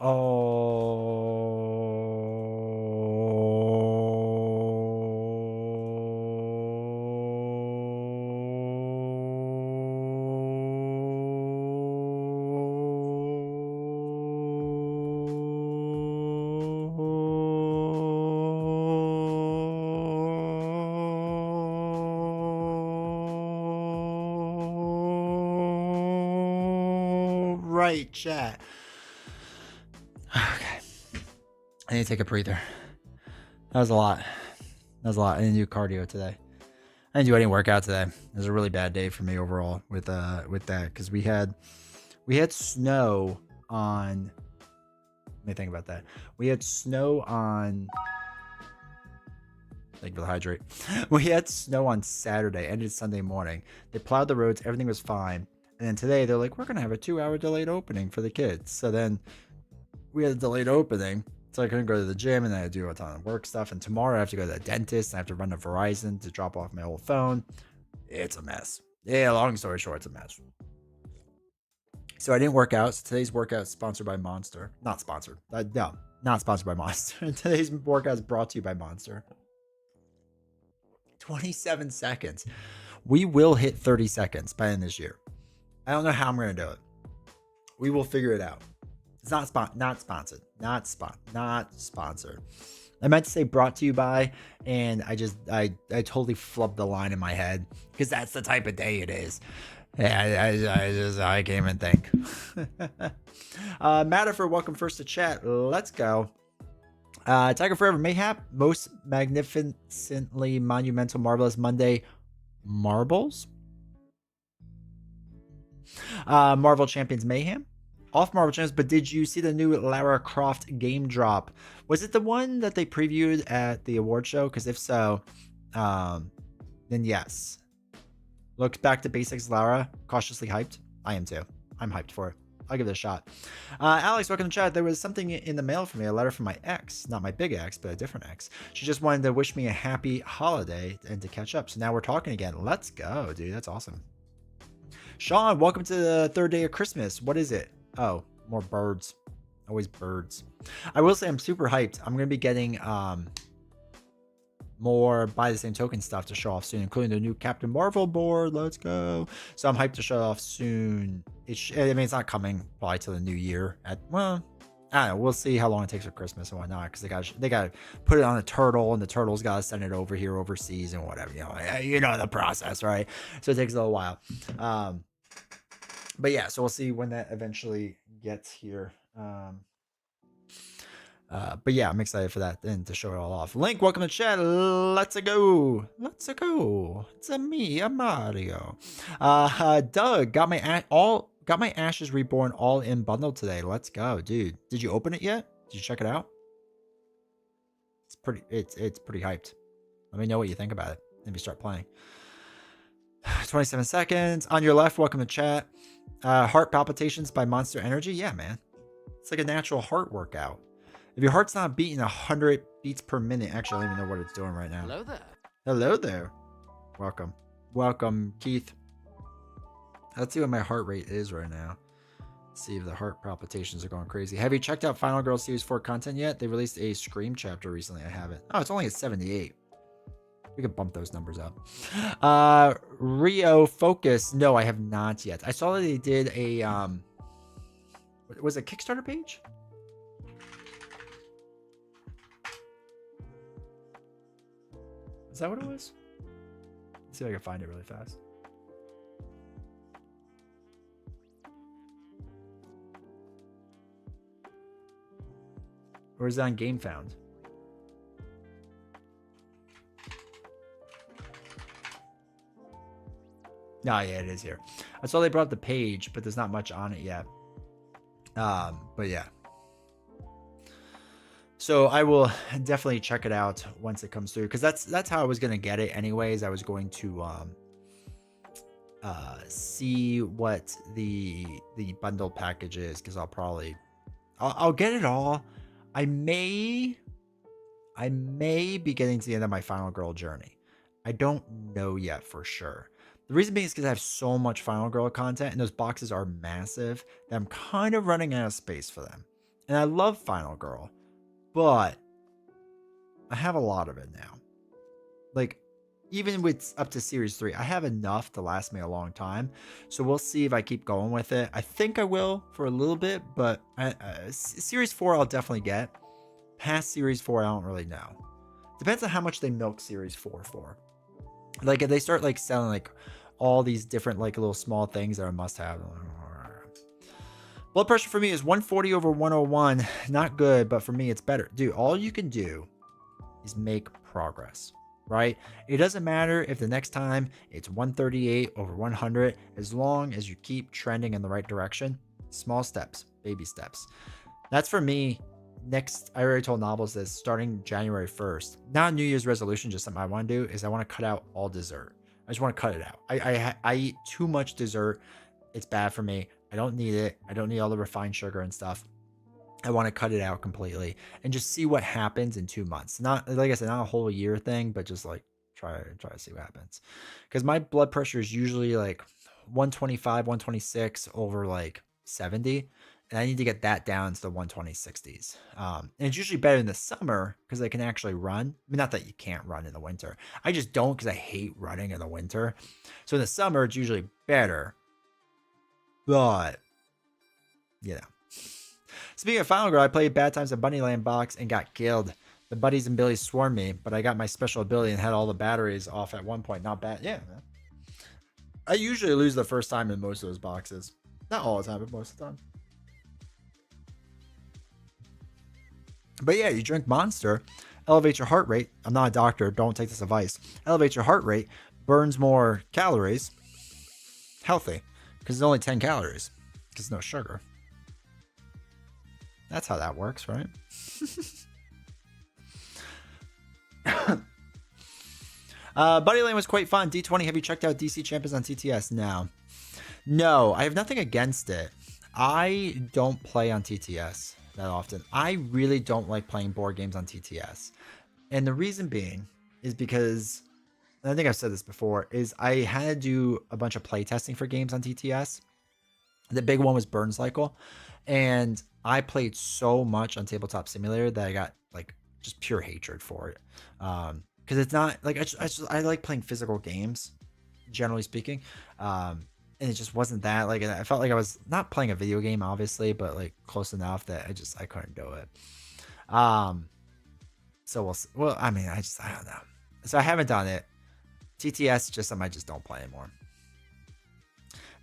Right, chat. Okay. I need to take a breather. That was a lot. I didn't do cardio today. I didn't do any workout today. It was a really bad day for me overall with that, because we had snow on. Let me think about that. We had snow on. Thank you for the hydrate. We had snow on Saturday, ended Sunday morning. They plowed the roads, everything was fine. And then today they're like, we're gonna have a 2-hour delayed opening for the kids. So then we had a delayed opening. So I couldn't go to the gym, and then I had to do a ton of work stuff. And tomorrow I have to go to the dentist, and I have to run to Verizon to drop off my old phone. It's a mess. Yeah, long story short, it's a mess. So I didn't work out. So today's workout is sponsored by Monster. Not sponsored. No, not sponsored by Monster. Today's workout is brought to you by Monster. 27 seconds. We will hit 30 seconds by the end of this year. I don't know how I'm going to do it. We will figure it out. It's not sponsored. Not sponsored. I meant to say brought to you by, and I totally flubbed the line in my head because that's the type of day it is. Yeah, I can't even think. Matterford, welcome first to chat. Let's go. Tiger Forever, mayhap, most magnificently monumental, marvelous Monday marbles. Marvel Champions Mayhem. Off Marvel Champions, but did you see the new Lara Croft game drop? Was it the one that they previewed at the award show? Because if so, then yes. Looks back to basics Lara, cautiously hyped. I am too. I'm hyped for it. I'll give it a shot. Alex, welcome to chat. There was something in the mail for me, a letter from my ex. Not my big ex, but a different ex. She just wanted to wish me a happy holiday and to catch up. So now we're talking again. Let's go, dude. That's awesome. Sean, welcome to the third day of Christmas. What is it? Oh, more birds. Always birds. I will say I'm super hyped. I'm going to be getting more by the same token stuff to show off soon, including the new Captain Marvel board. Let's go. So I'm hyped to show off soon. It's not coming probably till the new year. I don't know. We'll see how long it takes for Christmas and whatnot, because they got to put it on a turtle, and the turtle's got to send it over here overseas and whatever. You know the process, right? So it takes a little while. But yeah, so we'll see when that eventually gets here. But yeah, I'm excited for that and to show it all off. Link, welcome to chat. Let's go. It's me, Mario. Doug, got my Ashes Reborn all in bundle today. Let's go, dude. Did you open it yet? Did you check it out? It's pretty hyped. Let me know what you think about it if you start playing. 27 seconds. On your left, welcome to chat. Heart palpitations by Monster Energy. Yeah, man. It's like a natural heart workout. If your heart's not beating 100 beats per minute, actually, I don't even know what it's doing right now. Hello there. Hello there. Welcome, Keith. Let's see what my heart rate is right now. See if the heart palpitations are going crazy. Have you checked out Final Girl Series 4 content yet? They released a Scream chapter recently. I haven't. Oh, it's only at 78. We could bump those numbers up. Rio Focus. No, I have not yet. I saw that they did a was it a Kickstarter page? Is that what it was? Let's see if I can find it really fast. Or is it on GameFound? No, yeah, it is here. I saw they brought up the page, but there's not much on it yet. But yeah. So I will definitely check it out once it comes through, because that's how I was gonna get it anyways. I was going to see what the bundle package is, because I'll get it all. I may be getting to the end of my Final Girl journey. I don't know yet for sure. The reason being is because I have so much Final Girl content, and those boxes are massive that I'm kind of running out of space for them. And I love Final Girl, but I have a lot of it now. Like, even with up to Series 3, I have enough to last me a long time. So we'll see if I keep going with it. I think I will for a little bit, but Series 4 I'll definitely get. Past Series 4, I don't really know. Depends on how much they milk Series 4 for. Like, if they start, like, selling, like, all these different, like, little small things that are must-have. Blood pressure for me is 140 over 101. Not good, but for me, it's better. Dude, all you can do is make progress, right? It doesn't matter if the next time it's 138 over 100, as long as you keep trending in the right direction. Small steps, baby steps. That's for me. Next, I already told Novels this, starting January 1st. Not a New Year's resolution, just something I want to do, is I want to cut out all dessert. I just want to cut it out. I eat too much dessert. It's bad for me. I don't need it. I don't need all the refined sugar and stuff. I want to cut it out completely and just see what happens in 2 months. Not, like I said, not a whole year thing, but just like try to see what happens. Because my blood pressure is usually like 125, 126 over like 70. And I need to get that down to the 120/60s. And it's usually better in the summer because I can actually run. I mean, not that you can't run in the winter. I just don't because I hate running in the winter. So in the summer, it's usually better. But, you know. Speaking of Final Girl, I played Bad Times at Bunnyland box and got killed. The buddies and Billy swarmed me, but I got my special ability and had all the batteries off at one point. Not bad. Yeah, man. I usually lose the first time in most of those boxes. Not all the time, but most of the time. But yeah, you drink Monster, elevates your heart rate. I'm not a doctor. Don't take this advice. Elevates your heart rate, burns more calories. Healthy. Because it's only 10 calories. Because no sugar. That's how that works, right? Buddy Lane was quite fun. D20, have you checked out DC Champions on TTS? No, I have nothing against it. I don't play on TTS that often. I really don't like playing board games on TTS. And the reason being is because, and I think I've said this before, is I had to do a bunch of play testing for games on TTS. The big one was Burn Cycle. And I played so much on Tabletop Simulator that I got like just pure hatred for it. Because it's not like I like playing physical games, generally speaking. And it just wasn't that, like, I felt like I was not playing a video game, obviously, but like close enough that I couldn't do it. So I mean, I don't know. So I haven't done it. TTS, just something I just don't play anymore.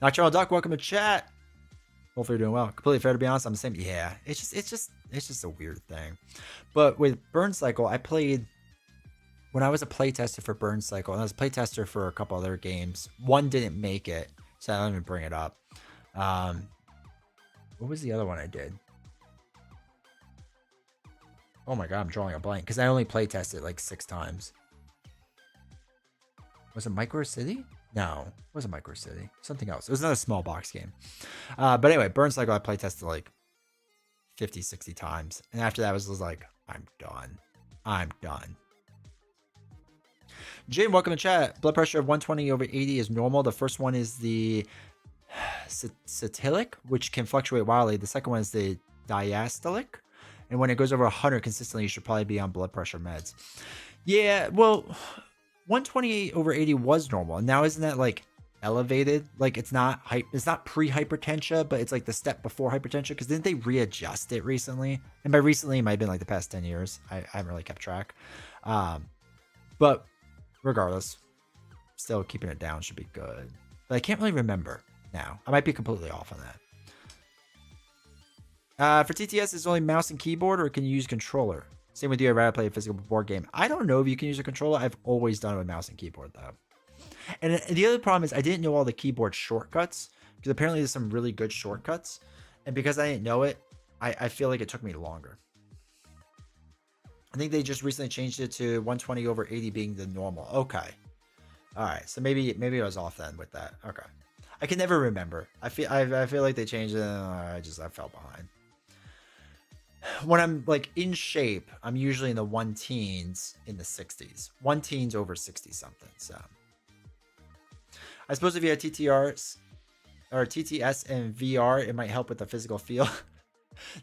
Nocturnal Duck, welcome to chat. Hopefully you're doing well. Completely fair, to be honest. I'm the same. Yeah, it's just a weird thing. But with Burn Cycle, I played when I was a playtester for Burn Cycle, and I was a playtester for a couple other games. One didn't make it, so I don't even bring it up. What was the other one I did? Oh my god, I'm drawing a blank because I only playtested like 6 times. Was it Micro City? No, it wasn't Micro City. Something else. It was another small box game. But anyway, Burn Cycle I playtested like 50, 60 times. And after that, I was like, I'm done. I'm done. Jane, welcome to chat. Blood pressure of 120 over 80 is normal. The first one is the satilic, which can fluctuate wildly. The second one is the diastolic. And when it goes over 100 consistently, you should probably be on blood pressure meds. Yeah, well, 128 over 80 was normal. Now isn't that like elevated? Like it's not pre-hypertension, but it's like the step before hypertension. Because didn't they readjust it recently? And by recently, it might have been like the past 10 years. I haven't really kept track. But regardless, still keeping it down should be good. But I can't really remember now. I might be completely off on that. For TTS, is only mouse and keyboard, or can you use controller? Same with you, I'd rather play a physical board game. I don't know if you can use a controller. I've always done it with mouse and keyboard, though. And the other problem is I didn't know all the keyboard shortcuts, because apparently there's some really good shortcuts. And because I didn't know it, I feel like it took me longer. I think they just recently changed it to 120 over 80 being the normal. Okay. All right. So maybe I was off then with that. Okay. I can never remember. I feel like they changed it. And I fell behind. When I'm like in shape, I'm usually in the 1 teens in the 60s. 1 teens over 60 something. So I suppose if you had TTRs or TTS and VR, it might help with the physical feel.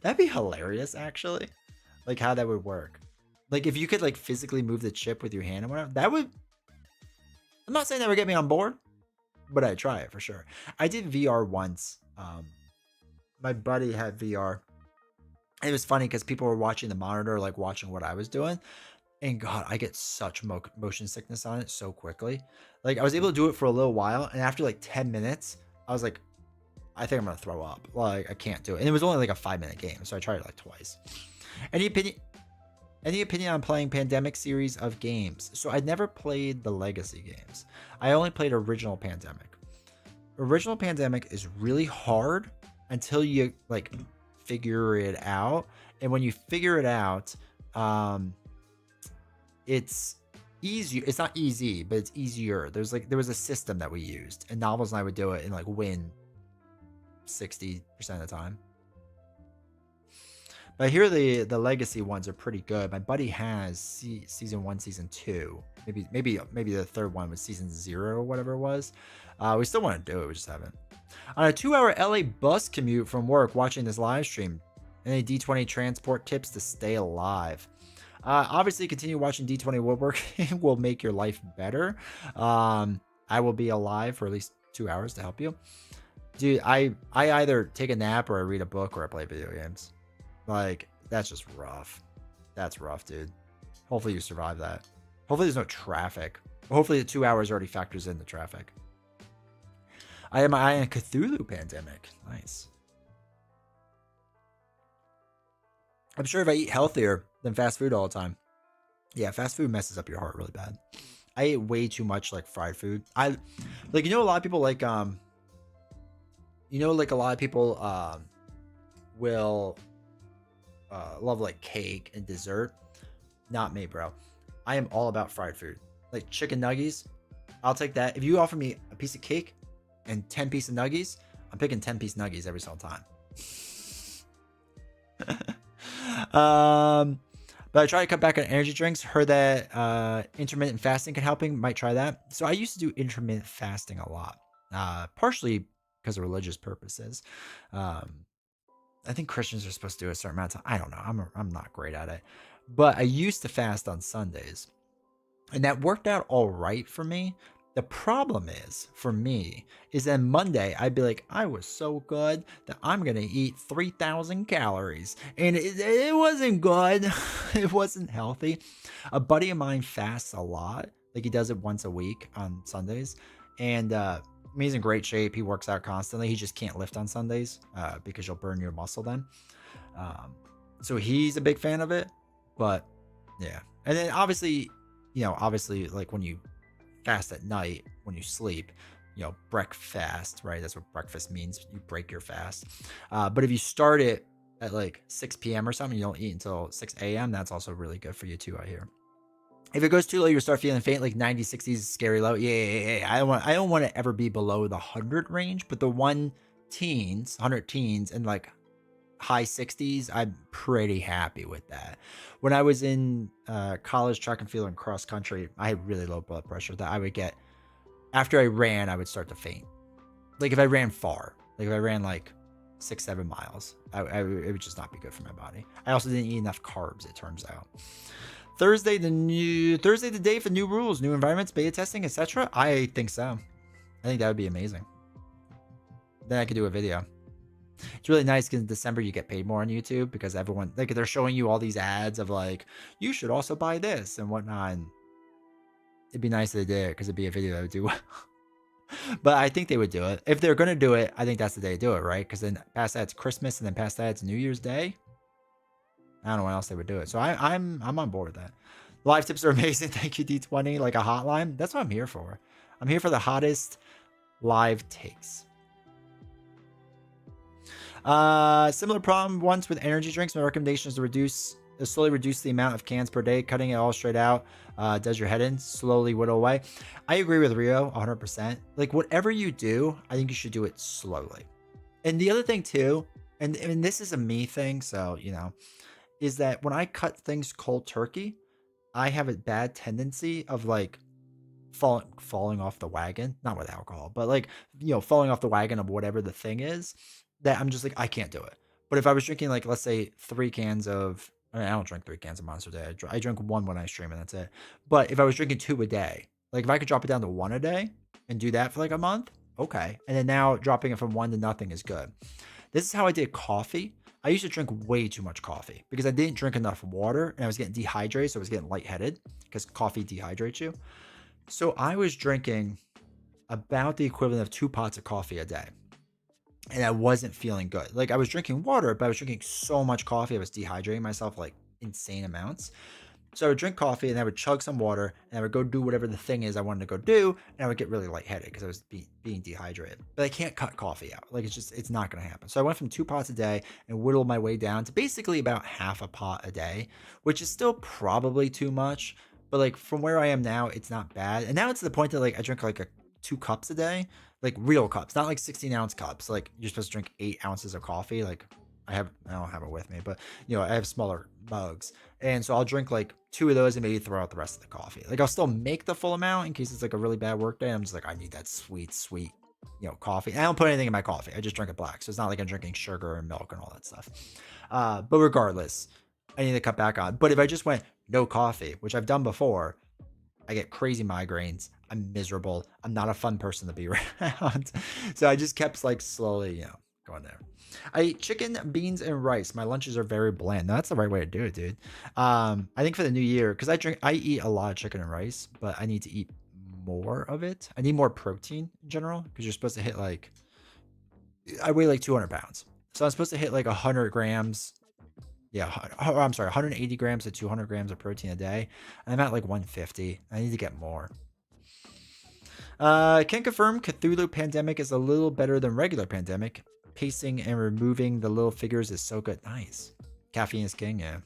That'd be hilarious, actually. Like how that would work. Like if you could like physically move the chip with your hand and whatever, that would. I'm not saying that would get me on board, but I'd try it for sure. I did VR once. My buddy had VR. It was funny because people were watching the monitor, like watching what I was doing. And God, I get such motion sickness on it so quickly. Like I was able to do it for a little while, and after like 10 minutes, I was like, I think I'm gonna throw up. Like I can't do it. And it was only like a 5-minute game, so I tried it like twice. Any opinion? Any opinion on playing Pandemic series of games? So I never played the Legacy games. I only played original Pandemic. Original Pandemic is really hard until you like figure it out. And when you figure it out, it's easier. It's not easy, but it's easier. There was a system that we used, and Novels and I would do it and like win 60% of the time. But I hear the legacy ones are pretty good. My buddy has season 1, season 2. Maybe the third one was season 0 or whatever it was. We still want to do it, we just haven't. On a 2-hour LA bus commute from work, watching this live stream, any D20 transport tips to stay alive? Obviously, continue watching D20 woodworking will make your life better. I will be alive for at least 2 hours to help you. Dude, I either take a nap or I read a book or I play video games. Like, that's just rough. That's rough, dude. Hopefully you survive that. Hopefully there's no traffic. Hopefully the 2 hours already factors in the traffic. I am a Cthulhu Pandemic. Nice. I'm sure if I eat healthier than fast food all the time. Yeah, fast food messes up your heart really bad. I ate way too much like fried food. A lot of people like a lot of people will love like cake and dessert. Not me, bro. I am all about fried food. Like chicken nuggies, I'll take that. If you offer me a piece of cake and 10 pieces of nuggies, I'm picking 10-piece nuggies every single time. But I try to cut back on energy drinks. Heard that intermittent fasting can helping. Might try that. So I used to do intermittent fasting a lot, partially because of religious purposes. I think Christians are supposed to do a certain amount of time. I don't know. I'm not great at it. But I used to fast on Sundays. And that worked out all right for me. The problem is, for me, is then Monday, I'd be like, I was so good that I'm going to eat 3,000 calories. And it wasn't good. It wasn't healthy. A buddy of mine fasts a lot. Like he does it once a week on Sundays. And he's in great shape. He works out constantly. He just can't lift on Sundays because you'll burn your muscle then. So he's a big fan of it. But yeah. And then obviously like when you fast at night, when you sleep, breakfast, right? That's what breakfast means. You break your fast. But if you start it at like 6 p.m. or something, you don't eat until 6 a.m., that's also really good for you too, I hear. If it goes too low, you start feeling faint, like 90, 60s, scary low. Yeah. I don't want to ever be below the 100 range, but the 100 teens, and like high 60s, I'm pretty happy with that. When I was in college track and field and cross country, I had really low blood pressure that I would get after I ran. I would start to faint. Like if I ran far, like if I ran like 6-7 miles, it would just not be good for my body. I also didn't eat enough carbs, it turns out. Thursday the day for new rules, new environments, beta testing, etc. I think so. I think that would be amazing. Then I could do a video. It's really nice because in December you get paid more on YouTube because everyone, like, they're showing you all these ads of like, you should also buy this and whatnot. And it'd be nice if they did it because it'd be a video that would do well. But I think they would do it. If they're going to do it, I think that's the day to do it, right? Because then past that it's Christmas and then past that it's New Year's Day. I don't know when else they would do it. So I'm on board with that. Live tips are amazing. Thank you, D20. Like a hotline. That's what I'm here for. I'm here for the hottest live takes. Similar problem once with energy drinks. My recommendation is to slowly reduce the amount of cans per day. Cutting it all straight out does your head in. Slowly whittle away. I agree with Rio 100%. Like whatever you do, I think you should do it slowly. And the other thing too, and this is a me thing, so is that when I cut things cold turkey, I have a bad tendency of like falling off the wagon, not with alcohol, but like, falling off the wagon of whatever the thing is, that I'm just like, I can't do it. But if I was drinking like, let's say 3 cans of, I mean, I don't drink 3 cans of Monster a day. I drink one when I stream and that's it. But if I was drinking 2 a day, like if I could drop it down to 1 a day and do that for like a month, okay. And then now dropping it from 1 to nothing is good. This is how I did coffee. I used to drink way too much coffee because I didn't drink enough water and I was getting dehydrated. So I was getting lightheaded because coffee dehydrates you. So I was drinking about the equivalent of 2 pots of coffee a day. And I wasn't feeling good. Like I was drinking water, but I was drinking so much coffee. I was dehydrating myself like insane amounts. So I would drink coffee and I would chug some water and I would go do whatever the thing is I wanted to go do. And I would get really lightheaded because I was being dehydrated. But I can't cut coffee out. Like it's not going to happen. So I went from 2 pots a day and whittled my way down to basically about half a pot a day, which is still probably too much. But like from where I am now, it's not bad. And now it's to the point that like I drink like 2 cups a day, like real cups, not like 16-ounce cups. Like you're supposed to drink 8 ounces of coffee. Like I don't have it with me, but I have smaller mugs. And so I'll drink like 2 of those and maybe throw out the rest of the coffee. Like I'll still make the full amount in case it's like a really bad work day. I'm just like, I need that sweet, coffee. And I don't put anything in my coffee. I just drink it black. So it's not like I'm drinking sugar and milk and all that stuff. But regardless, I need to cut back on. But if I just went no coffee, which I've done before, I get crazy migraines. I'm miserable. I'm not a fun person to be around. So I just kept like slowly, going there. I eat chicken, beans, and rice. My lunches are very bland. No, that's the right way to do it, dude. I think for the new year, because I eat a lot of chicken and rice, but I need to eat more of it. I need more protein in general, because you're supposed to hit like, I weigh like 200 pounds. So I'm supposed to hit like 100 grams. Yeah, I'm sorry, 180 grams to 200 grams of protein a day. I'm at like 150. I need to get more. Can confirm Cthulhu Pandemic is a little better than regular Pandemic. Pacing and removing the little figures is so good. Nice. Caffeine is king, yeah.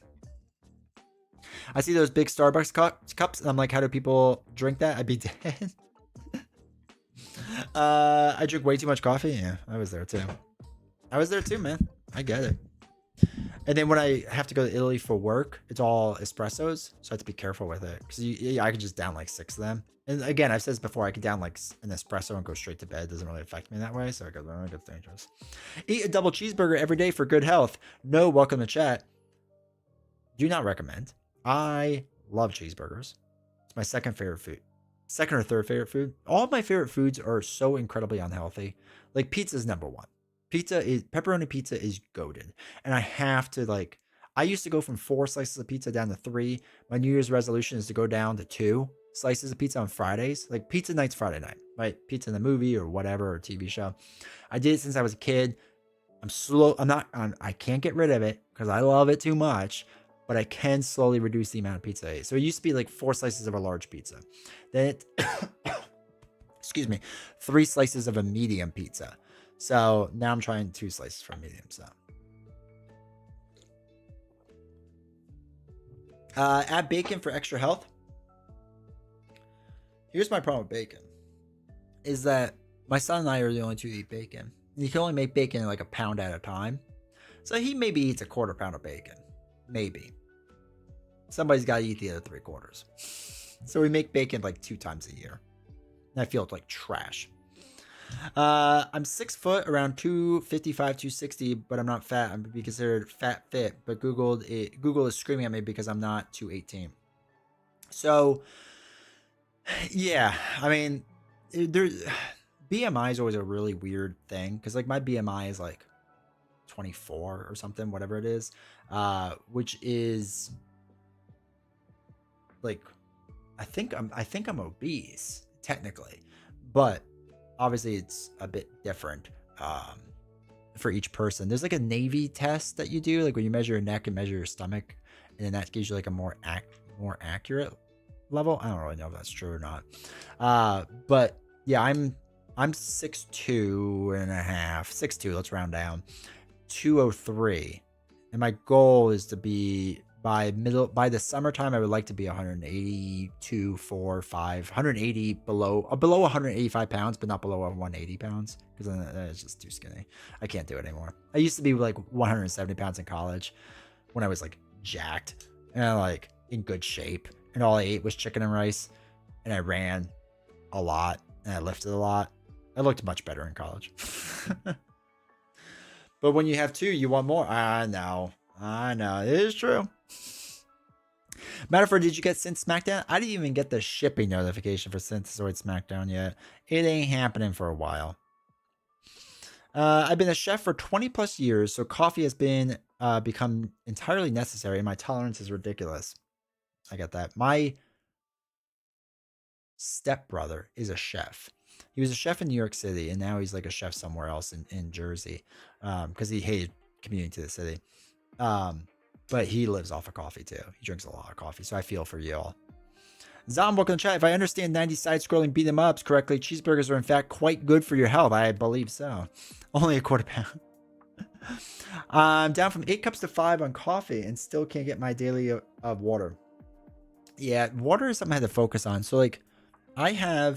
I see those big Starbucks cups, and I'm like, how do people drink that? I'd be dead. I drink way too much coffee. Yeah, I was there too, man. I get it. And then when I have to go to Italy for work, it's all espressos, so I have to be careful with it because I can just down like 6 of them. And again, I've said this before, I can down like an espresso and go straight to bed. It doesn't really affect me that way, so I go, oh, it's dangerous. Eat a double cheeseburger every day for good health. No, welcome to chat. Do not recommend. I love cheeseburgers. It's my second favorite food. Second or third favorite food. All of my favorite foods are so incredibly unhealthy. Like pizza is number 1. Pepperoni pizza is goated. And I have to I used to go from 4 slices of pizza down to 3. My New Year's resolution is to go down to 2 slices of pizza on Fridays. Like pizza night's Friday night, right? Pizza in the movie or whatever, or TV show. I did it since I was a kid. I can't get rid of it because I love it too much, but I can slowly reduce the amount of pizza I eat. So it used to be like 4 slices of a large pizza. Then excuse me, 3 slices of a medium pizza. So now I'm trying 2 slices for medium. So add bacon for extra health. Here's my problem with bacon, is that my son and I are the only 2 that eat bacon. And you can only make bacon like a pound at a time. So he maybe eats a 1/4 pound of bacon. Maybe. Somebody's got to eat the other 3/4. So we make bacon like 2 times a year. And I feel it's like trash. I'm 6 foot, around 255, 260, but I'm not fat. I'm be considered fat fit, but Google is screaming at me because I'm not 218. So yeah, I mean, BMI is always a really weird thing because like my BMI is like 24 or something, whatever it is, which is like, I think I'm obese technically, but obviously it's a bit different for each person. There's like a Navy test that you do, like when you measure your neck and measure your stomach, and then that gives you like a more accurate level. I don't really know if that's true or not. But yeah, I'm 6'2" and a half, 6'2", let's round down, 203. And my goal is to be by the summertime, I would like to be 182, 4, 5, 180 below 185 pounds, but not below 180 pounds because then it's just too skinny. I can't do it anymore. I used to be like 170 pounds in college when I was like jacked and like in good shape. And all I ate was chicken and rice. And I ran a lot and I lifted a lot. I looked much better in college. But when you have two, you want more. I know. It is true. Matter of fact, did you get Synth SmackDown? I didn't even get the shipping notification for Synthesoid SmackDown yet. It ain't happening for a while. I've been a chef for 20 plus years, so coffee has been become entirely necessary, and my tolerance is ridiculous. I get that. My stepbrother is a chef. He was a chef in New York City, and now he's like a chef somewhere else in Jersey, because he hated commuting to the city. But he lives off of coffee too. He drinks a lot of coffee, so I feel for you all. Zom, welcome to the chat. If I understand 90 side-scrolling beat 'em ups correctly, cheeseburgers are in fact quite good for your health. I believe so. Only a quarter pound. I'm down from 8 cups to 5 on coffee and still can't get my daily of water. Yeah, water is something I had to focus on. So like, my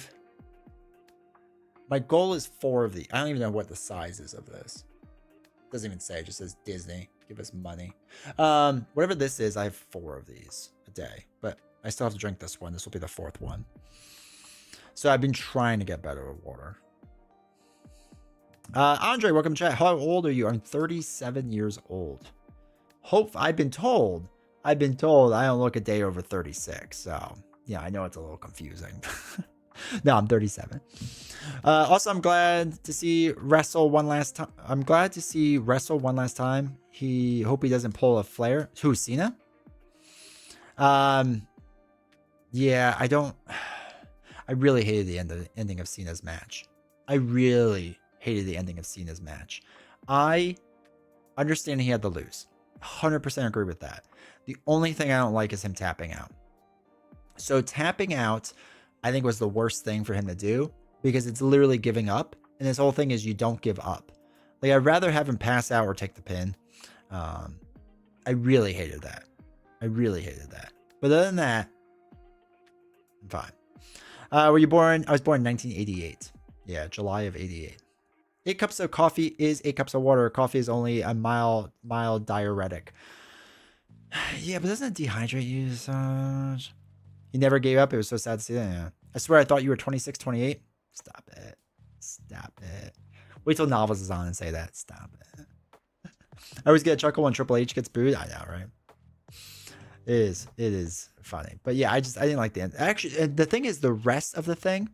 goal is 4 of these. I don't even know what the size is of this. It doesn't even say. It just says Disney. Give us money. Whatever this is, I have 4 of these a day. But I still have to drink this one. This will be the 4th one. So I've been trying to get better with water. Andre, welcome to chat. How old are you? I'm 37 years old. I've been told I don't look a day over 36. So yeah, I know it's a little confusing. No, I'm 37. Also, I'm glad to see Wrestle one last time. Hope he doesn't pull a flare. Who, Cena? Yeah, I really hated the ending of Cena's match. I understand he had to lose. 100% agree with that. The only thing I don't like is him tapping out. So tapping out, I think, was the worst thing for him to do, because it's literally giving up. And his whole thing is you don't give up. Like, I'd rather have him pass out or take the pin. I really hated that. But other than that, I'm fine. Were you born? I was born in 1988. Yeah, July of 88. 8 cups of coffee is 8 cups of water. Coffee is only a mild diuretic. Yeah, but doesn't it dehydrate you so much? He never gave up. It was so sad to see that. Yeah. I swear I thought you were 26, 28. Stop it. Wait till Novels is on and say that. Stop it. I always get a chuckle when Triple H gets booed. I know, right? It is funny. But yeah, I didn't like the end. Actually, the thing is, the rest of the thing,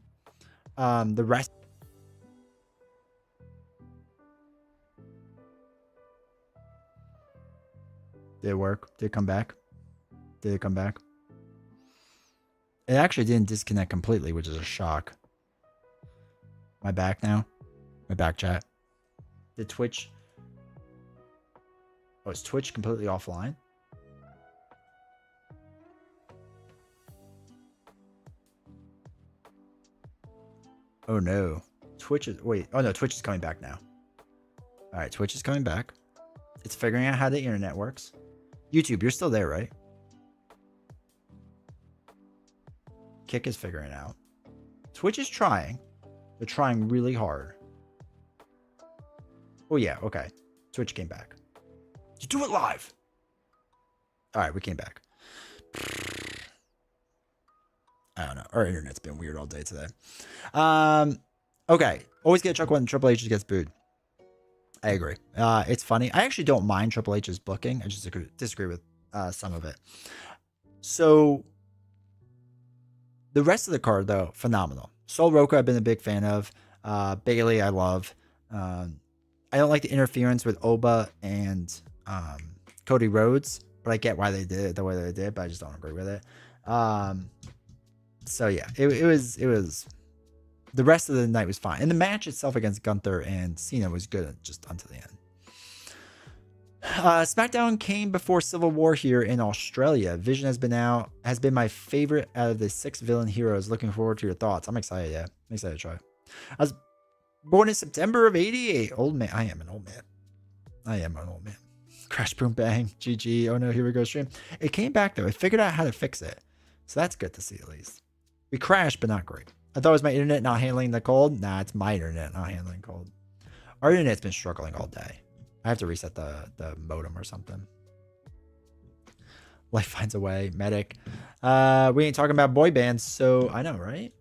Did it work? Did it come back? It actually didn't disconnect completely, which is a shock. Am I back now? My back, chat. Did Twitch... Oh, is Twitch completely offline? Oh no. Twitch is... Wait. Oh no, Twitch is coming back now. Alright, Twitch is coming back. It's figuring out how the internet works. YouTube, you're still there, right? Kick is figuring it out. Twitch is trying. They're trying really hard. Oh yeah, okay. Twitch came back. You do it live. Alright, we came back. I don't know. Our internet's been weird all day today. Okay. Always get a chuckle when Triple H gets booed. I agree. It's funny. I actually don't mind Triple H's booking. I just disagree with some of it. So the rest of the card, though, phenomenal. Sol Roca, I've been a big fan of. Bailey, I love. I don't like the interference with Oba and Cody Rhodes, but I get why they did it the way they did, but I just don't agree with it. So yeah, it was. The rest of the night was fine, and the match itself against Gunther and Cena was good just until the end. SmackDown came before Civil War here in Australia. Vision has been my favorite out of the 6 villain heroes. Looking forward to your thoughts. I'm excited. Yeah, I'm excited to try. I was born in September of '88. Old man. I am an old man. Crash, boom, bang. GG. Oh no, here we go. Stream. It came back though. I figured out how to fix it, so that's good to see at least. We crashed, but not great. I thought it was my internet not handling the cold. Nah, it's my internet not handling cold. Our internet's been struggling all day. I have to reset the modem or something. Life finds a way. Medic. We ain't talking about boy bands, so I know, right?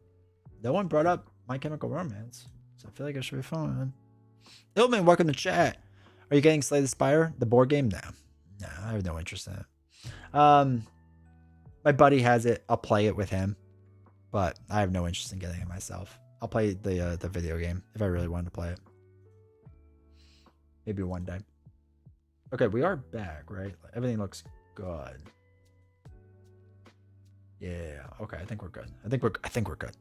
No one brought up My Chemical Romance, so I feel like I should be fine. Ilman, welcome to chat. Are you getting Slay the Spire, the board game? No, I have no interest in it. My buddy has it. I'll play it with him, but I have no interest in getting it myself. I'll play the video game if I really wanted to play it. Maybe one day. Okay, we are back, right? Everything looks good. Yeah. Okay, I think we're good. I think we're good.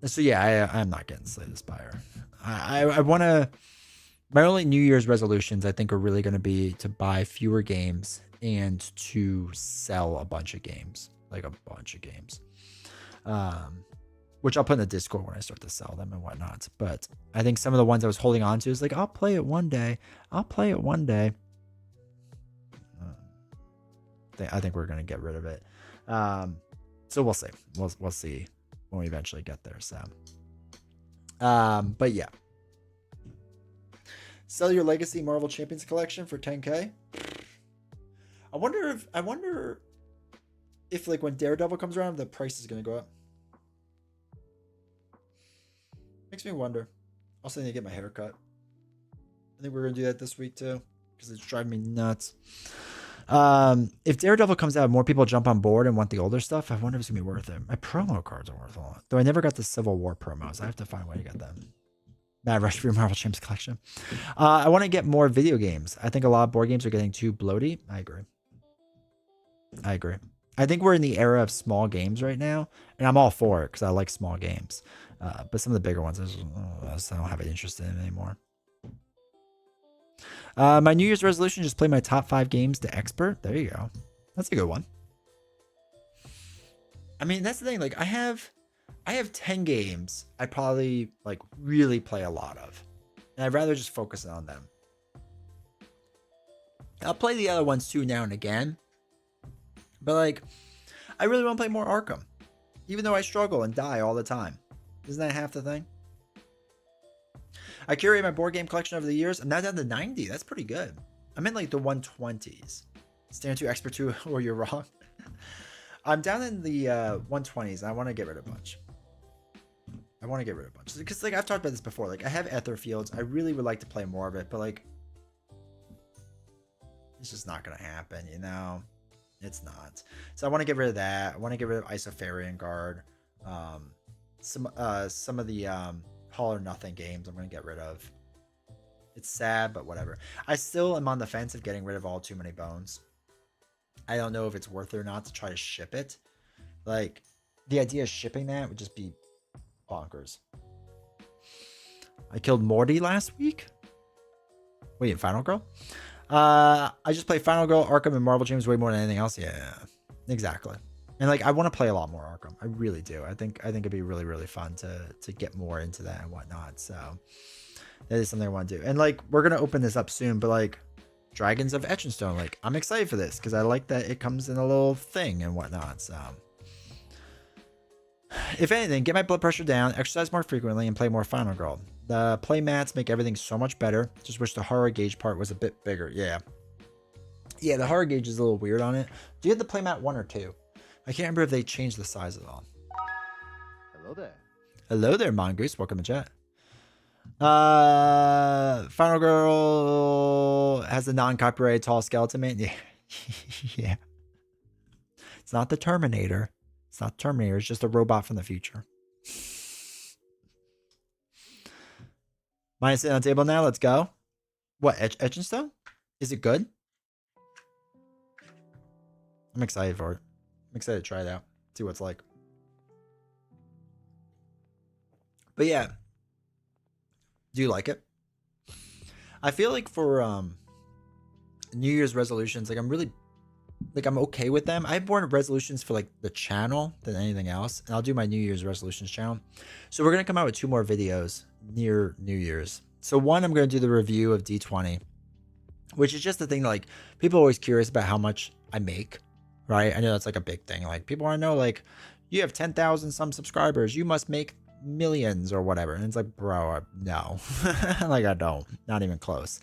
So yeah, I'm not getting Slay the Spire. I want to. My only New Year's resolutions, I think, are really going to be to buy fewer games and to sell a bunch of games, like a bunch of games. Which I'll put in the Discord when I start to sell them and whatnot. But I think some of the ones I was holding on to is like, I'll play it one day. I'll play it one day. I think we're going to get rid of it. So we'll see. We'll see when we eventually get there. So, but yeah. Sell your Legacy Marvel Champions collection for 10K. I wonder if like when Daredevil comes around, the price is going to go up. Makes me wonder. Also need to get my hair cut. I think we're going to do that this week too, because it's driving me nuts. If Daredevil comes out, more people jump on board and want the older stuff. I wonder if it's going to be worth it. My promo cards are worth a lot. Though I never got the Civil War promos. I have to find a way to get them. Mad Rush for your Marvel Champions collection. I want to get more video games. I think a lot of board games are getting too bloaty. I agree. I think we're in the era of small games right now, and I'm all for it because I like small games. But some of the bigger ones, I don't have an interest in anymore. My New Year's resolution, just play my top 5 games to expert. There you go. That's a good one. I mean, that's the thing. Like, I have 10 games I probably like really play a lot of, and I'd rather just focus on them. I'll play the other ones too now and again, but like, I really want to play more Arkham, even though I struggle and die all the time. Isn't that half the thing? I curate my board game collection over the years. I'm now down to 90. That's pretty good. I'm in like the 120s. Stand 2, Expert 2, or you're wrong. I'm down in the 120s. And I want to get rid of a bunch. Because like I've talked about this before. Like I have Ether Fields. I really would like to play more of it, but like it's just not going to happen, you know? It's not. So I want to get rid of that. I want to get rid of Isofarian Guard. Some of the All or Nothing games I'm going to get rid of. It's sad, but whatever. I still am on the fence of getting rid of All Too Many Bones. I don't know if it's worth it or not to try to ship it. Like, the idea of shipping that would just be bonkers. I killed Morty last week? Wait, in Final Girl? I just play Final Girl, Arkham, and Marvel Champions way more than anything else. Yeah, exactly. And like, I want to play a lot more Arkham. I really do. I think it'd be really, really fun to get more into that and whatnot. So that is something I want to do. And like, we're gonna open this up soon, but like, Dragons of Etchinstone, like, I'm excited for this because I like that it comes in a little thing and whatnot. So, if anything, get my blood pressure down, exercise more frequently, and play more Final Girl. The play mats make everything so much better. Just wish the horror gauge part was a bit bigger. Yeah, the horror gauge is a little weird on it. Do you have the play mat 1 or 2? I can't remember if they changed the size at all. Hello there, Mongoose. Welcome to chat. Final Girl has a non-copyrighted tall skeleton man. Yeah. Yeah. It's not the Terminator. It's just a robot from the future. Mine is sitting on the table now. Let's go. What, Etchinstone? Is it good? I'm excited for it. I'm excited to try it out. See what it's like. But yeah. Do you like it? I feel like for New Year's resolutions, like I'm okay with them. I have more resolutions for like the channel than anything else, and I'll do my New Year's resolutions channel. So we're gonna come out with 2 more videos near New Year's. So one, I'm gonna do the review of D20, which is just the thing. Like, people are always curious about how much I make, right? I know that's like a big thing. Like, people want to know, like, you have 10,000 some subscribers, you must make millions or whatever. And it's like, bro, no. Like, I don't, not even close.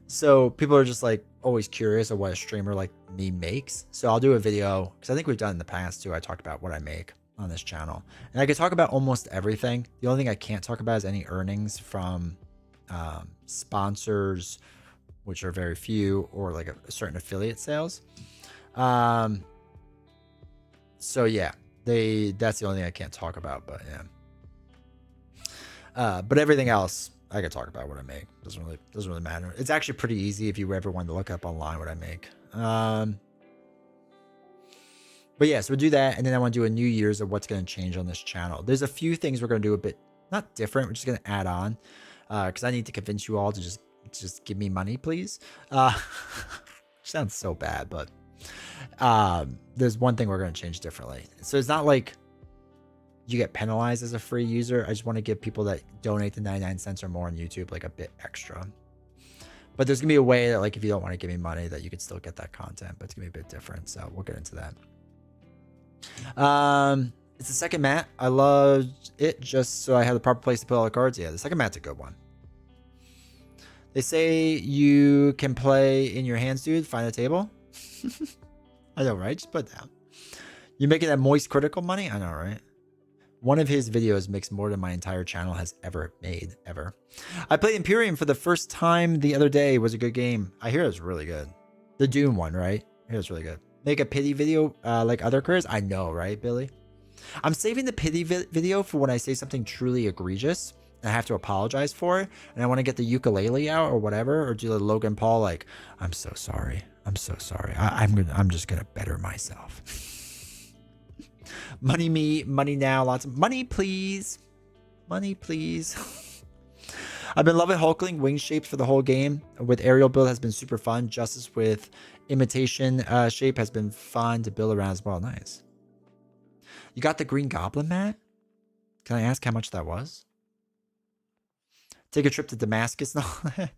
So people are just like always curious of what a streamer like me makes. So I'll do a video, because I think we've done in the past too. I talked about what I make on this channel, and I could talk about almost everything. The only thing I can't talk about is any earnings from sponsors, which are very few, or like a certain affiliate sales. So yeah, that's the only thing I can't talk about, but yeah. But everything else I could talk about what I make. Doesn't really matter. It's actually pretty easy if you ever wanted to look up online what I make. But yeah, so we'll do that, and then I want to do a New Year's of what's going to change on this channel. There's a few things we're going to do a bit not different. We're just going to add on because I need to convince you all to just give me money, please. Sounds so bad, but there's one thing we're going to change differently. So it's not like you get penalized as a free user. I just want to give people that donate the 99 cents or more on YouTube like a bit extra. But there's going to be a way that, like, if you don't want to give me money, that you could still get that content, but it's going to be a bit different. So we'll get into that. It's the second mat. I loved it just so I had the proper place to put all the cards. Yeah, the second mat's a good one. They say you can play in your hands, dude. Find a table. I know, right? Just put it down. You're making that moist critical money? I know, right? One of his videos makes more than my entire channel has ever made, ever. I played Imperium for the first time the other day. It was a good game. I hear it's really good. The Doom one, right? I hear it's really good. Make a pity video like other careers? I know, right, Billy? I'm saving the pity video for when I say something truly egregious and I have to apologize for it, and I want to get the ukulele out or whatever, or do the Logan Paul like, I'm so sorry. I'm so sorry. I'm just gonna better myself. Money me, money now, lots of money, please. Money, please. I've been loving Hulkling wing shapes for the whole game. With aerial build has been super fun. Justice with imitation shape has been fun to build around as well. Nice. You got the Green Goblin mat? Can I ask how much that was? Take a trip to Damascus and all that.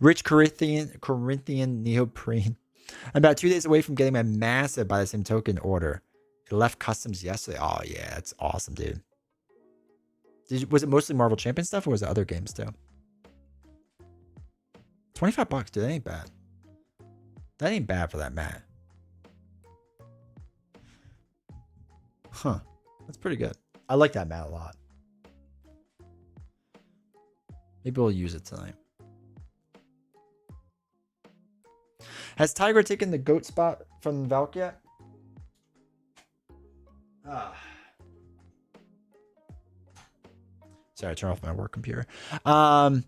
Rich Corinthian neoprene. I'm about 2 days away from getting my massive by the same token order. It left customs yesterday. Oh yeah, that's awesome, dude. Was it mostly Marvel Champion stuff, or was it other games too? $25, dude. That ain't bad. That ain't bad for that mat. Huh. That's pretty good. I like that mat a lot. Maybe we'll use it tonight. Has Tiger taken the GOAT spot from Valk yet? Sorry, I turned off my work computer. No.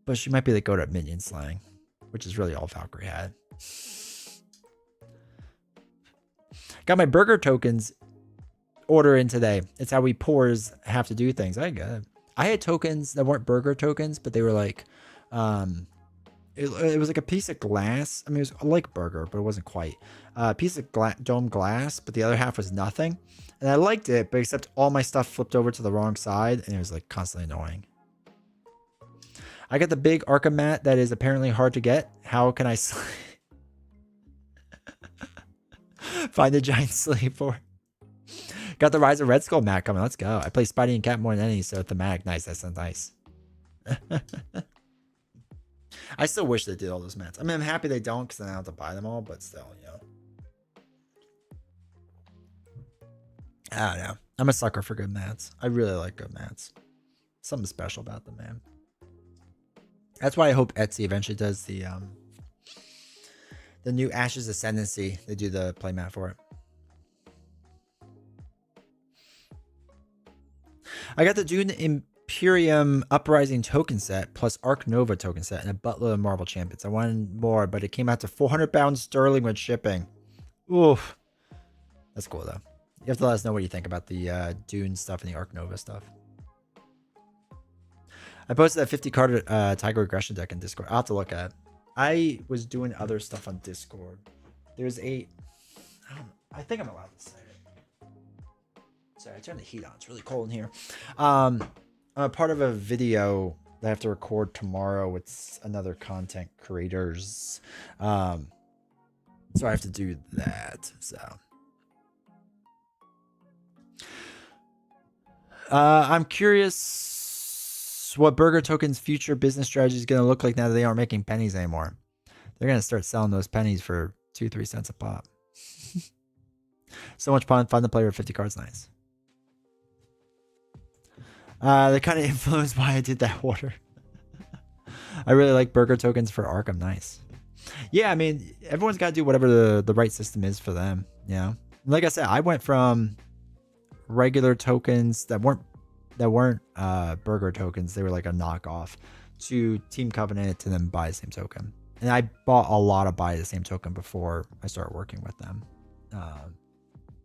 But she might be the GOAT at minion slang, which is really all Valkyrie had. Got my burger tokens order in today. It's how we poors have to do things. I get it. I had tokens that weren't burger tokens, but they were like, it was like a piece of glass. I mean, it was like burger, but it wasn't quite. A piece of dome glass, but the other half was nothing. And I liked it, but except all my stuff flipped over to the wrong side, and it was like constantly annoying. I got the big Arkham mat that is apparently hard to get. How can I find a giant slave for? Got the Rise of Red Skull mat coming. Let's go. I play Spidey and Cat more than any, so thematic. Nice. That sounds nice. I still wish they did all those mats. I mean, I'm happy they don't because then I don't have to buy them all, but still, you know. I don't know. I'm a sucker for good mats. I really like good mats. Something special about them, man. That's why I hope Etsy eventually does the new Ashes Ascendancy. They do the playmat for it. I got the Dune Imperium Uprising token set plus Arc Nova token set and a buttload of Marvel Champions. I wanted more, but it came out to 400 pounds sterling with shipping. Oof. That's cool, though. You have to let us know what you think about the Dune stuff and the Arc Nova stuff. I posted that 50 card Tiger Aggression deck in Discord. I'll have to look at it. I was doing other stuff on Discord. There's I think I'm allowed to say it. Sorry, I turned the heat on. It's really cold in here. I'm a part of a video that I have to record tomorrow with another content creators. So I have to do that. So I'm curious what Burger Token's future business strategy is going to look like now that they aren't making pennies anymore. They're going to start selling those pennies for 2-3 cents a pop. So much fun to play with 50 cards. Nice. They're kind of influenced why I did that order. I really like burger tokens for Arkham. Nice. Yeah, I mean, everyone's got to do whatever the right system is for them. You know, like I said, I went from regular tokens that weren't burger tokens. They were like a knockoff to Team Covenant to then buy the same token. And I bought a lot of buy the same token before I started working with them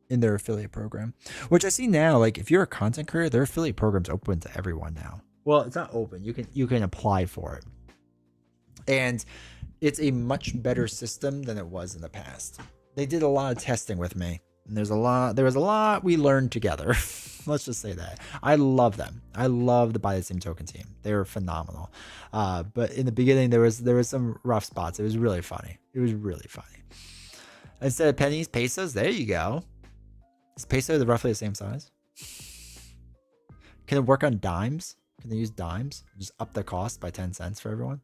in their affiliate program, which I see now. Like if you're a content creator, their affiliate program's open to everyone now. Well, it's not open. You can apply for it, and it's a much better system than it was in the past. They did a lot of testing with me, and there was a lot we learned together. Let's just say that. I love them. I love the buy the same token team. They were phenomenal. But in the beginning, there was some rough spots. It was really funny. Instead of pennies, pesos. There you go. Is peso roughly the same size? Can it work on dimes? Can they use dimes? Just up the cost by 10 cents for everyone?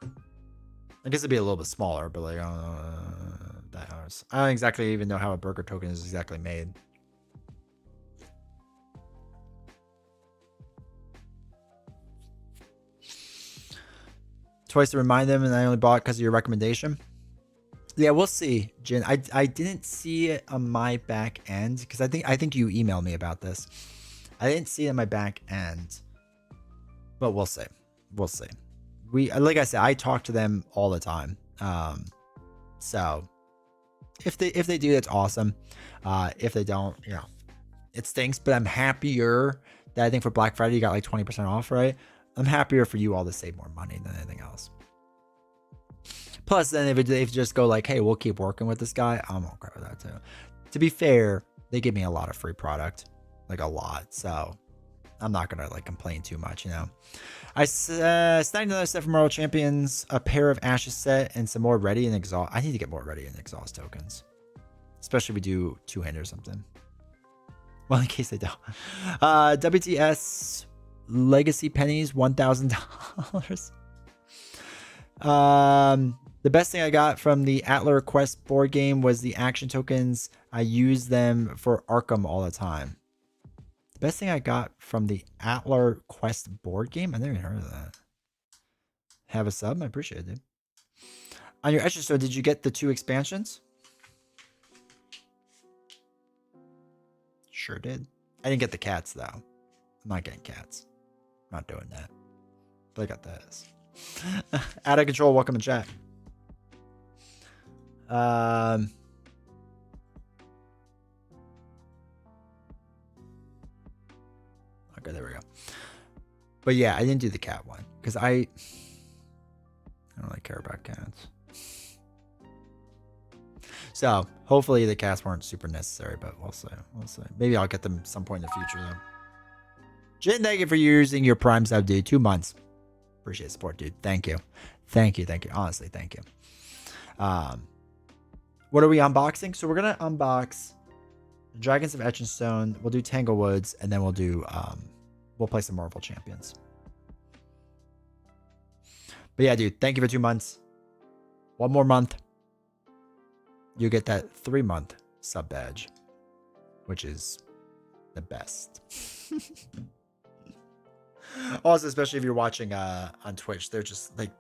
I guess it'd be a little bit smaller, but like, I don't exactly even know how a burger token is exactly made. Twice to remind them, and I only bought because of your recommendation. Yeah, we'll see, Jin. I didn't see it on my back end because I think you emailed me about this. I didn't see it on my back end, but we'll see. We'll see. Like I said, I talk to them all the time. So if they do, that's awesome. If they don't, you know, it stinks. But I'm happier that I think for Black Friday you got like 20% off, right? I'm happier for you all to save more money than anything else. Plus, then if they just go like, hey, we'll keep working with this guy, I'm okay with that too. To be fair, they give me a lot of free product, like a lot. So I'm not gonna like complain too much, you know. I snagged another set from Marvel Champions, a pair of Ashes set, and some more Ready and Exhaust. I need to get more Ready and Exhaust tokens, especially if we do two-hand or something. Well, in case they don't. WTS Legacy pennies, $1,000. The best thing I got from the Atlas Quest board game was the action tokens. I use them for Arkham all the time. The best thing I got from the Atlas Quest board game? I never even heard of that. Have a sub? I appreciate it, dude. On your Etcher Store, did you get the 2 expansions? Sure did. I didn't get the cats, though. I'm not getting cats. I'm not doing that. But I got this. Out of control, welcome to chat. Okay, there we go. But yeah, I didn't do the cat one because I don't really care about cats. So hopefully the cats weren't super necessary, but we'll see. We'll see. Maybe I'll get them some point in the future though. Jin, thank you for using your Prime sub, dude. 2 months. Appreciate the support, dude. Thank you. Thank you. Thank you. Honestly, thank you. What are we unboxing? So we're gonna unbox Dragons of Etchenstone. We'll do Tanglewoods, and then we'll do we'll play some Marvel Champions. But yeah, dude, thank you for 2 months. 1 more month, you get that 3-month sub badge, which is the best. Also, especially if you're watching on Twitch, they're just like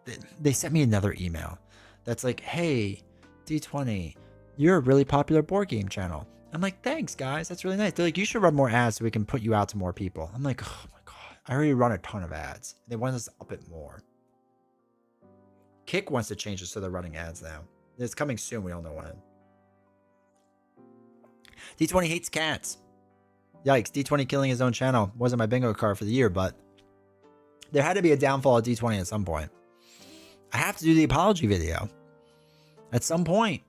they sent me another email that's like, hey, D20, you're a really popular board game channel. I'm like, thanks guys, that's really nice. They're like, you should run more ads so we can put you out to more people. I'm like, oh my god, I already run a ton of ads. They want us to up it more. Kick wants to change it so they're running ads now. It's coming soon, we don't know when. D20 hates cats. Yikes, D20 killing his own channel. Wasn't my bingo card for the year, but there had to be a downfall of D20 at some point. I have to do the apology video. At some point.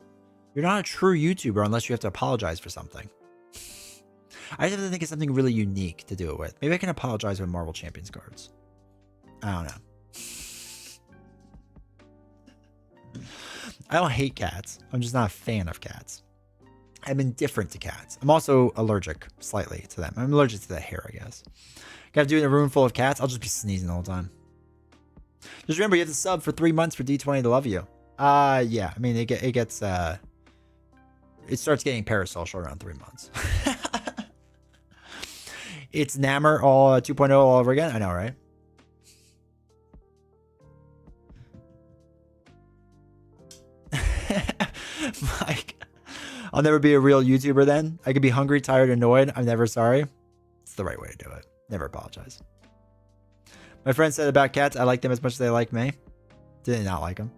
You're not a true YouTuber unless you have to apologize for something. I just have to think of something really unique to do it with. Maybe I can apologize with Marvel Champions cards. I don't know. I don't hate cats. I'm just not a fan of cats. I'm indifferent to cats. I'm also allergic slightly to them. I'm allergic to the hair, I guess. Gotta do it in a room full of cats. I'll just be sneezing the whole time. Just remember, you have to sub for 3 months for D20 to love you. Yeah. I mean, it gets It starts getting parasocial around 3 months. It's Nammer all 2.0 all over again. I know, right? Mike, I'll never be a real YouTuber then. I could be hungry, tired, annoyed. I'm never sorry. It's the right way to do it. Never apologize. My friend said about cats, I like them as much as they like me. Did not like them.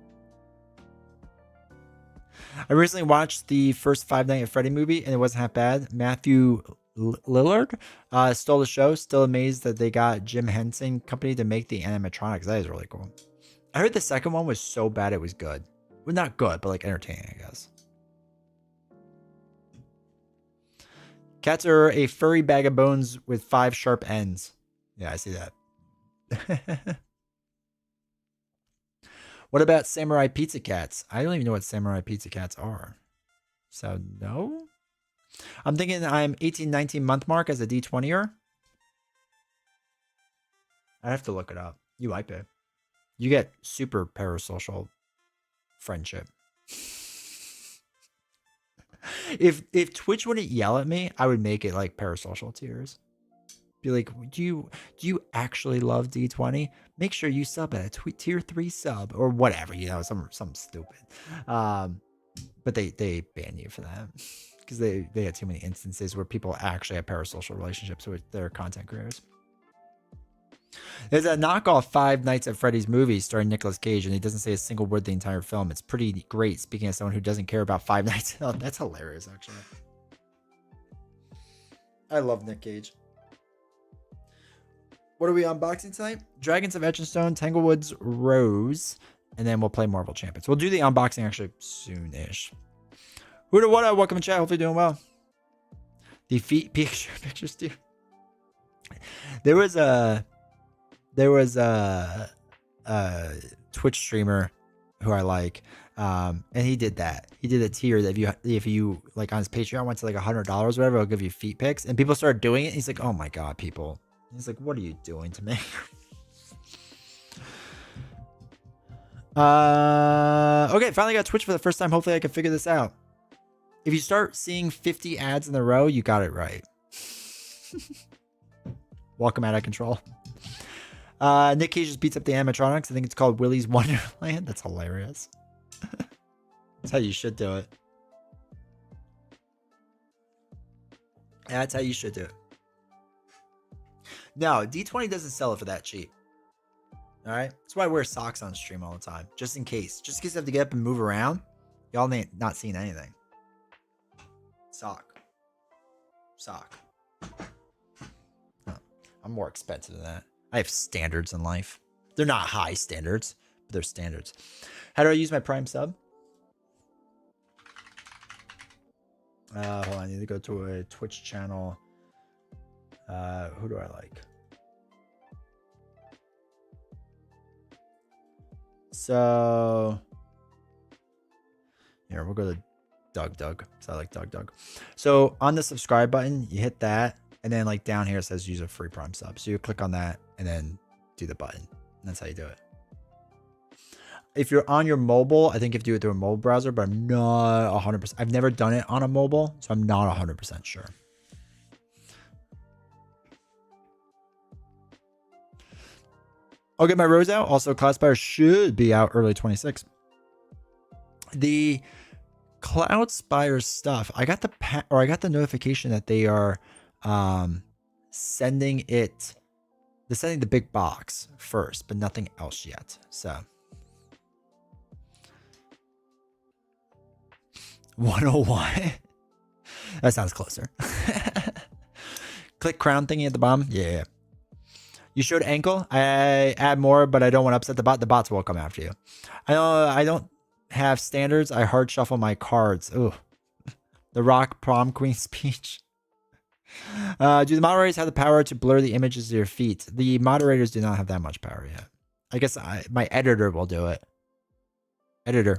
I recently watched the first Five Nights at Freddy movie, and it wasn't half bad. Matthew Lillard stole the show. Still amazed that they got Jim Henson Company to make the animatronics. That is really cool. I heard the second one was so bad it was good. Well, not good, but like entertaining, I guess. Cats are a furry bag of bones with 5 sharp ends. Yeah, I see that. What about samurai pizza cats? I don't even know what samurai pizza cats are. So, no? I'm thinking I'm 18, 19 month mark as a D20er. I have to look it up. You like it. You get super parasocial friendship. If Twitch wouldn't yell at me, I would make it like parasocial tiers. Be like, do you actually love D20? Make sure you sub at a tier 3 sub or whatever, you know, some stupid. But they ban you for that because they had too many instances where people actually have parasocial relationships with their content creators. There's a knockoff Five Nights at Freddy's movie starring Nicolas Cage, and he doesn't say a single word the entire film. It's pretty great. Speaking of someone who doesn't care about Five Nights, oh, that's hilarious. Actually, I love Nick Cage. What are we unboxing tonight? Dragons of Etchenstone, Tanglewood's Rose, and then we'll play Marvel Champions. We'll do the unboxing actually soon-ish. Who to what up? Welcome to chat. Hopefully doing well. The feet pictures too. There was a Twitch streamer who I like, and he did that. He did a tier that if you like on his Patreon went to like $100 or whatever, I'll give you feet pics, and people started doing it. He's like, oh my god, people. He's like, what are you doing to me? Okay, finally got Twitch for the first time. Hopefully I can figure this out. If you start seeing 50 ads in a row, you got it right. Welcome out of control. Nick Cage just beats up the animatronics. I think it's called Willy's Wonderland. That's hilarious. That's how you should do it. Yeah, that's how you should do it. No, D20 doesn't sell it for that cheap. All right? That's why I wear socks on stream all the time. Just in case. Just in case I have to get up and move around. Y'all ain't not seeing anything. Sock. Oh, I'm more expensive than that. I have standards in life. They're not high standards, but they're standards. How do I use my Prime sub? Hold on, I need to go to a Twitch channel. Who do I like? So here, we'll go to Doug. So I like Doug. So on the subscribe button, you hit that, and then like down here it says use a free Prime sub. So you click on that and then do the button. And that's how you do it. If you're on your mobile, I think you have to do it through a mobile browser, but I'm not 100%. I've never done it on a mobile, so I'm not 100% sure. I'll get my Rose out. Also, Cloudspire should be out early 26. The Cloudspire stuff, I got the notification that they are sending it. They're sending the big box first, but nothing else yet. So 101. That sounds closer. Click crown thingy at the bottom. Yeah. You showed ankle. I add more, but I don't want to upset the bot. The bots will come after you. I don't have standards. I hard shuffle my cards. Ooh. The Rock prom queen speech. Do the moderators have the power to blur the images of your feet? The moderators do not have that much power yet. I guess my editor will do it. Editor.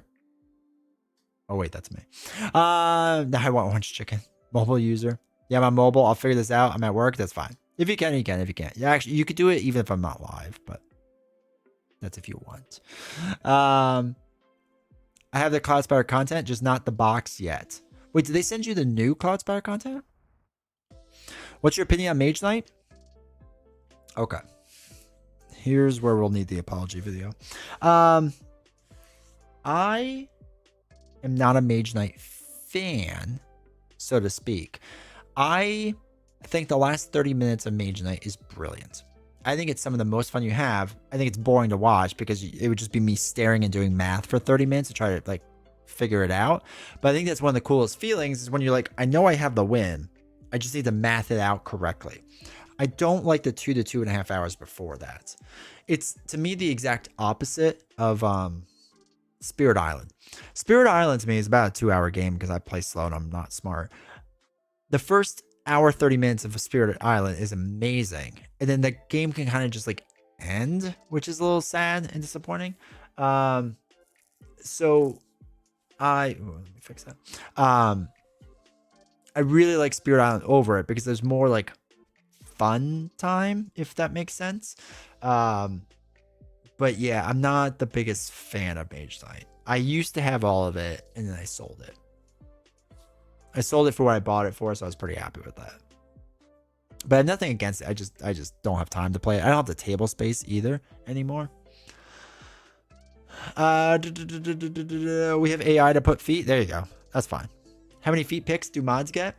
Oh wait, that's me. Now I want orange chicken. Mobile user. Yeah, I'm on mobile. I'll figure this out. I'm at work. That's fine. If you can, you can. If you can't, yeah, actually, you could do it even if I'm not live, but that's if you want. I have the Cloudspire content, just not the box yet. Wait, did they send you the new Cloud Spire content? What's your opinion on Mage Knight? Okay. Here's where we'll need the apology video. I am not a Mage Knight fan, so to speak. I think the last 30 minutes of Mage Knight is brilliant. I think it's some of the most fun you have. I think it's boring to watch because it would just be me staring and doing math for 30 minutes to try to like figure it out. But I think that's one of the coolest feelings is when you're like, I know I have the win. I just need to math it out correctly. I don't like the 2 to 2.5 hours before that. It's to me the exact opposite of Spirit Island. Spirit Island to me is about a 2-hour game because I play slow and I'm not smart. The first hour 30 minutes of Spirit Island is amazing, and then the game can kind of just like end, which is a little sad and disappointing. So let me fix that. I really like Spirit Island over it because there's more like fun time, if that makes sense. But yeah, I'm not the biggest fan of Mage Knight. I used to have all of it and then I sold it. I sold it for what I bought it for, so I was pretty happy with that. But I have nothing against it. I just don't have time to play it. I don't have the table space either anymore. We have AI to put feet. There you go. That's fine. How many feet picks do mods get?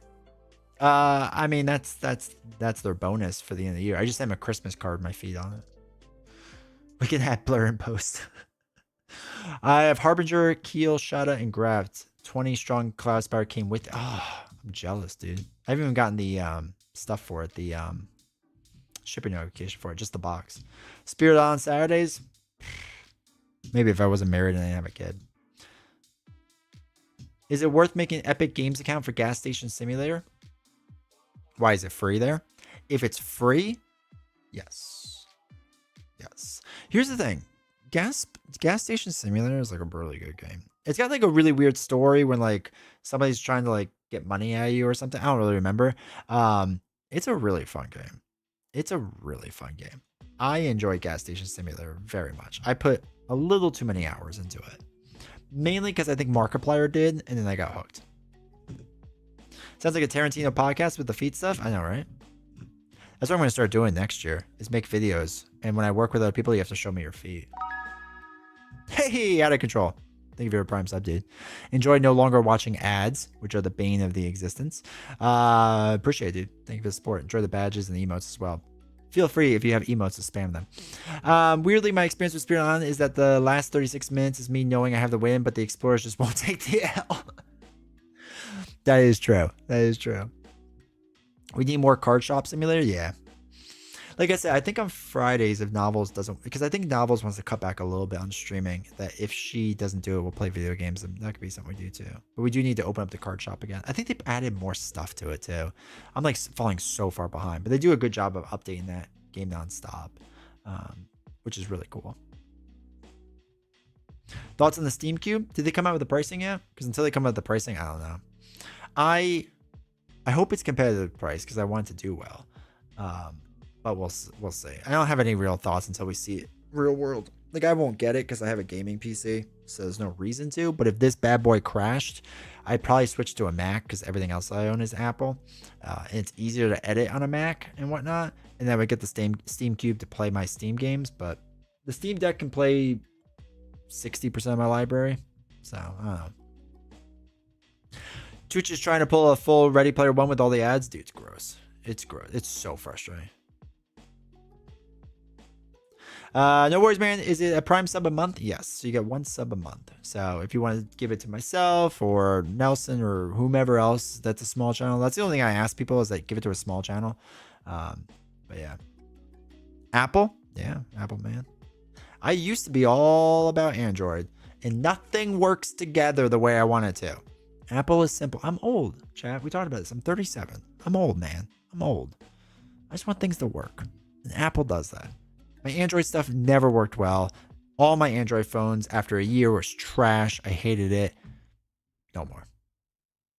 I mean that's their bonus for the end of the year. I just have a Christmas card with my feet on it. We can add blur in post. I have Harbinger, Keel, Shada, and Graft. 20 strong Cloud Spire came with. Oh, I'm jealous, dude. I haven't even gotten the stuff for it. The shipping notification for it. Just the box. Spirit on Saturdays. Maybe if I wasn't married and I didn't have a kid. Is it worth making an Epic Games account for Gas Station Simulator? Why is it free there? If it's free, yes. Yes. Here's the thing. Gas Station Simulator is like a really good game. It's got like a really weird story when like somebody's trying to like get money out of you or something. I don't really remember. It's a really fun game. It's a really fun game. I enjoy Gas Station Simulator very much. I put a little too many hours into it. Mainly because I think Markiplier did, and then I got hooked. Sounds like a Tarantino podcast with the feet stuff. I know, right? That's what I'm going to start doing next year, is make videos. And when I work with other people, you have to show me your feet. Hey, out of control. Thank you for your prime sub, dude. Enjoy no longer watching ads, which are the bane of the existence. Appreciate it, dude. Thank you for the support. Enjoy the badges and the emotes as well. Feel free if you have emotes to spam them. Weirdly, my experience with Spirit Island is that the last 36 minutes is me knowing I have the win, but the explorers just won't take the L. That is true. That is true. We need more card shop simulator? Yeah. Like I said, I think on Fridays, if Novels doesn't, because I think Novels wants to cut back a little bit on streaming, that if she doesn't do it, we'll play video games, and that could be something we do too. But we do need to open up the card shop again. I think they've added more stuff to it too. I'm like falling so far behind, but they do a good job of updating that game nonstop, which is really cool. Thoughts on the Steam Cube? Did they come out with the pricing yet? Because until they come out with the pricing, I don't know. I hope it's competitive price because I want it to do well. But we'll see. I don't have any real thoughts until we see it real world. Like, I won't get it because I have a gaming PC, so there's no reason to. But if this bad boy crashed, I'd probably switch to a Mac because everything else I own is Apple. And it's easier to edit on a Mac and whatnot. And then I would get the Steam Cube to play my Steam games. But the Steam Deck can play 60% of my library. So, I don't know. Twitch is trying to pull a full Ready Player One with all the ads. Dude, it's gross. It's gross. It's so frustrating. No worries, man. Is it a Prime sub a month? Yes. So you get 1 sub a month. So if you want to give it to myself or Nelson or whomever else that's a small channel, that's the only thing I ask people is that give it to a small channel. But yeah. Apple? Yeah, Apple, man. I used to be all about Android, and nothing works together the way I want it to. Apple is simple. I'm old, chat. We talked about this. I'm 37. I'm old, man. I'm old. I just want things to work. And Apple does that. My Android stuff never worked well. All my Android phones after a year was trash. I hated it. No more.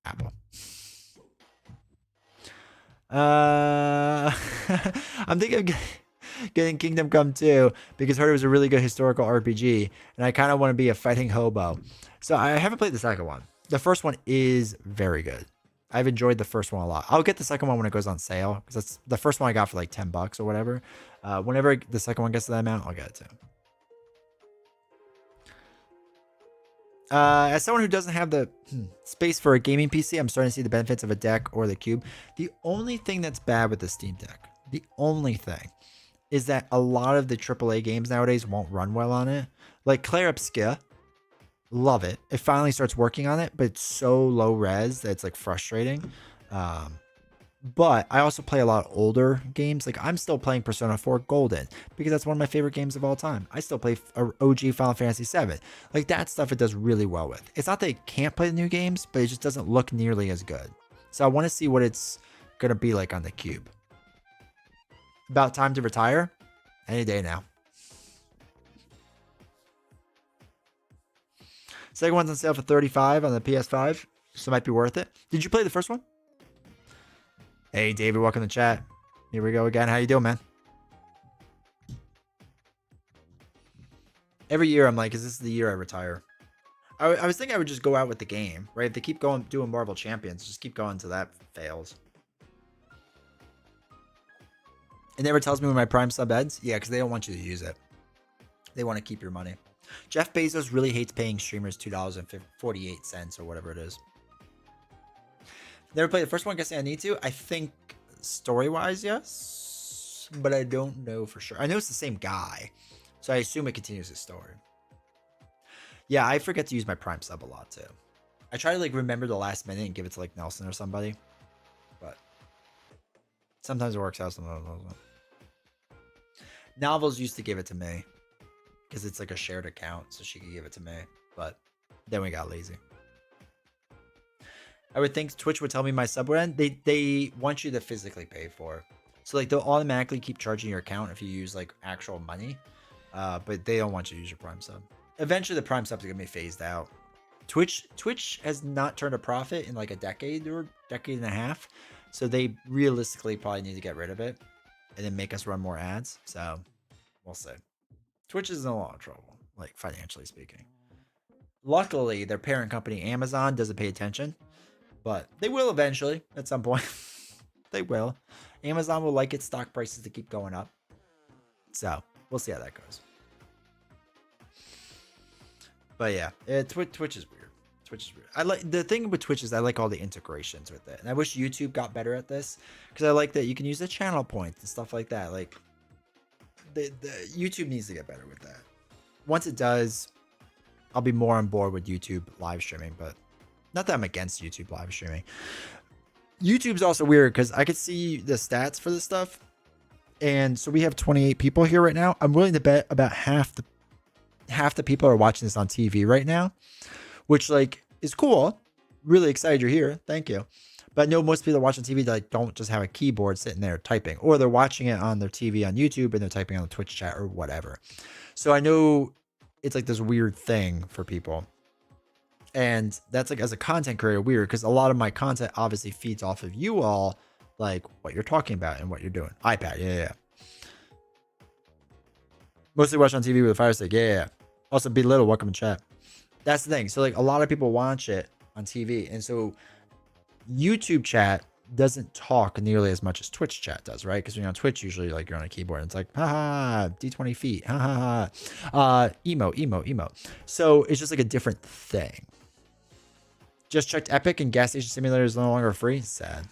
Apple. I'm thinking of getting Kingdom Come 2 because I heard it was a really good historical RPG, and I kind of want to be a fighting hobo. So I haven't played the second one. The first one is very good. I've enjoyed the first one a lot. I'll get the second one when it goes on sale because that's the first one I got for like $10 or whatever. Whenever the second one gets to that amount, I'll get it too. As someone who doesn't have the space for a gaming PC, I'm starting to see the benefits of a deck or the cube. The only thing that's bad with the Steam Deck, the only thing, is that a lot of the AAA games nowadays won't run well on it. Like Claire Obscure, love it. It finally starts working on it, but it's so low res that it's like frustrating. But I also play a lot of older games. Like I'm still playing Persona 4 Golden because that's one of my favorite games of all time. I still play OG Final Fantasy 7. Like that stuff it does really well with. It's not that it can't play the new games, but it just doesn't look nearly as good. So I want to see what it's going to be like on the Cube. About time to retire? Any day now. Second one's on sale for $35 on the PS5, so it might be worth it. Did you play the first one? Hey, David, welcome to chat. Here we go again. How you doing, man? Every year, I'm like, is this the year I retire? I was thinking I would just go out with the game, right? If they keep going doing Marvel Champions, just keep going until that fails. It never tells me when my Prime sub ends. Yeah, because they don't want you to use it. They want to keep your money. Jeff Bezos really hates paying streamers $2.48 or whatever it is. Never played the first one. Guessing I need to. I think story-wise, yes, but I don't know for sure. I know it's the same guy, so I assume it continues his story. Yeah, I forget to use my Prime sub a lot too. I try to like remember the last minute and give it to like Nelson or somebody, but sometimes it works out. Sometimes it doesn't. Novels used to give it to me because it's like a shared account, so she could give it to me, but then we got lazy. I would think Twitch would tell me my sub would end. They want you to physically pay for it. So like they'll automatically keep charging your account if you use like actual money. But they don't want you to use your Prime sub. Eventually the Prime subs are gonna be phased out. Twitch has not turned a profit in like a decade or decade and a half. So they realistically probably need to get rid of it and then make us run more ads. So we'll see. Twitch is in a lot of trouble, like financially speaking. Luckily, their parent company Amazon doesn't pay attention. But they will eventually at some point. They will. Amazon will like its stock prices to keep going up. So we'll see how that goes. But yeah, Twitch is weird. Twitch is weird. I like the thing with Twitch is I like all the integrations with it. And I wish YouTube got better at this because I like that you can use the channel points and stuff like that. Like the YouTube needs to get better with that. Once it does, I'll be more on board with YouTube live streaming, but not that I'm against YouTube live streaming. YouTube's also weird because I could see the stats for this stuff. And so we have 28 people here right now. I'm willing to bet about half the people are watching this on TV right now, which like is cool. Really excited you're here. Thank you. But I know most people watching TV that don't just have a keyboard sitting there typing, or they're watching it on their TV on YouTube and they're typing on the Twitch chat or whatever. So I know it's like this weird thing for people. And that's like as a content creator weird because a lot of my content obviously feeds off of you all, like what you're talking about and what you're doing. iPad, yeah. Mostly watch on TV with a Fire Stick, yeah. Also, Be Little, welcome to chat. That's the thing. So like a lot of people watch it on TV, and so YouTube chat doesn't talk nearly as much as Twitch chat does, right? Because when you're on Twitch, usually like you're on a keyboard and it's like, haha, D20 feet, haha, emo. So it's just like a different thing. Just checked Epic and Gas Station Simulator is no longer free. Sad.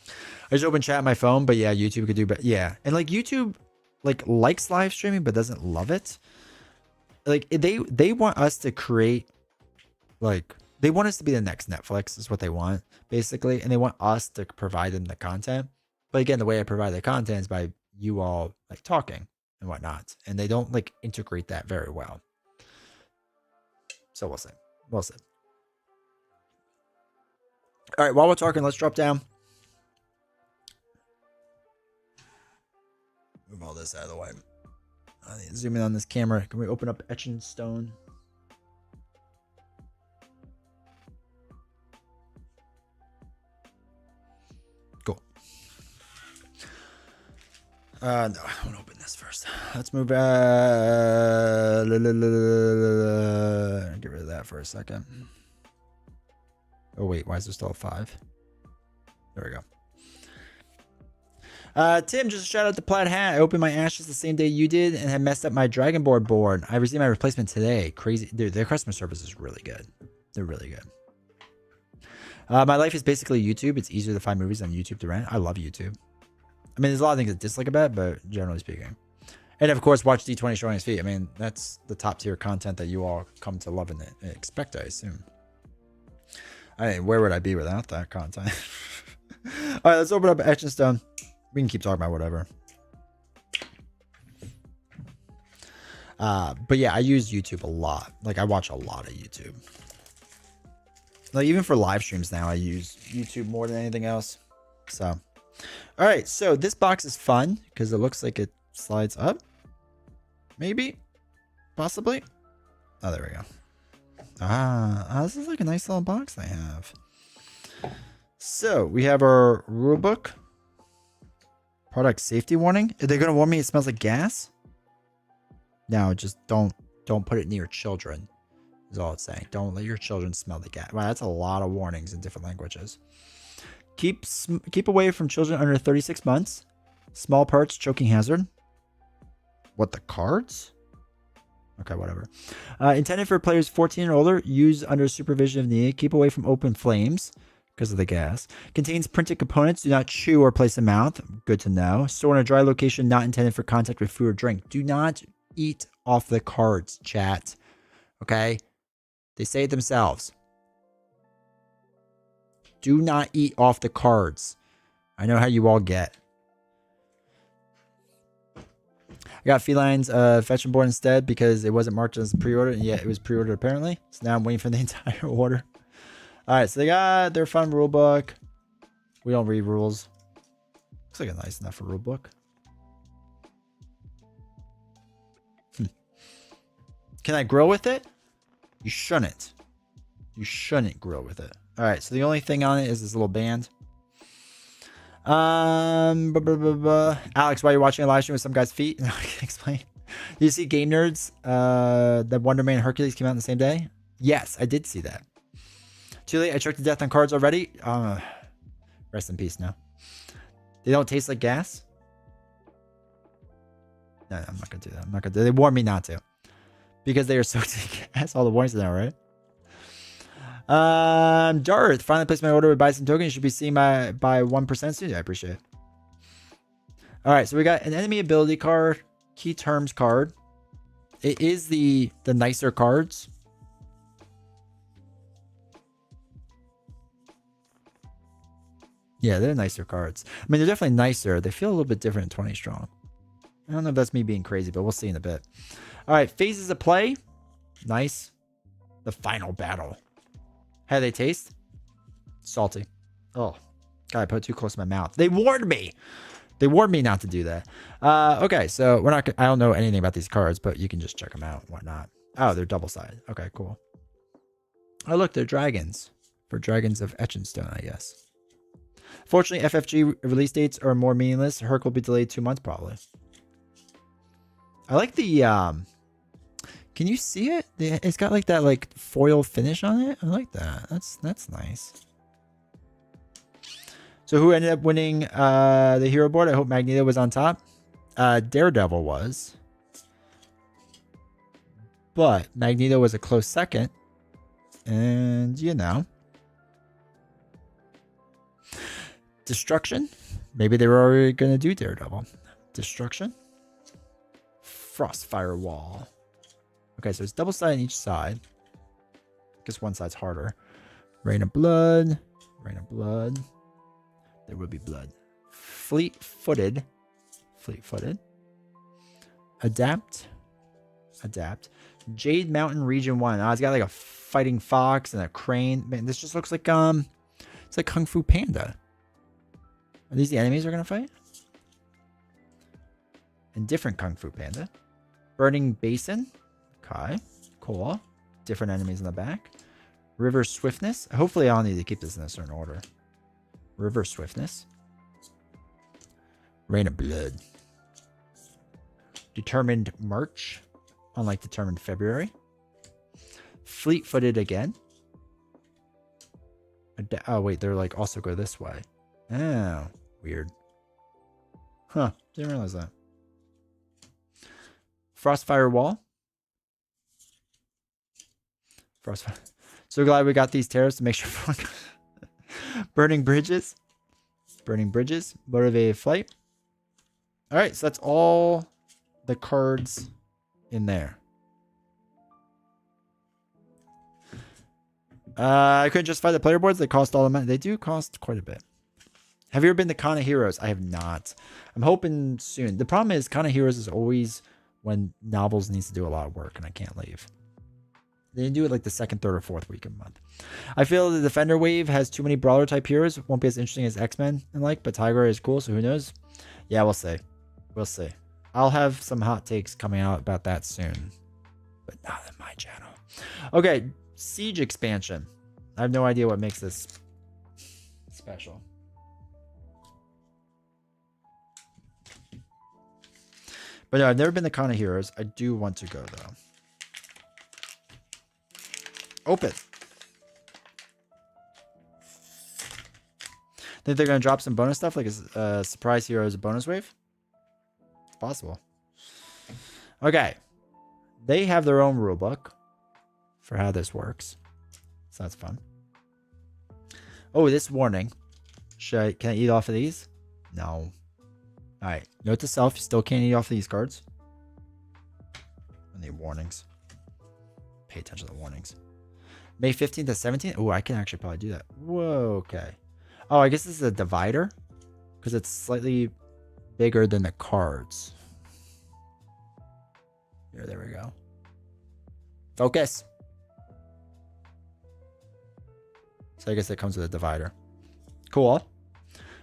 I just opened chat on my phone, but yeah, YouTube could do better. Yeah, and like YouTube, like likes live streaming but doesn't love it. Like they want us to create, like they want us to be the next Netflix is what they want basically, and they want us to provide them the content. But again, the way I provide the content is by you all like talking and whatnot, and they don't like integrate that very well. So we'll see. We'll see. All right, while we're talking, let's drop down. Move all this out of the way. I need to zoom in on this camera. Can we open up Etch and Stone? Cool. No, I don't open this first. Let's move. Get rid of that for a second. Oh wait, why is there still a 5? There we go. Tim, just a shout out to Plaid Hat. I opened my ashes the same day you did and had messed up my Dragon board. I received my replacement today. Crazy. Dude, their customer service is really good. They're really good. My life is basically YouTube. It's easier to find movies on YouTube to rent. I love YouTube. I mean, there's a lot of things I dislike about it, but generally speaking. And of course, watch D20 showing his feet. I mean, that's the top tier content that you all come to love and expect, I assume. I mean, where would I be without that content? All right, let's open up Etch and Stone. We can keep talking about whatever. But yeah, I use YouTube a lot. Like, I watch a lot of YouTube. Like, even for live streams now, I use YouTube more than anything else. So, all right. So this box is fun because it looks like it slides up. Maybe. Possibly. Oh, there we go. This is like a nice little box they have. So we have our rule book. Product safety warning. Are they going to warn me it smells like gas? No, just don't put it near children. Is all it's saying. Don't let your children smell the gas. Wow, that's a lot of warnings in different languages. Keep away from children under 36 months. Small parts, choking hazard. What, the cards? Okay, whatever. Intended for players 14 or older. Use under supervision if needed. Keep away from open flames because of the gas. Contains printed components. Do not chew or place in mouth. Good to know. Store in a dry location not intended for contact with food or drink. Do not eat off the cards, chat. Okay? They say it themselves. Do not eat off the cards. I know how you all get. I got Felines fetch and board instead because it wasn't marked as pre-order, and yet it was pre-ordered apparently. So now I'm waiting for the entire order. All right, so they got their fun rule book. We don't read rules. Looks like a nice enough rule book. Can I grill with it? You shouldn't. You shouldn't grill with it. All right, so the only thing on it is this little band. Alex, why are you watching a live stream with some guy's feet? No, I can explain. Did you see Game Nerds? That Wonder Man and Hercules came out on the same day? Yes, I did see that. Too late. I choked to death on cards already. Rest in peace now. They don't taste like gas? No, I'm not gonna do that. I'm not gonna do that. They warned me not to. Because they are soaked in gas. All the warnings are now, right? Darth, finally placed my order with buy some tokens. You should be seeing my by 1% soon. I appreciate it. All right, so we got an enemy ability card, key terms card. It is the nicer cards. Yeah, they're nicer cards. I mean, they're definitely nicer. They feel a little bit different in 20 strong. I don't know if that's me being crazy, but we'll see in a bit. All right, phases of play. Nice. The final battle. How do they taste? Salty. Oh, God, I put it too close to my mouth. They warned me. They warned me not to do that. Okay, so we're not. I don't know anything about these cards, but you can just check them out. Why not? Oh, they're double-sided. Okay, cool. Oh, look, they're dragons. For dragons of Etch and Stone, I guess. Fortunately, FFG release dates are more meaningless. Herc will be delayed 2 months, probably. I like the... Can you see it? It's got like that like foil finish on it. I like that. That's nice. So who ended up winning the hero board? I hope Magneto was on top. Daredevil was. But Magneto was a close second. And you know. Destruction. Maybe they were already going to do Daredevil. Destruction. Frostfire Wall. Okay, so it's double-sided on each side. I guess one side's harder. Rain of Blood. Rain of Blood. There will be blood. Fleet-footed. Fleet-footed. Adapt. Adapt. Jade Mountain Region 1. Oh, it's got like a fighting fox and a crane. Man, this just looks like it's like Kung Fu Panda. Are these the enemies we're gonna fight? And different Kung Fu Panda. Burning Basin. Okay, cool. Different enemies in the back. River Swiftness. Hopefully I'll need to keep this in a certain order. River Swiftness. Rain of Blood. Determined March, unlike Determined February. Fleet-footed again. Oh, wait, they're like also go this way. Oh, weird. Huh, didn't realize that. Frostfire Wall. Frostfire. So glad we got these tariffs to make sure. Burning Bridges. Burning Bridges. Motivated Flight. All right, so that's all the cards in there. I couldn't justify the player boards. They cost all the money. They do cost quite a bit. Have you ever been to Con of Heroes? I have not. I'm hoping soon. The problem is Con of Heroes is always when Novels needs to do a lot of work and I can't leave. They do it like the second, third, or fourth week of the month. I feel the Defender wave has too many brawler type heroes. Won't be as interesting as X-Men and like, but Tiger is cool, so who knows? Yeah, we'll see. We'll see. I'll have some hot takes coming out about that soon, but not in my channel. Okay, Siege expansion. I have no idea what makes this special. But no, I've never been to Con of Heroes. I do want to go though. Open. Think they're gonna drop some bonus stuff like a surprise heroes bonus wave? It's possible. Okay. They have their own rulebook for how this works. So that's fun. Oh, this warning. Can I eat off of these? No. Alright. Note to self, you still can't eat off of these cards. I need warnings. Pay attention to the warnings. May 15th to 17th? Oh, I can actually probably do that. Whoa, okay. Oh, I guess this is a divider. Because it's slightly bigger than the cards. Here, there we go. Focus. So I guess it comes with a divider. Cool. All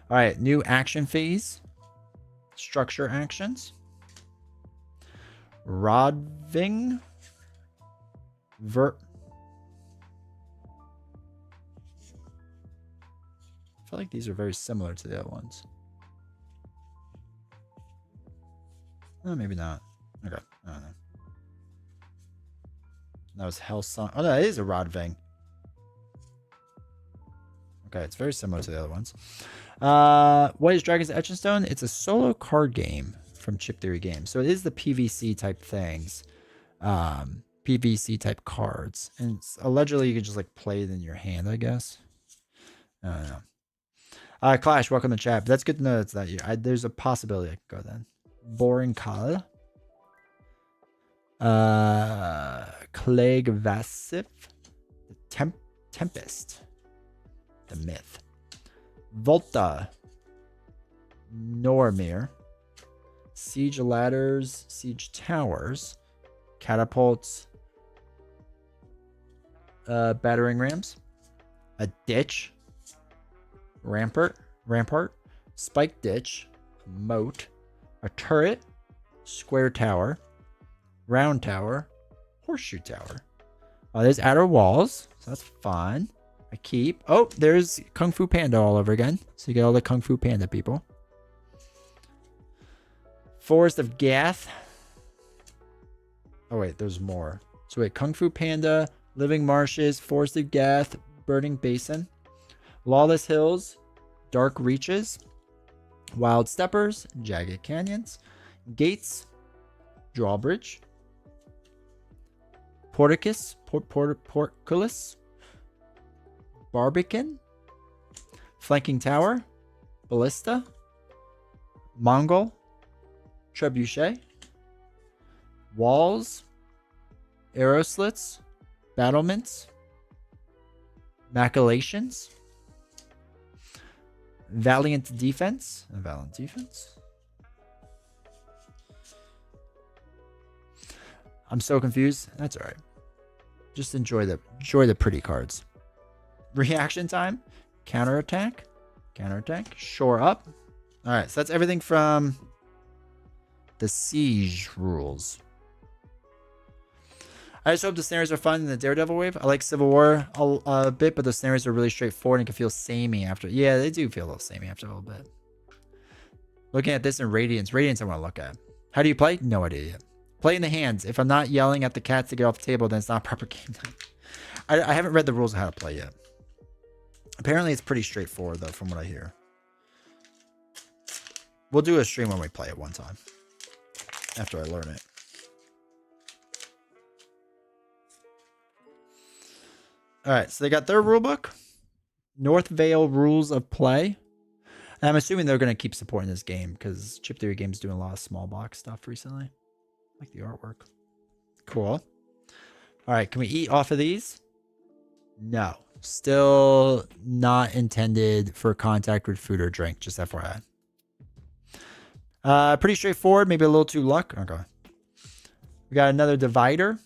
right, new action phase. Structure actions. Rodving. I feel like these are very similar to the other ones. Oh, maybe not. Okay, I don't know. That was Hellsong. Oh, no, it is a Rodving. Okay, it's very similar to the other ones. What is Dragons Etch and Stone? It's a solo card game from Chip Theory Games. So it is the PVC type things. PVC type cards. And allegedly you can just like play it in your hand, I guess. I don't know. Clash, welcome to chat. But that's good to know it's that you. There's a possibility I could go then. Boring Kal. Clegg Vasif. Tempest. The Myth. Volta. Normir. Siege Ladders. Siege Towers. Catapults. Battering Rams. A Ditch. Rampart, Spike Ditch, Moat, a Turret, Square Tower, Round Tower, Horseshoe Tower. There's Outer Walls, so that's fun. A Keep. Oh, there's Kung Fu Panda all over again. So you get all the Kung Fu Panda people. Forest of Gath. Oh wait, there's more. So wait, Kung Fu Panda, Living Marshes, Forest of Gath, Burning Basin. Lawless Hills, Dark Reaches, Wild Steppers, Jagged Canyons, Gates, Drawbridge, Porticus, Portcullis, Barbican, Flanking Tower, Ballista, Mongol, Trebuchet, Walls, Arrow Slits, Battlements, Machinations, Valiant Defense. I'm so confused. That's all right. Just enjoy the pretty cards. Reaction time. Counterattack. Shore up. All right. So that's everything from the Siege rules. I just hope the snares are fun in the Daredevil wave. I like Civil War a bit, but the snares are really straightforward and can feel samey after. Yeah, they do feel a little samey after a little bit. Looking at this in Radiance. Radiance I want to look at. How do you play? No idea yet. Play in the hands. If I'm not yelling at the cats to get off the table, then it's not proper game night. I haven't read the rules of how to play yet. Apparently, it's pretty straightforward, though, from what I hear. We'll do a stream when we play it one time. After I learn it. Alright, so they got their rulebook. North Vale Rules of Play. And I'm assuming they're going to keep supporting this game because Chip Theory Game's doing a lot of small box stuff recently. I like the artwork. Cool. Alright, can we eat off of these? No. Still not intended for contact with food or drink, just FYI. Pretty straightforward, maybe a little too luck. Okay. We got another divider.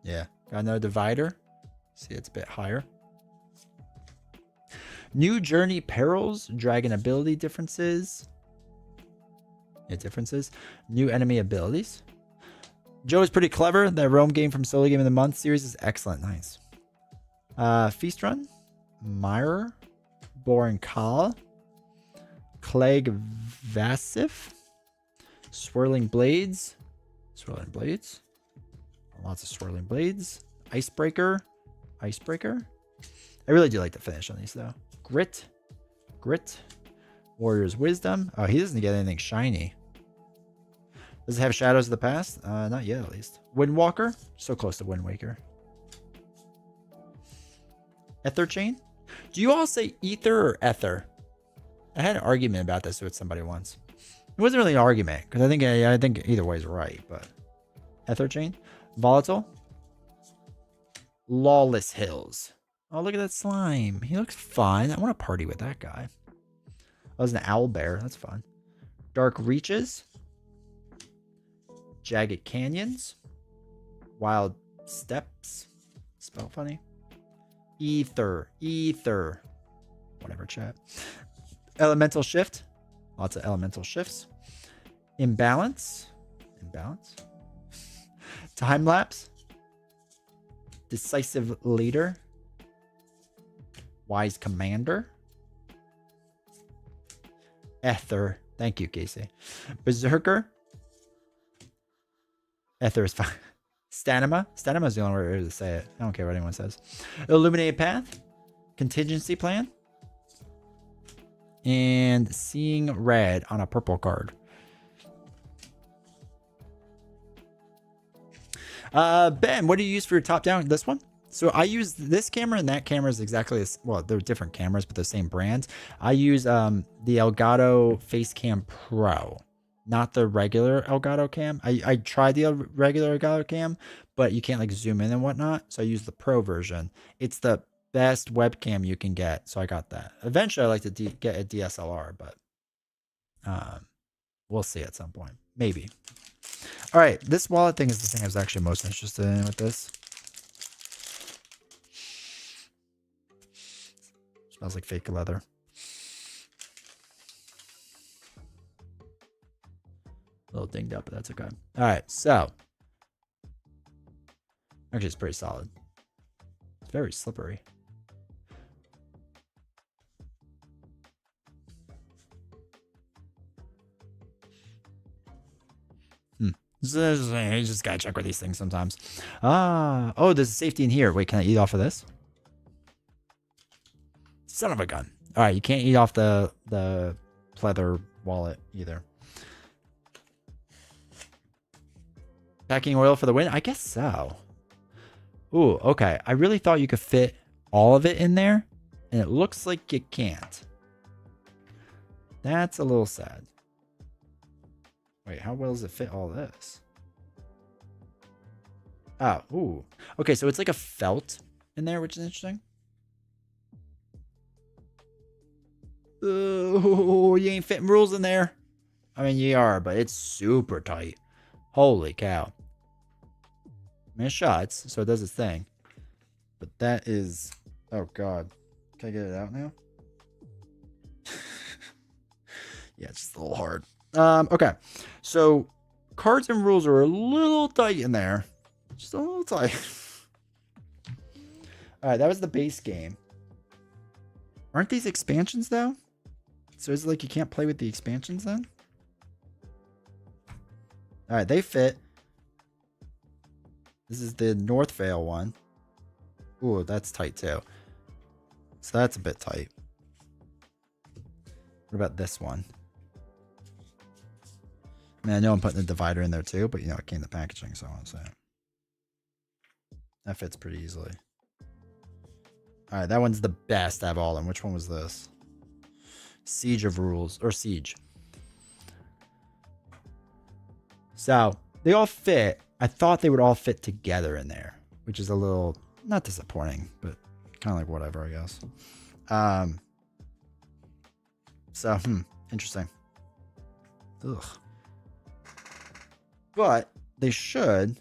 Yeah, got another divider. See, it's a bit higher. New journey perils, dragon ability differences. Yeah, differences. New enemy abilities. Joe is pretty clever. That Rome game from Solo Game of the Month series is excellent. Nice. Feast Run. Myre. Boring Kal. Clegg Vassif. Swirling Blades. Swirling Blades. Lots of Swirling Blades. Icebreaker. Icebreaker. I really do like the finish on these, though. Grit. Grit. Warrior's Wisdom. Oh, he doesn't get anything shiny. Does it have Shadows of the Past? Not yet, at least. Windwalker. So close to Wind Waker. Ether Chain. Do you all say ether or ether? I had an argument about this with somebody once. It wasn't really an argument, because I think either way is right, but... Ether Chain. Volatile. Lawless Hills. Oh, look at that slime. He looks fun. I want to party with that guy. Oh, there's an owl bear. That's fun. Dark Reaches. Jagged Canyons. Wild Steps. Spell funny. Ether. Ether. Whatever, chat. Elemental Shift. Lots of elemental shifts. Imbalance. Imbalance. Time Lapse. Decisive Leader. Wise Commander. Ether. Thank you, Casey. Berserker. Ether is fine. Stanima. Stanima is the only way to say it. I don't care what anyone says. Illuminated Path. Contingency Plan. And Seeing Red on a purple card. Ben, what do you use for your top down? This one? So I use this camera and that camera is exactly as well. They're different cameras, but the same brand. I use the Elgato Facecam Pro, not the regular Elgato cam. I tried the regular Elgato cam, but you can't like zoom in and whatnot. So I use the Pro version. It's the best webcam you can get. So I got that. Eventually, I like to get a DSLR, but we'll see at some point. Maybe. All right, this wallet thing is the thing I was actually most interested in with this. Smells like fake leather. A little dinged up, but that's okay. All right, so. Actually, it's pretty solid. It's very slippery. You just gotta check with these things sometimes. Oh, there's a safety in here. Wait, can I eat off of this? Son of a gun. All right, you can't eat off the pleather wallet either. Packing oil for the win? I guess so. Ooh, okay. I really thought you could fit all of it in there, and it looks like you can't. That's a little sad. Wait, how well does it fit all this? Oh, ooh. Okay, so it's like a felt in there, which is interesting. Oh, you ain't fitting rules in there. I mean, you are, but it's super tight. Holy cow. I mean, it shuts, so it does its thing. But that is... Oh, God. Can I get it out now? Yeah, it's just a little hard. Okay, so cards and rules are a little tight in there. Just a little tight. All right, that was the base game. Aren't these expansions, though? So is it like you can't play with the expansions then? All right, they fit. This is the North Vale one. Ooh, that's tight too. So that's a bit tight. What about this one? I mean, I know I'm putting the divider in there too, but you know, it came in the packaging, so I want to say that fits pretty easily. All right, that one's the best out of all of them. Which one was this? Siege of Rules, or Siege. So they all fit. I thought they would all fit together in there, which is a little not disappointing, but kind of like whatever, I guess. So interesting. Ugh. But they should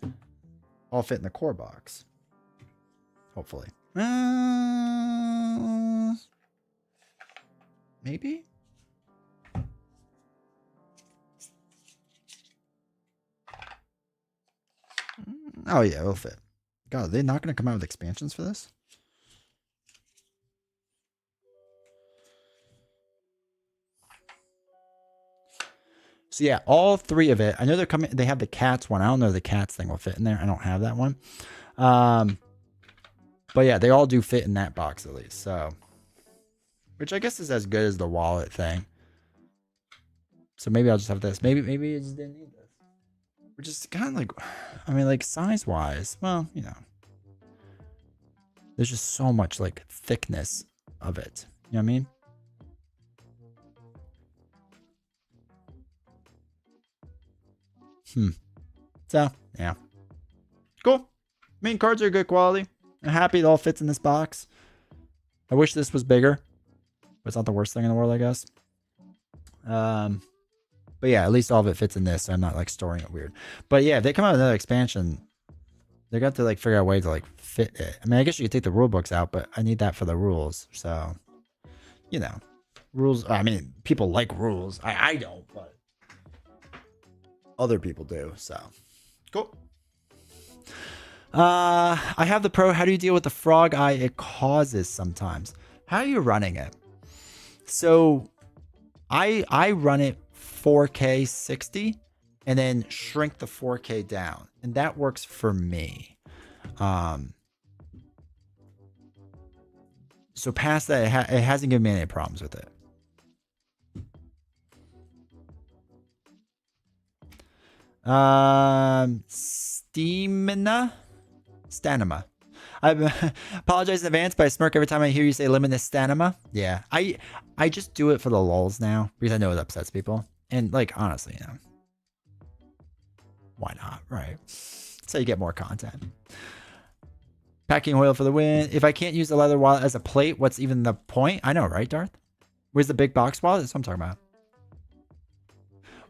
all fit in the core box. Hopefully. Maybe? Oh yeah, it'll fit. God, they're not going to come out with expansions for this? So yeah, all three of it. I know they're coming. They have the cats one. I don't know if the cats thing will fit in there. I don't have that one. But yeah, they all do fit in that box at least. So, which I guess is as good as the wallet thing. So maybe I'll just have this. Maybe I just didn't need this. Which is kind of like, I mean, like size wise. Well, you know, there's just so much like thickness of it. You know what I mean? So, yeah. Cool. I mean, cards are good quality. I'm happy it all fits in this box. I wish this was bigger. But it's not the worst thing in the world, I guess. But yeah, at least all of it fits in this. So I'm not like storing it weird. But yeah, if they come out with another expansion, they're going to like figure out a way to like fit it. I mean, I guess you could take the rule books out, but I need that for the rules. So, you know, rules. I mean, people like rules. I don't, but other people do. So, cool. I have the Pro. How do you deal with the frog eye it causes sometimes? How are you running it? So, I run it 4K 60 and then shrink the 4K down, and that works for me. So past that, it hasn't given me any problems with it. Stanima. I apologize in advance, but I smirk every time I hear you say Limitless Stanima. Yeah, I just do it for the lulz now because I know it upsets people. And like, honestly, you know, why not, right? So you get more content. Packing oil for the win. If I can't use the leather wallet as a plate, what's even the point? I know, right, Darth? Where's the big box wallet? That's what I'm talking about.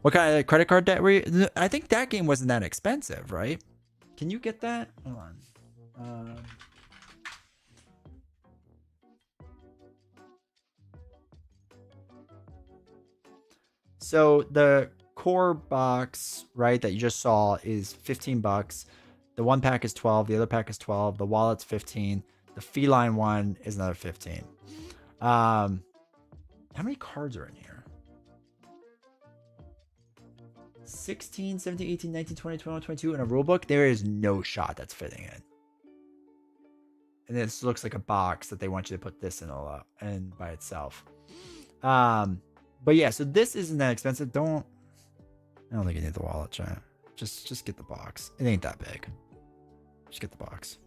What kind of credit card debt were you? I think that game wasn't that expensive, right? Can you get that? Hold on. So the core box, right, that you just saw is $15. The one pack is 12. The other pack is 12. The wallet's 15. The feline one is another 15. How many cards are in here? 16, 17, 18, 19, 20, 21, 22 in a rule book. There is no shot that's fitting in. And this looks like a box that they want you to put this in and by itself. But yeah, so this isn't that expensive. I don't think you need the wallet, chat. Just get the box. It ain't that big. Just get the box.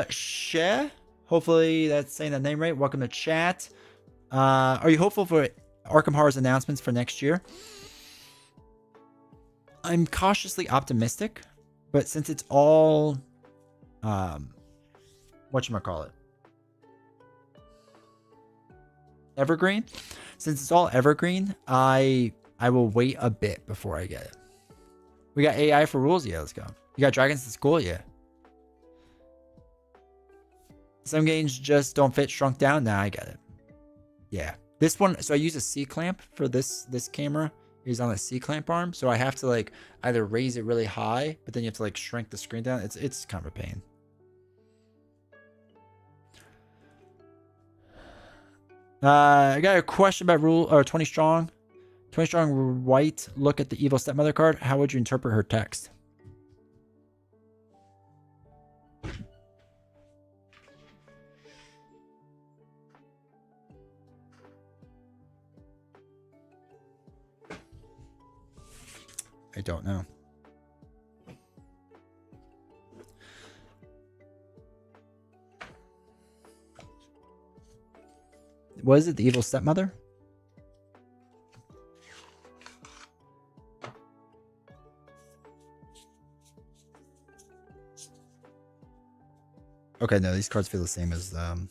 She, hopefully that's saying that name right. Welcome to chat. Are you hopeful for Arkham Horror's announcements for next year? I'm cautiously optimistic, but since it's all whatchamacallit, evergreen, since it's all evergreen, I will wait a bit before I get it. We got AI for rules. Yeah, let's go. You got Dragons to School. Yeah. Some games just don't fit shrunk down. Nah, I get it. Yeah. This one, so I use a C-clamp for this camera. Is on a C-clamp arm, so I have to like either raise it really high, but then you have to like shrink the screen down. It's kind of a pain. I got a question about rule or 20 strong. 20 strong white. Look at the evil stepmother card. How would you interpret her text? I don't know. Was it the evil stepmother? Okay, no, these cards feel the same as the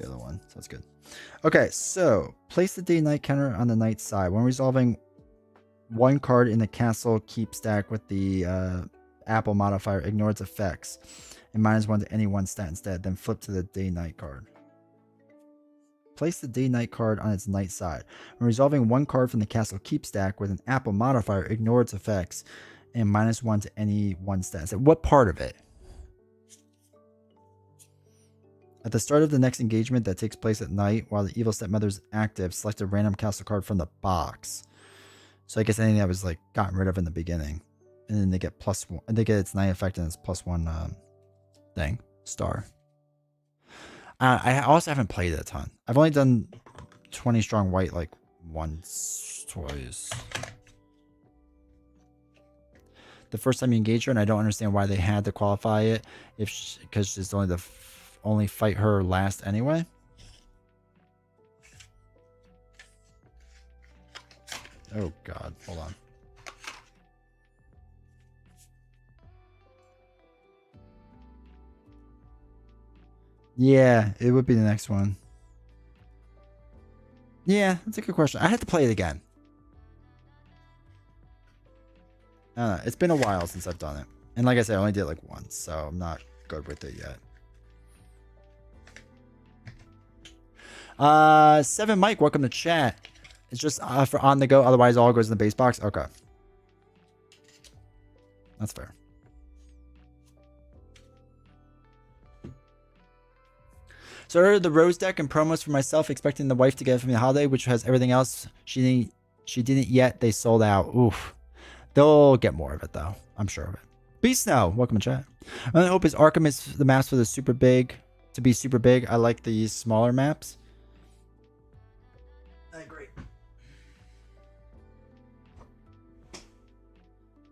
other one, so that's good. Okay, so place the day-night counter on the night side. When resolving one card in the castle keep stack with the Apple modifier, ignore its effects, and -1 to any one stat instead, then flip to the day-night card. Place the day-night card on its night side. When resolving one card from the castle keep stack with an Apple modifier, ignore its effects, and -1 to any one stat. So what part of it? At the start of the next engagement that takes place at night, while the evil stepmother is active, select a random castle card from the box. So I guess anything that was like gotten rid of in the beginning, and then they get +1. They get its night effect and its +1 thing star. I also haven't played it a ton. I've only done 20 strong white like once, twice. The first time you engage her, and I don't understand why they had to qualify it because she's only fight her last anyway. Oh god, hold on. Yeah, it would be the next one. Yeah, that's a good question. I had to play it again. I don't know. It's been a while since I've done it. And like I said, I only did it like once, so I'm not good with it yet. 7 Mike, welcome to chat. It's just for on the go, otherwise all goes in the base box. Okay. That's fair. So I ordered the Rose deck and promos for myself, expecting the wife to get it for me the holiday, which has everything else. She didn't yet. They sold out. Oof. They'll get more of it though. I'm sure of it. Beast Snow, welcome to chat. I hope his Arkham is the maps for the super big to be super big. I like these smaller maps. I agree.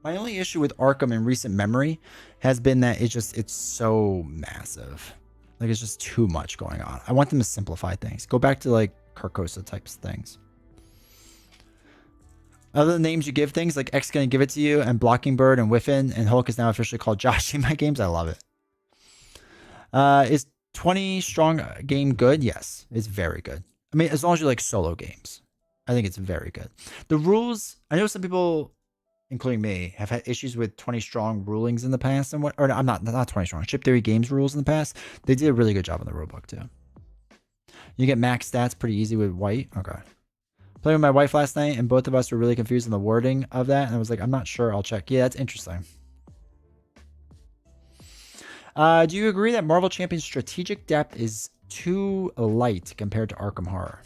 My only issue with Arkham in recent memory has been that it's so massive. Like, it's just too much going on. I want them to simplify things. Go back to, like, Carcosa types of things. Other names you give things, like X gonna give it to you, and Blockingbird, and Whiffin, and Hulk is now officially called Josh in my games. I love it. Is 20 strong game good? Yes, it's very good. I mean, as long as you like solo games. I think it's very good. The rules, I know some people, including me, have had issues with 20 strong rulings in the past, and what, or I'm not 20 strong, Chip Theory Games rules in the past. They did a really good job on the rulebook too. You get max stats pretty easy with white. Okay. Played with my wife last night, and both of us were really confused on the wording of that, and I was like, I'm not sure, I'll check. Yeah, that's interesting. Do you agree that Marvel Champions strategic depth is too light compared to Arkham Horror?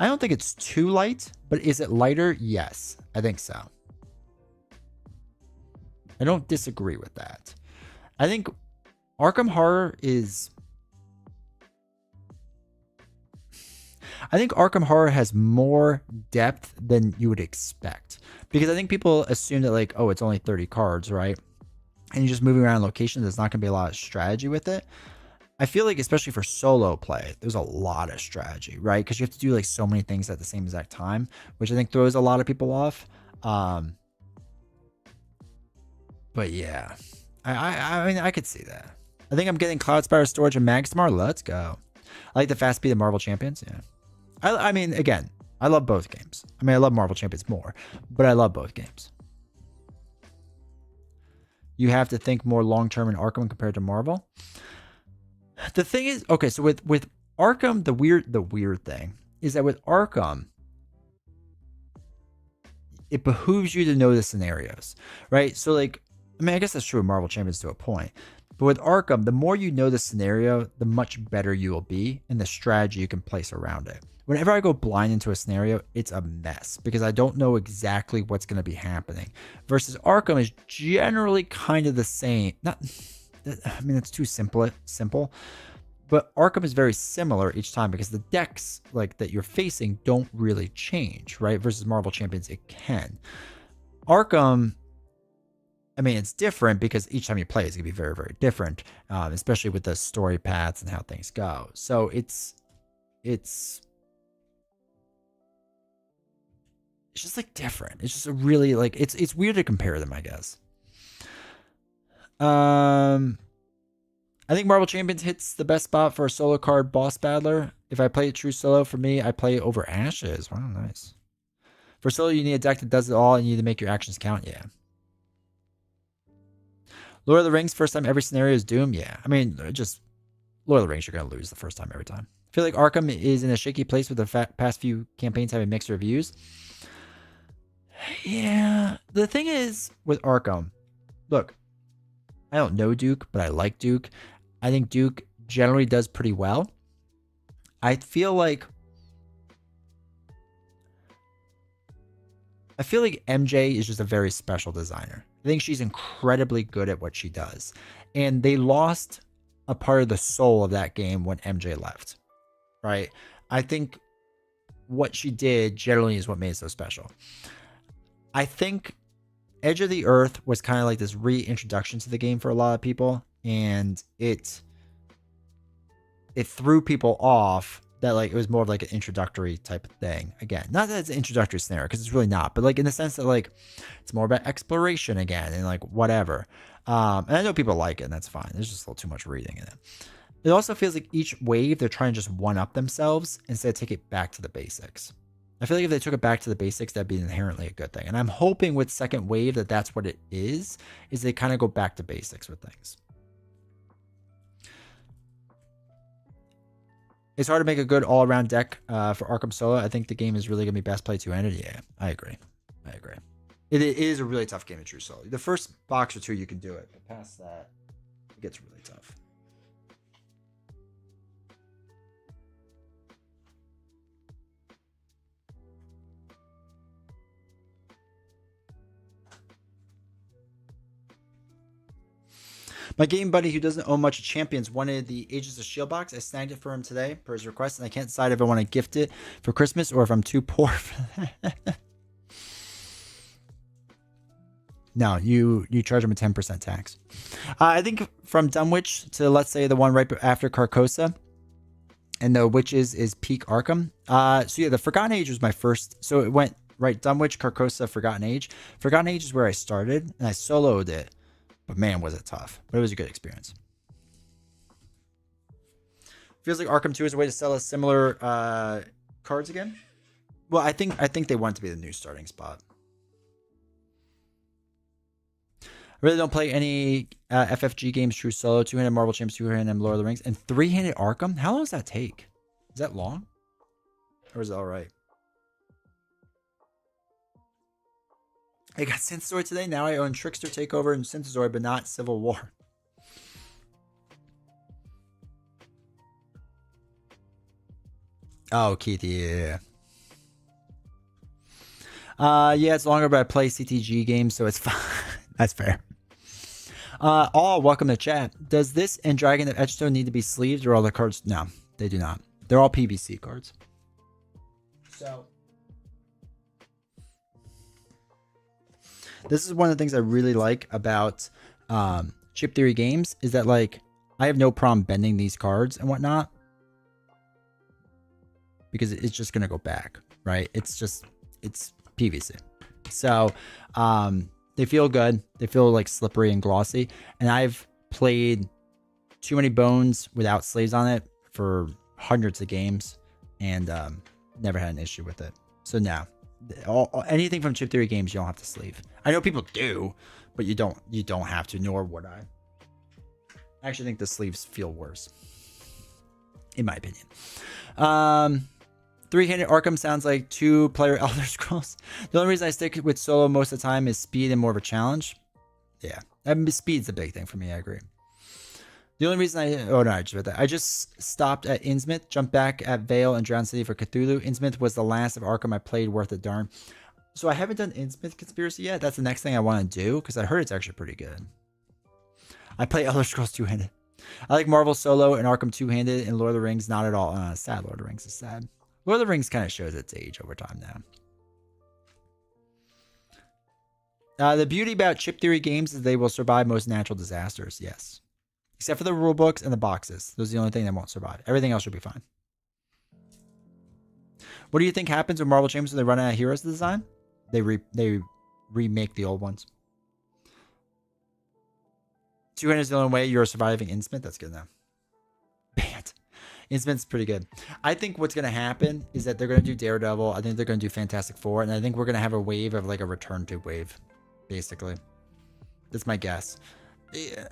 I don't think it's too light, but is it lighter? Yes, I think so. I don't disagree with that. I think Arkham Horror is... I think Arkham Horror has more depth than you would expect. Because I think people assume that, like, oh, it's only 30 cards, right? And you're just moving around locations. There's not going to be a lot of strategy with it. I feel like, especially for solo play, there's a lot of strategy, right? Because you have to do, like, so many things at the same exact time, which I think throws a lot of people off. But yeah, I mean, I could see that. I think I'm getting Cloud Spider Storage and Magsmar. Let's go. I like the fast speed of Marvel Champions. Yeah. I mean, again, I love both games. I mean, I love Marvel Champions more, but I love both games. You have to think more long-term in Arkham compared to Marvel. The thing is, okay, so with Arkham, the weird thing is that with Arkham, it behooves you to know the scenarios, right? So, like, I mean, I guess that's true with Marvel Champions to a point. But with Arkham, the more you know the scenario, the much better you will be and the strategy you can place around it. Whenever I go blind into a scenario, it's a mess because I don't know exactly what's going to be happening. Versus Arkham is generally kind of the same. Not, I mean, it's too simple, but Arkham is very similar each time because the decks like that you're facing don't really change, right? Versus Marvel Champions, it can. Arkham, I mean, it's different because each time you play, it's gonna be very, very different, especially with the story paths and how things go. So it's just like different. It's just a really like it's weird to compare them, I guess. I think Marvel Champions hits the best spot for a solo card boss battler. If I play it true solo, for me, I play over Ashes. Wow, nice. For solo, you need a deck that does it all, and you need to make your actions count. Yeah. Lord of the Rings, first time every scenario is Doom. Yeah. I mean, just Lord of the Rings, you're going to lose the first time every time. I feel like Arkham is in a shaky place with the past few campaigns having mixed reviews. Yeah. The thing is with Arkham, look, I don't know Duke, but I like Duke. I think Duke generally does pretty well. I feel like MJ is just a very special designer. I think she's incredibly good at what she does. And they lost a part of the soul of that game when MJ left, right? I think what she did generally is what made it so special. I think Edge of the Earth was kind of like this reintroduction to the game for a lot of people, and it threw people off that like it was more of like an introductory type of thing. Again, not that it's an introductory scenario because it's really not, but like in the sense that like it's more about exploration again and like whatever. And I know people like it, and that's fine. There's just a little too much reading in it. It also feels like each wave they're trying to just one up themselves instead of take it back to the basics. I feel like if they took it back to the basics, that'd be inherently a good thing. And I'm hoping with second wave that that's what it is they kind of go back to basics with things. It's hard to make a good all-around deck for Arkham Solo. I think the game is really going to be best played two-handed. Yeah, I agree. It is a really tough game of True Solo. The first box or two, you can do it. But past that, it gets really tough. My game buddy who doesn't own much of Champions wanted the Agents of S.H.I.E.L.D. box. I snagged it for him today per his request, and I can't decide if I want to gift it for Christmas or if I'm too poor for that. No, you charge him a 10% tax. I think from Dunwich to, let's say, the one right after Carcosa, and the Witches is peak Arkham. So yeah, the Forgotten Age was my first. So it went right Dunwich, Carcosa, Forgotten Age. Forgotten Age is where I started, and I soloed it. But man, was it tough. But it was a good experience. Feels like Arkham 2 is a way to sell us similar cards again. Well, I think they want it to be the new starting spot. I really don't play any FFG games true solo. 2-handed Marvel Champs, 2-handed Lord of the Rings, and 3-handed Arkham. How long does that take? Is that long? Or is it all right? I got Synthesword today. Now I own Trickster, Takeover, and Synthesword, but not Civil War. Oh, Keith, yeah. Yeah, it's longer, but I play CTG games, so it's fine. That's fair. All welcome to chat. Does this and Dragon of Edgestone need to be sleeved, or all the cards? No, they do not. They're all PVC cards. So this is one of the things I really like about Chip Theory games is that like I have no problem bending these cards and whatnot because it's just gonna go back, right? It's PVC. So they feel good. They feel like slippery and glossy. And I've played Too Many Bones without sleeves on it for hundreds of games and never had an issue with it. So now, anything from Chip Theory games, you don't have to sleeve. I know people do, but you don't have to, nor would I. I actually think the sleeves feel worse, in my opinion. 3-handed Arkham sounds like 2-player Elder Scrolls. The only reason I stick with solo most of the time is speed and more of a challenge. Yeah, Speed's a big thing for me. I agree. The only reason I just read that. I just stopped at Innsmouth, jumped back at Vale and Drowned City for Cthulhu. Innsmouth was the last of Arkham I played worth a darn. So I haven't done Innsmouth Conspiracy yet. That's the next thing I want to do because I heard it's actually pretty good. I play Elder Scrolls two-handed. I like Marvel Solo and Arkham two-handed, and Lord of the Rings not at all. Sad. Lord of the Rings is sad. Lord of the Rings kind of shows its age over time now. The beauty about chip theory games is they will survive most natural disasters. Yes. Except for the rule books and the boxes. Those are the only thing that won't survive. Everything else should be fine. What do you think happens when Marvel Champions when they run out of heroes to design? They remake the old ones. Two-handed is the only way you're surviving Innsmouth. That's good enough. Banned. Innsmouth's pretty good. I think what's going to happen is that they're going to do Daredevil. I think they're going to do Fantastic Four. And I think we're going to have a wave of like a return to wave. Basically. That's my guess. Yeah.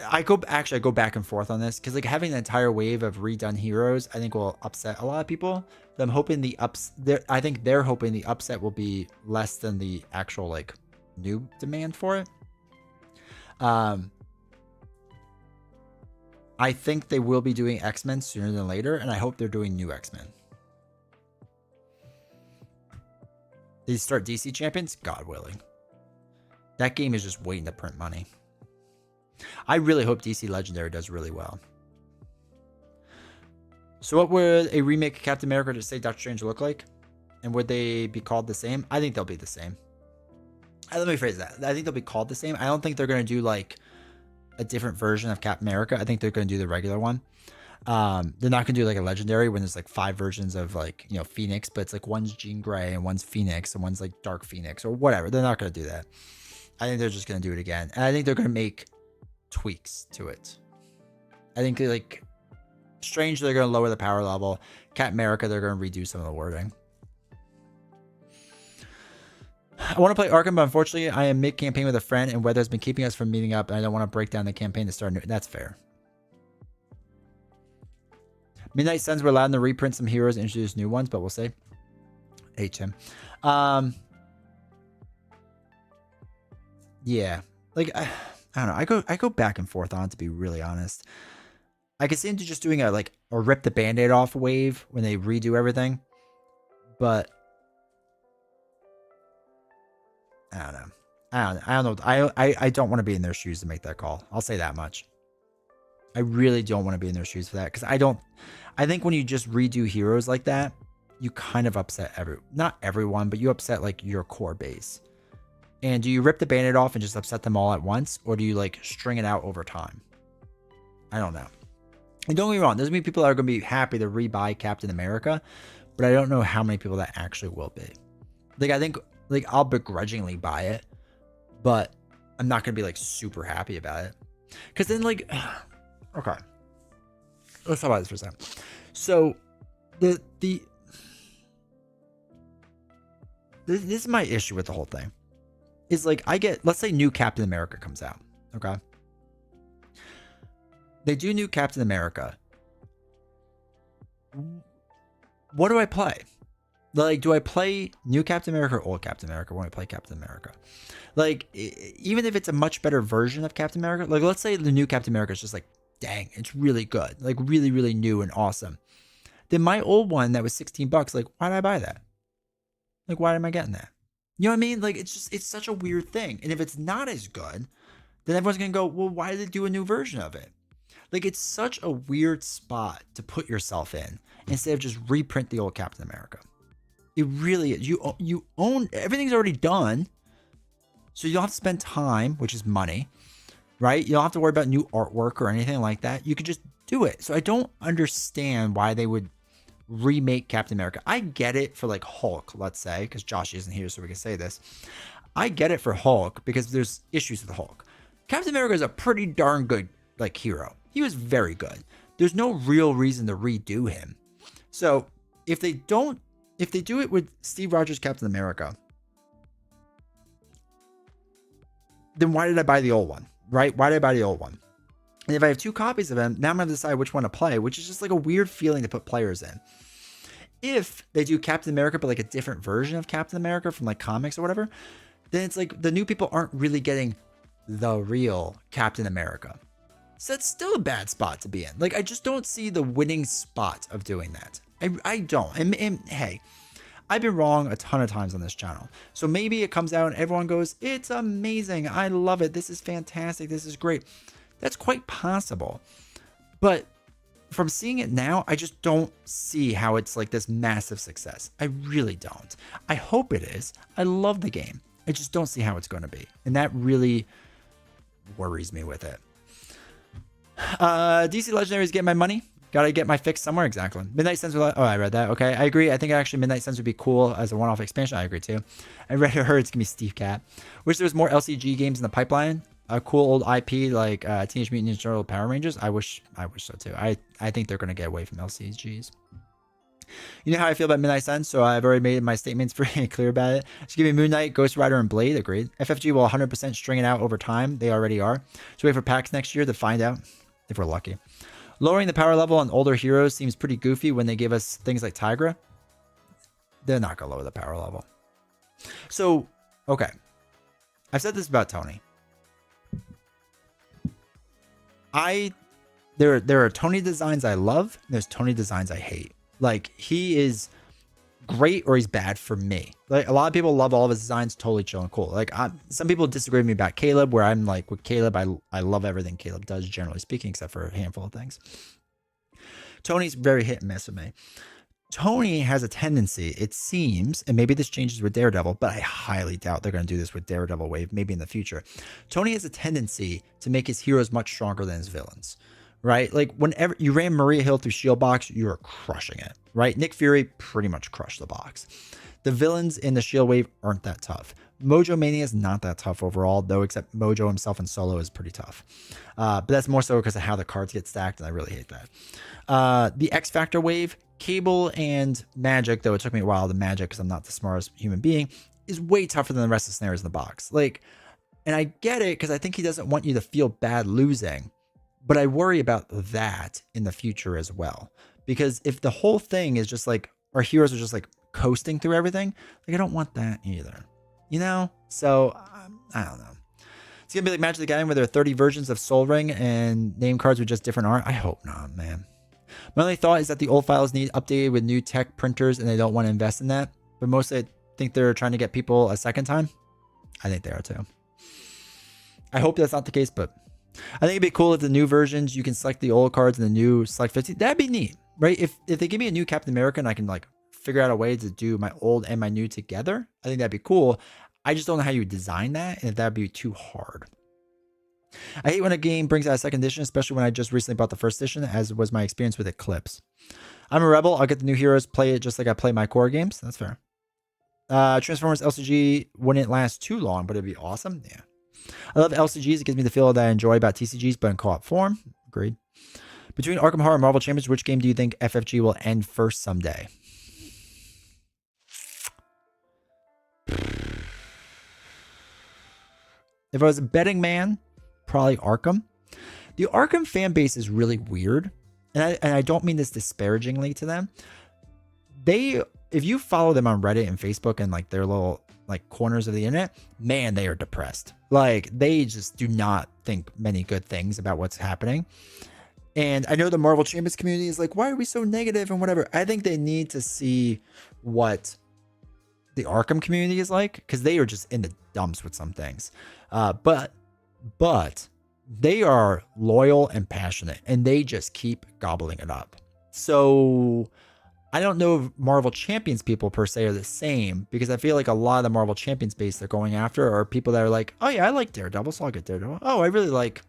I go back and forth on this because like having an entire wave of redone heroes I think will upset a lot of people. I'm hoping I think they're hoping the upset will be less than the actual like new demand for it. I think they will be doing X-Men sooner than later, and I hope they're doing new X-Men. They start DC Champions? God willing. That game is just waiting to print money. I really hope DC Legendary does really well. So what would a remake of Captain America to say Doctor Strange look like? And would they be called the same? I think they'll be the same. Let me phrase that. I think they'll be called the same. I don't think they're going to do like a different version of Captain America. I think they're going to do the regular one. They're not going to do like a Legendary when there's like 5 versions of like, you know, Phoenix, but it's like one's Jean Grey and one's Phoenix and one's like Dark Phoenix or whatever. They're not going to do that. I think they're just going to do it again. And I think they're going to make tweaks to it. I think like Strange, they're going to lower the power level. Captain America, they're going to redo some of the wording. I want to play Arkham, but unfortunately, I am mid-campaign with a friend, and weather has been keeping us from meeting up, and I don't want to break down the campaign to start new. That's fair. Midnight Suns were allowed to reprint some heroes and introduce new ones, but we'll see. HM. Yeah. Like, I don't know. I go back and forth on it, to be really honest. I could see them just doing a rip the Band-Aid off wave when they redo everything. But I don't know. I don't want to be in their shoes to make that call. I'll say that much. I really don't want to be in their shoes for that because I think when you just redo heroes like that, you kind of upset not everyone, but you upset like your core base. And do you rip the Band-Aid off and just upset them all at once, or do you like string it out over time? I don't know. And don't get me wrong, there's gonna be people that are gonna be happy to rebuy Captain America, but I don't know how many people that actually will be. Like I think like I'll begrudgingly buy it, but I'm not gonna be like super happy about it. Cause then like okay. Let's talk about this for a second. So this is my issue with the whole thing. Is like let's say new Captain America comes out. Okay. They do new Captain America. What do I play? Like, do I play new Captain America or old Captain America when I play Captain America? Like, even if it's a much better version of Captain America, like, let's say the new Captain America is just like, dang, it's really good. Like, really, really new and awesome. Then my old one that was $16, like, why did I buy that? Like, why am I getting that? You know what I mean? Like, it's such a weird thing. And if it's not as good, then everyone's going to go, well, why did they do a new version of it? Like, it's such a weird spot to put yourself in instead of just reprint the old Captain America. It really is. You own, everything's already done. So you don't have to spend time, which is money, right? You don't have to worry about new artwork or anything like that. You could just do it. So I don't understand why they would remake Captain America. I get it for like Hulk, let's say, because Josh isn't here so we can say this. I get it for Hulk because there's issues with Hulk. Captain America is a pretty darn good like hero. He was very good. There's no real reason to redo him. So if they do it with Steve Rogers Captain America, then why did I buy the old one, right? Why did I buy the old one? And if I have 2 copies of him, now I'm going to decide which one to play, which is just like a weird feeling to put players in. If they do Captain America, but like a different version of Captain America from like comics or whatever, then it's like the new people aren't really getting the real Captain America. So that's still a bad spot to be in. Like, I just don't see the winning spot of doing that. I don't. And hey, I've been wrong a ton of times on this channel. So maybe it comes out and everyone goes, it's amazing. I love it. This is fantastic. This is great. That's quite possible. But from seeing it now, I just don't see how it's like this massive success. I really don't. I hope it is. I love the game. I just don't see how it's going to be. And that really worries me with it. DC Legendaries get my money. Gotta get my fix somewhere. Exactly. Midnight Suns. Oh, I read that. Okay, I agree. I think actually Midnight Suns would be cool as a one-off expansion. I agree too. I read or heard it's gonna be Steve Cat. Wish there was more LCG games in the pipeline. A cool old IP like Teenage Mutant Ninja Turtle Power Rangers. I wish so too. I think they're gonna get away from LCGs. You know how I feel about Midnight Suns, so I've already made my statements pretty clear about it. Just give me Moon Knight, Ghost Rider, and Blade. Agreed. FFG will 100% string it out over time. They already are. So wait for packs next year to find out if we're lucky. Lowering the power level on older heroes seems pretty goofy when they give us things like Tigra. They're not going to lower the power level. So, okay. I've said this about Tony. There are Tony designs I love, and there's Tony designs I hate. Like, he is great or he's bad for me. Like, a lot of people love all of his designs, totally chill and cool. Like, some people disagree with me about Caleb, where I'm like, with Caleb, I love everything Caleb does, generally speaking, except for a handful of things. Tony's very hit and miss with me. Tony has a tendency, it seems, and maybe this changes with Daredevil, but I highly doubt they're going to do this with Daredevil Wave, maybe in the future. Tony has a tendency to make his heroes much stronger than his villains. Right? Like, whenever you ran Maria Hill through Shield Box, you were crushing it, right? Nick Fury pretty much crushed the box. The villains in the Shield Wave aren't that tough. Mojo Mania is not that tough overall, though, except Mojo himself in solo is pretty tough. But that's more so because of how the cards get stacked, and I really hate that. The X Factor Wave, Cable and Magic, though it took me a while to Magic because I'm not the smartest human being, is way tougher than the rest of the scenarios in the box. Like, and I get it because I think he doesn't want you to feel bad losing. But I worry about that in the future as well. Because if the whole thing is just like, our heroes are just like coasting through everything, like, I don't want that either. You know? So, I don't know. It's going to be like Magic the Gathering where there are 30 versions of Soul Ring and name cards with just different art. I hope not, man. My only thought is that the old files need updated with new tech printers and they don't want to invest in that. But mostly I think they're trying to get people a second time. I think they are too. I hope that's not the case, but I think it'd be cool if the new versions, you can select the old cards and the new select 50. That'd be neat, right? If they give me a new Captain America and I can like figure out a way to do my old and my new together, I think that'd be cool. I just don't know how you design that and if that'd be too hard. I hate when a game brings out a second edition, especially when I just recently bought the first edition, as was my experience with Eclipse. I'm a rebel. I'll get the new heroes, play it just like I play my core games. That's fair. Transformers LCG wouldn't last too long, but it'd be awesome. Yeah. I love LCGs. It gives me the feel that I enjoy about TCGs, but in co-op form. Agreed. Between Arkham Horror and Marvel Champions, which game do you think FFG will end first someday? If I was a betting man, probably Arkham. The Arkham fan base is really weird. And I don't mean this disparagingly to them. If you follow them on Reddit and Facebook and like their little like corners of the internet, man, they are depressed. Like, they just do not think many good things about what's happening. And I know the Marvel Champions community is like, why are we so negative and whatever? I think they need to see what the Arkham community is like, because they are just in the dumps with some things. But they are loyal and passionate, and they just keep gobbling it up. So I don't know if Marvel Champions people per se are the same, because I feel like a lot of the Marvel Champions base they're going after are people that are like, oh yeah, I like Daredevil, so I'll get Daredevil. Oh, I really like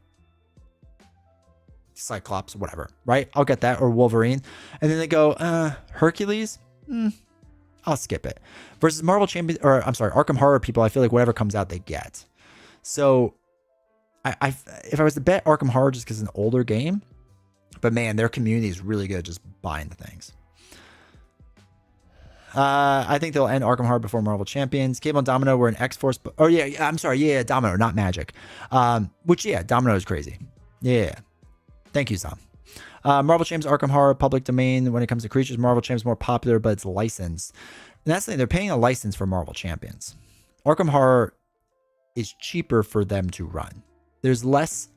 Cyclops, whatever, right? I'll get that, or Wolverine. And then they go, Hercules? I'll skip it. Versus Marvel Champions, or I'm sorry, Arkham Horror people, I feel like whatever comes out, they get. So if I was to bet Arkham Horror just because it's an older game, but man, their community is really good at just buying the things. I think they'll end Arkham Horror before Marvel Champions. Cable and Domino were an X-Force. Oh, yeah, I'm sorry. Yeah, Domino, not Magic. Which, yeah, Domino is crazy. Yeah. Thank you, Sam. Marvel Champions, Arkham Horror, public domain. When it comes to creatures, Marvel Champions is more popular, but it's licensed. And that's the thing. They're paying a license for Marvel Champions. Arkham Horror is cheaper for them to run. There's less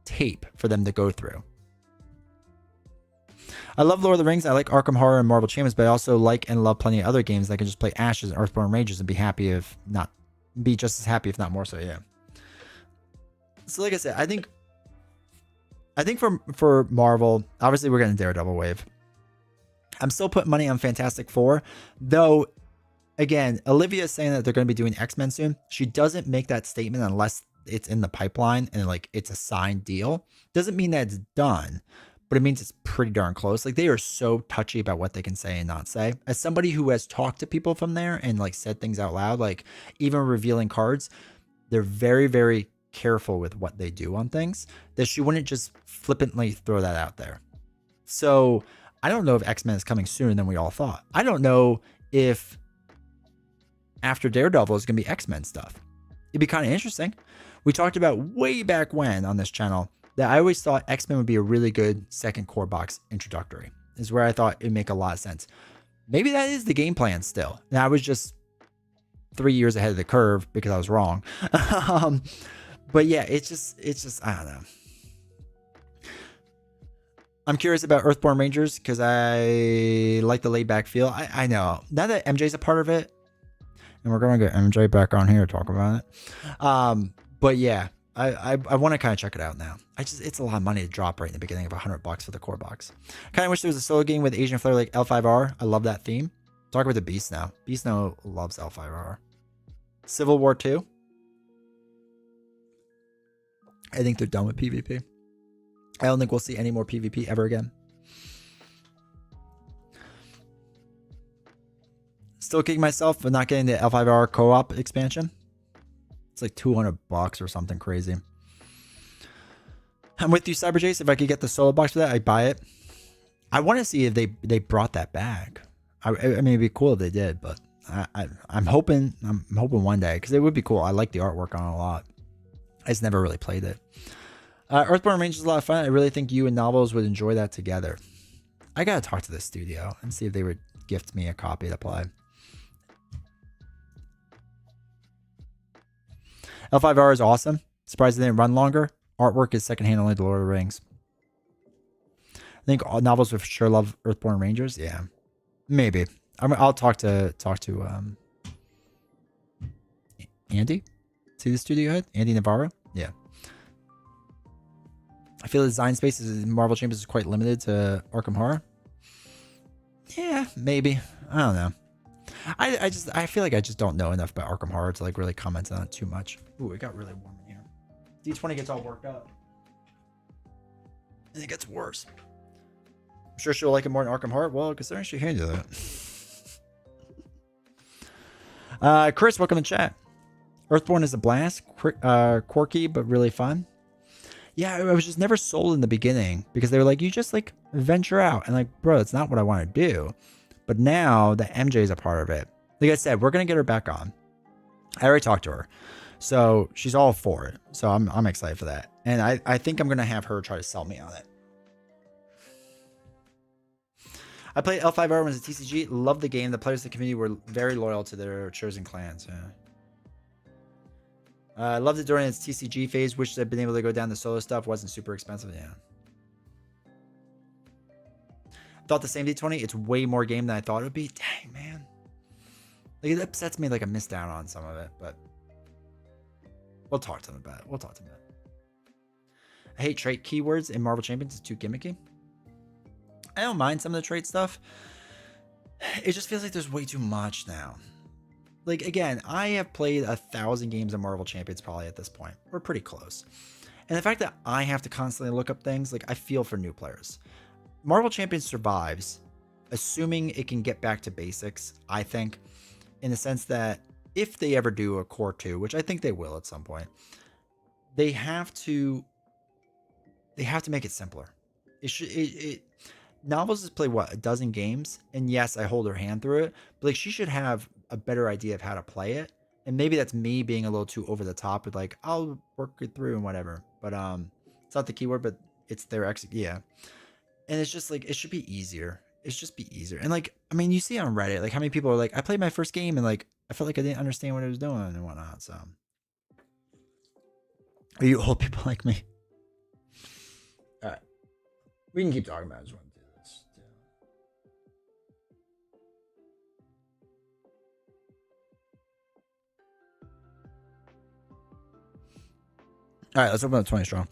tape for them to go through. I love Lord of the Rings. I like Arkham Horror and Marvel Champions, but I also like and love plenty of other games that I can just play Ashes and Earthborn Rangers and be happy if not, be just as happy if not more so. Yeah. So like I said, I think for Marvel, obviously we're getting Daredevil wave. I'm still putting money on Fantastic Four, though. Again, Olivia is saying that they're going to be doing X-Men soon. She doesn't make that statement unless it's in the pipeline and like it's a signed deal. Doesn't mean that it's done, but it means it's pretty darn close. Like they are so touchy about what they can say and not say. As somebody who has talked to people from there and like said things out loud, like even revealing cards, they're very, very careful with what they do on things, that she wouldn't just flippantly throw that out there. So I don't know if X-Men is coming sooner than we all thought. I don't know if after Daredevil is going to be X-Men stuff. It'd be kind of interesting. We talked about way back when on this channel that I always thought X-Men would be a really good second core box introductory. Is where I thought it'd make a lot of sense. Maybe that is the game plan still. And I was just 3 years ahead of the curve because I was wrong. But yeah, it's just, I don't know. I'm curious about Earthborn Rangers because I like the laid back feel. I know. Now that MJ's a part of it, and we're going to get MJ back on here to talk about it. But yeah, I want to kind of check it out now. It's a lot of money to drop right in the beginning of $100 for the core box. Kind of wish there was a solo game with Asian flair like L5R. I love that theme. Talk about the Beast now. Beast now loves L5R. Civil War 2. I think they're done with PvP. I don't think we'll see any more PvP ever again. Still kicking myself for not getting the L5R co-op expansion. It's like $200 or something crazy. I'm with you, CyberJace. If I could get the solo box for that, I'd buy it. I want to see if they brought that back. I mean, it'd be cool if they did, but I'm hoping one day because it would be cool. I like the artwork on it a lot. I just never really played it. Earthborn Rangers is a lot of fun. I really think you and Novels would enjoy that together. I gotta talk to the studio and see if they would gift me a copy to play. L5R is awesome. Surprised they didn't run longer. Artwork is secondhand only to Lord of the Rings. I think all novels would for sure love Earthborn Rangers. Yeah, maybe. I'll talk to Andy. See the studio head, Andy Navarro. Yeah. I feel the design space in Marvel Champions is quite limited to Arkham Horror. Yeah, maybe. I don't know. I feel like I just don't know enough about Arkham Horror to like really comment on it too much. Ooh, it got really warm in here. D20 gets all worked up. And it gets worse. I'm sure she'll like it more than Arkham Horror. Well, considering she handed that. Chris, welcome to chat. Earthborn is a blast. Quirky, but really fun. Yeah, I was just never sold in the beginning because they were like, you just like venture out. And like, bro, it's not what I want to do. But now that MJ is a part of it, like I said, we're going to get her back on. I already talked to her. So she's all for it. So I'm excited for that. And I think I'm going to have her try to sell me on it. I played L5R when it was a TCG. Loved the game. The players in the community were very loyal to their chosen clans. Yeah. I loved it during its TCG phase. Wish I'd been able to go down the solo stuff. Wasn't super expensive. Yeah. Thought the same D20. It's way more game than I thought it would be. Dang, man. Like, it upsets me like I missed out on some of it, but we'll talk to them about it. I hate trait keywords in Marvel Champions. It's too gimmicky. I don't mind some of the trait stuff. It just feels like there's way too much now. Like, again, I have played 1,000 games of Marvel Champions probably at this point. We're pretty close. And the fact that I have to constantly look up things, like, I feel for new players. Marvel Champions survives, assuming it can get back to basics, I think, in the sense that if they ever do a Core 2, which I think they will at some point, they have to make it simpler. Novels has played, what, 12 games? And yes, I hold her hand through it, but like she should have a better idea of how to play it. And maybe that's me being a little too over the top with like, I'll work it through and whatever. But it's not the keyword, but it's their yeah. And it's just like, it should be easier. It's just be easier. And like, I mean, you see on Reddit, like how many people are like, I played my first game and like I felt like I didn't understand what it was doing and whatnot. So, are you old people like me? All right, we can keep talking about it. I just want to do this. All right, let's open up 20 strong.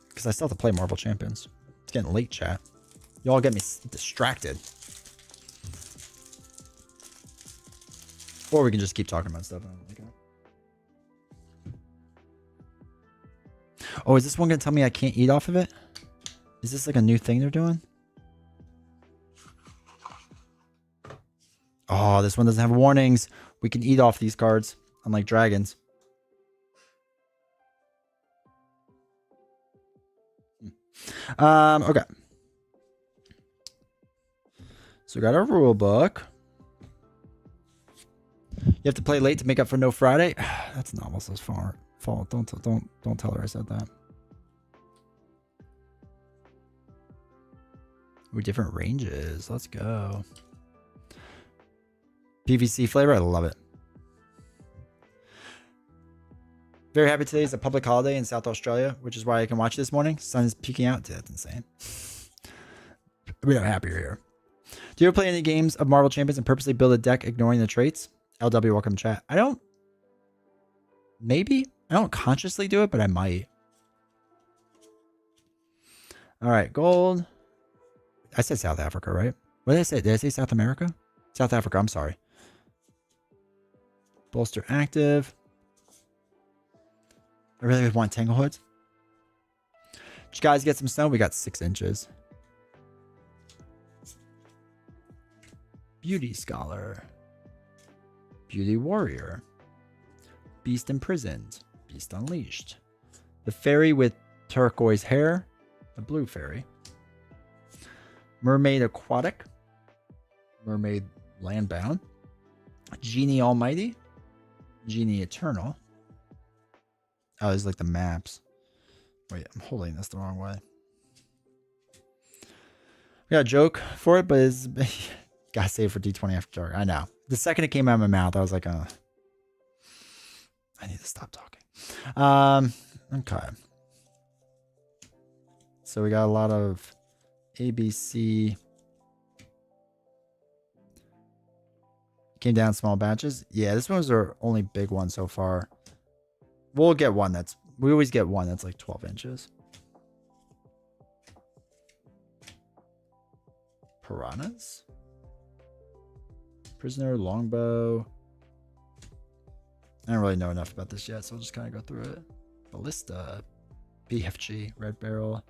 Because I still have to play Marvel Champions. It's getting late, chat. Y'all get me distracted. Or we can just keep talking about stuff. Oh, is this one going to tell me I can't eat off of it? Is this like a new thing they're doing? Oh, this one doesn't have warnings. We can eat off these cards, unlike dragons. Okay. So we got our rule book. You have to play late to make up for no Friday. That's not Almost fault. Don't tell her I said that. Ooh, different ranges. Let's go. PVC flavor. I love it. Very happy today is a public holiday in South Australia, which is why I can watch this morning. Sun is peeking out. Dude, that's insane. We're happier here. Do you ever play any games of Marvel Champions and purposely build a deck ignoring the traits? LW, welcome chat. I don't. Maybe. I don't consciously do it, but I might. All right, gold. I said South Africa, right? What did I say? Did I say South America? South Africa, I'm sorry. Bolster active. I really want Tanglehoods. Did you guys get some snow? We got 6 inches. Beauty Scholar. Beauty Warrior. Beast Imprisoned. Beast Unleashed. The Fairy with turquoise hair. The Blue Fairy. Mermaid Aquatic. Mermaid Landbound. Genie Almighty. Genie Eternal. Oh, it's like the maps. Wait, I'm holding this the wrong way. We got a joke for it, but it's gotta save it for D20 after dark. I know. The second it came out of my mouth, I was like, I need to stop talking. Okay. So we got a lot of ABC. Came down small batches. Yeah, this one was our only big one so far. We'll get one that's... We always get one that's like 12 inches. Piranhas? Prisoner, longbow. I don't really know enough about this yet, so I'll just kind of go through it. Ballista. BFG. Red Barrel.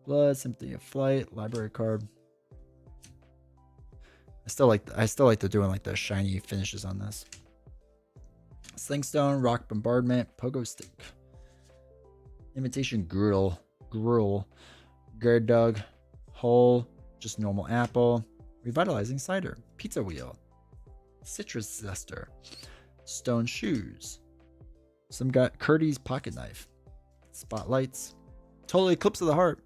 Blood. Sympathy of Flight. Library card. I still like the doing like the shiny finishes on this. Slingstone, Rock Bombardment, Pogo Stick, Imitation Gruel, Guard Dog, Hull, just normal apple, Revitalizing Cider, Pizza Wheel, Citrus Zester, Stone Shoes, some got Curdy's Pocket Knife, Spotlights, Total Eclipse of the Heart.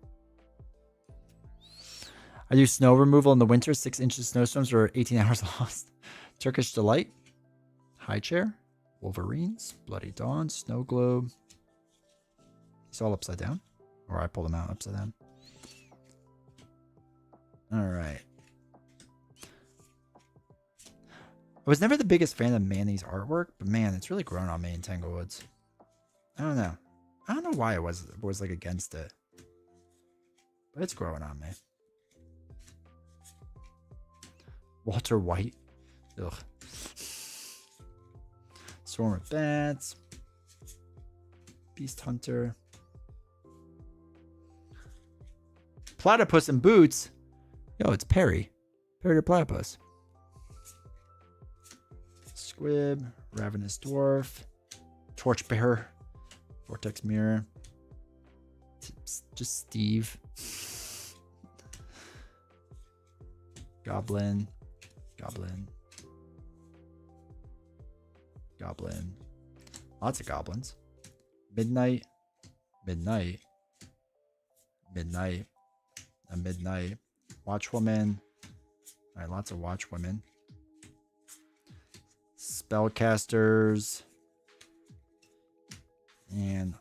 I do snow removal in the winter, 6 inches snowstorms or 18 hours lost. Turkish Delight, High Chair, Wolverines, Bloody Dawn, Snow Globe. It's all upside down. Or I pulled them out upside down. Alright. I was never the biggest fan of Manny's artwork, but man, it's really grown on me in Tanglewoods. I don't know. I don't know why I was like against it. But it's growing on me. Walter White. Ugh. Swarm of Bats. Beast Hunter. Platypus in Boots. Yo, it's Perry. Perry the Platypus. Squib. Ravenous Dwarf. Torchbearer. Vortex Mirror. Just Steve. Goblin. Lots of goblins. Midnight. A Midnight. Watchwoman. Alright, lots of Watchwomen. spellcasters, and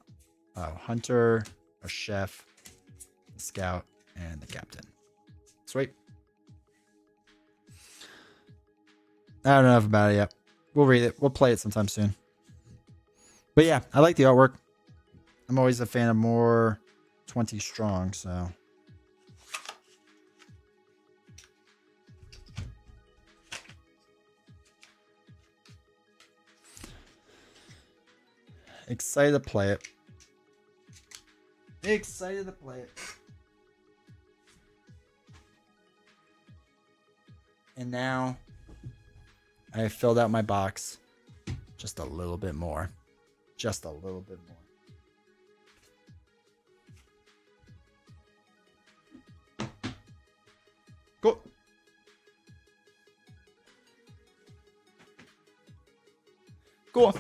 hunter, a chef, a scout, and the captain. Sweet. I don't know enough about it yet. We'll read it. We'll play it sometime soon. But yeah, I like the artwork. I'm always a fan of more 20 strong, so. Excited to play it. Excited to play it. And now I have filled out my box just a little bit more. Just a little bit more. Cool. Cool.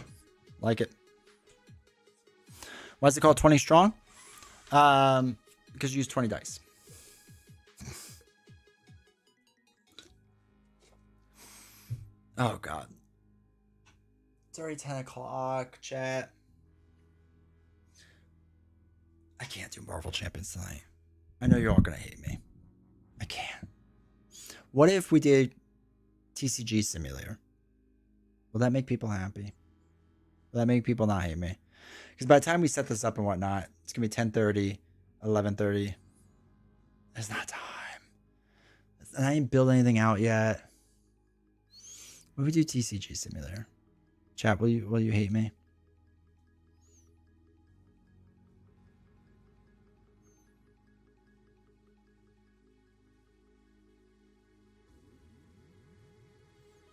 Like it. Why is it called 20 strong? Because you use 20 dice. Oh, God. It's already 10 o'clock, chat. I can't do Marvel Champions tonight. I know you're all going to hate me. I can't. What if we did TCG Simulator? Will that make people happy? Will that make people not hate me? Because by the time we set this up and whatnot, it's going to be 10:30, 11:30. There's not time. And I ain't built anything out yet. What if we do TCG Simulator? Chat, will you hate me?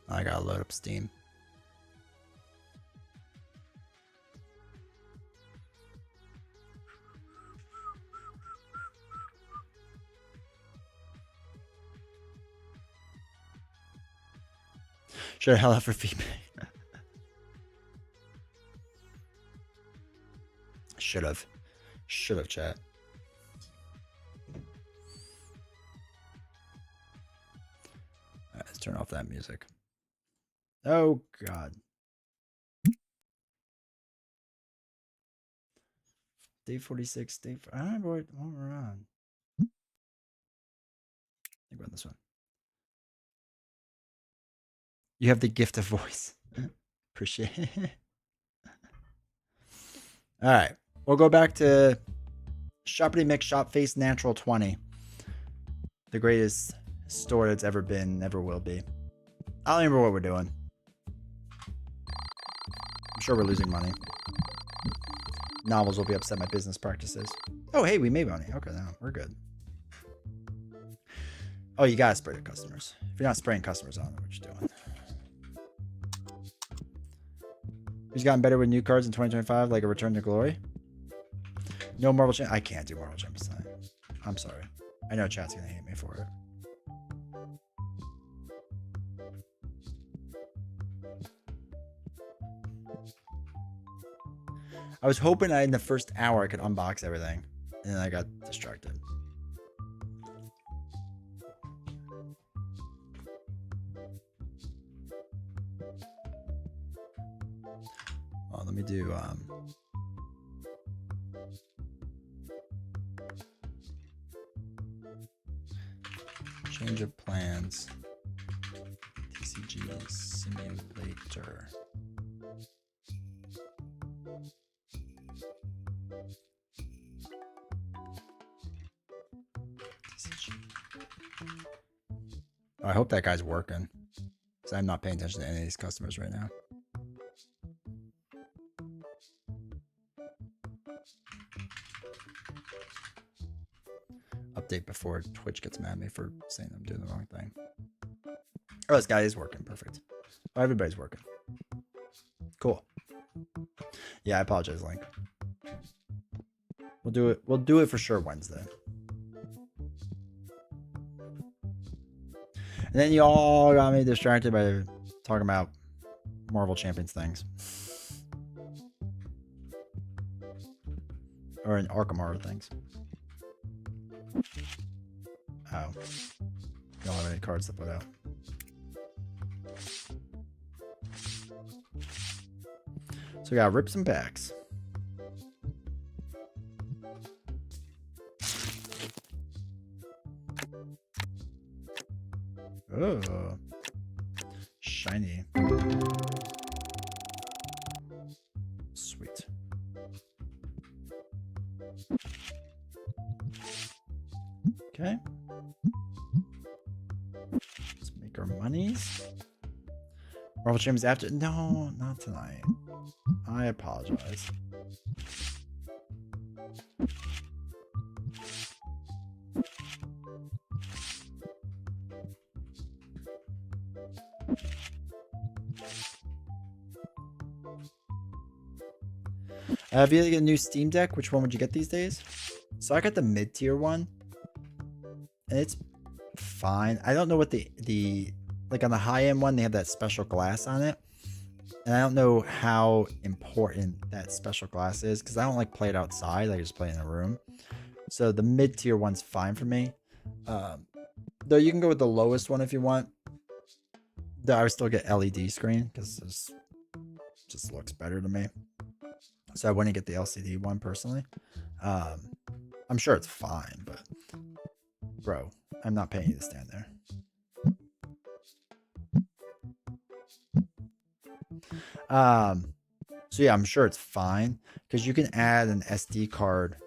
I gotta load up Steam. Should have held out for feedback. Should have, chat. All right, let's turn off that music. Oh, God. Day 46, I don't remember what we're on. I think we're on this one. You have the gift of voice. Appreciate it. All right. We'll go back to Shoppity Mix Shop Face Natural 20. The greatest store that's ever been, ever will be. I don't remember what we're doing. I'm sure we're losing money. Novels will be upset my business practices. Oh, hey, we made money. Okay, now we're good. Oh, you gotta spray the customers. If you're not spraying customers, I don't know what you're doing. Who's gotten better with new cards in 2025, like a Return to Glory? No Marvel Champions. I can't do Marvel Champions tonight. I'm sorry. I know chat's gonna hate me for it. I was hoping in the first hour I could unbox everything, and then I got distracted. Oh, let me do change of plans. TCG Simulator. Oh, I hope that guy's working, because I'm not paying attention to any of these customers right now. Update before Twitch gets mad at me for saying I'm doing the wrong thing. Oh, this guy is working. Perfect. Oh, everybody's working. Cool. Yeah, I apologize, Link. We'll do it. We'll do it for sure Wednesday. And then you all got me distracted by talking about Marvel Champions things. Or in Arkham Horror things. Oh. You don't have any cards to put out. So we got rips and packs. Oh, shiny. Sweet. Okay. Let's make our monies. Marvel Champions after. No, not tonight. I apologize. If you had to get a new Steam Deck, which one would you get these days? So I got the mid-tier one, and it's fine. I don't know what the like on the high-end one, they have that special glass on it, and I don't know how important that special glass is because I don't like play it outside. I just play it in a room. So the mid-tier one's fine for me. Though you can go with the lowest one if you want. Though I would still get LED screen because it just looks better to me. So I wouldn't get the LCD one personally. I'm sure it's fine, but bro, I'm not paying you to stand there. So yeah, I'm sure it's fine because you can add an SD card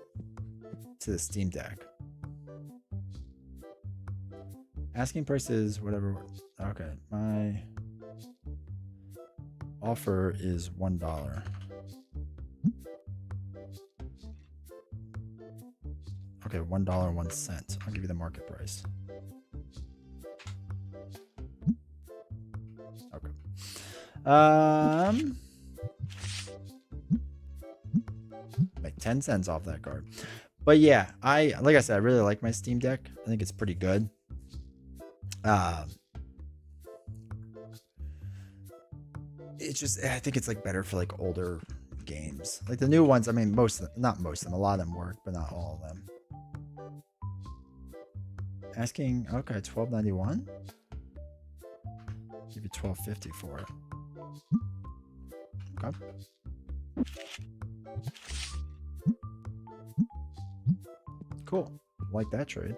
to the Steam Deck. Asking price is whatever. Okay, my offer is $1. Okay, $1.01. I'll give you the market price. Okay. Make 10 cents off that card. But yeah, like I said, I really like my Steam Deck. I think it's pretty good. It's just, I think it's like better for like older games. Like the new ones, I mean, not most of them, a lot of them work, but not all of them. Asking, okay, $12.91. Give you $12.50 for it. Okay. Cool. Like that trade.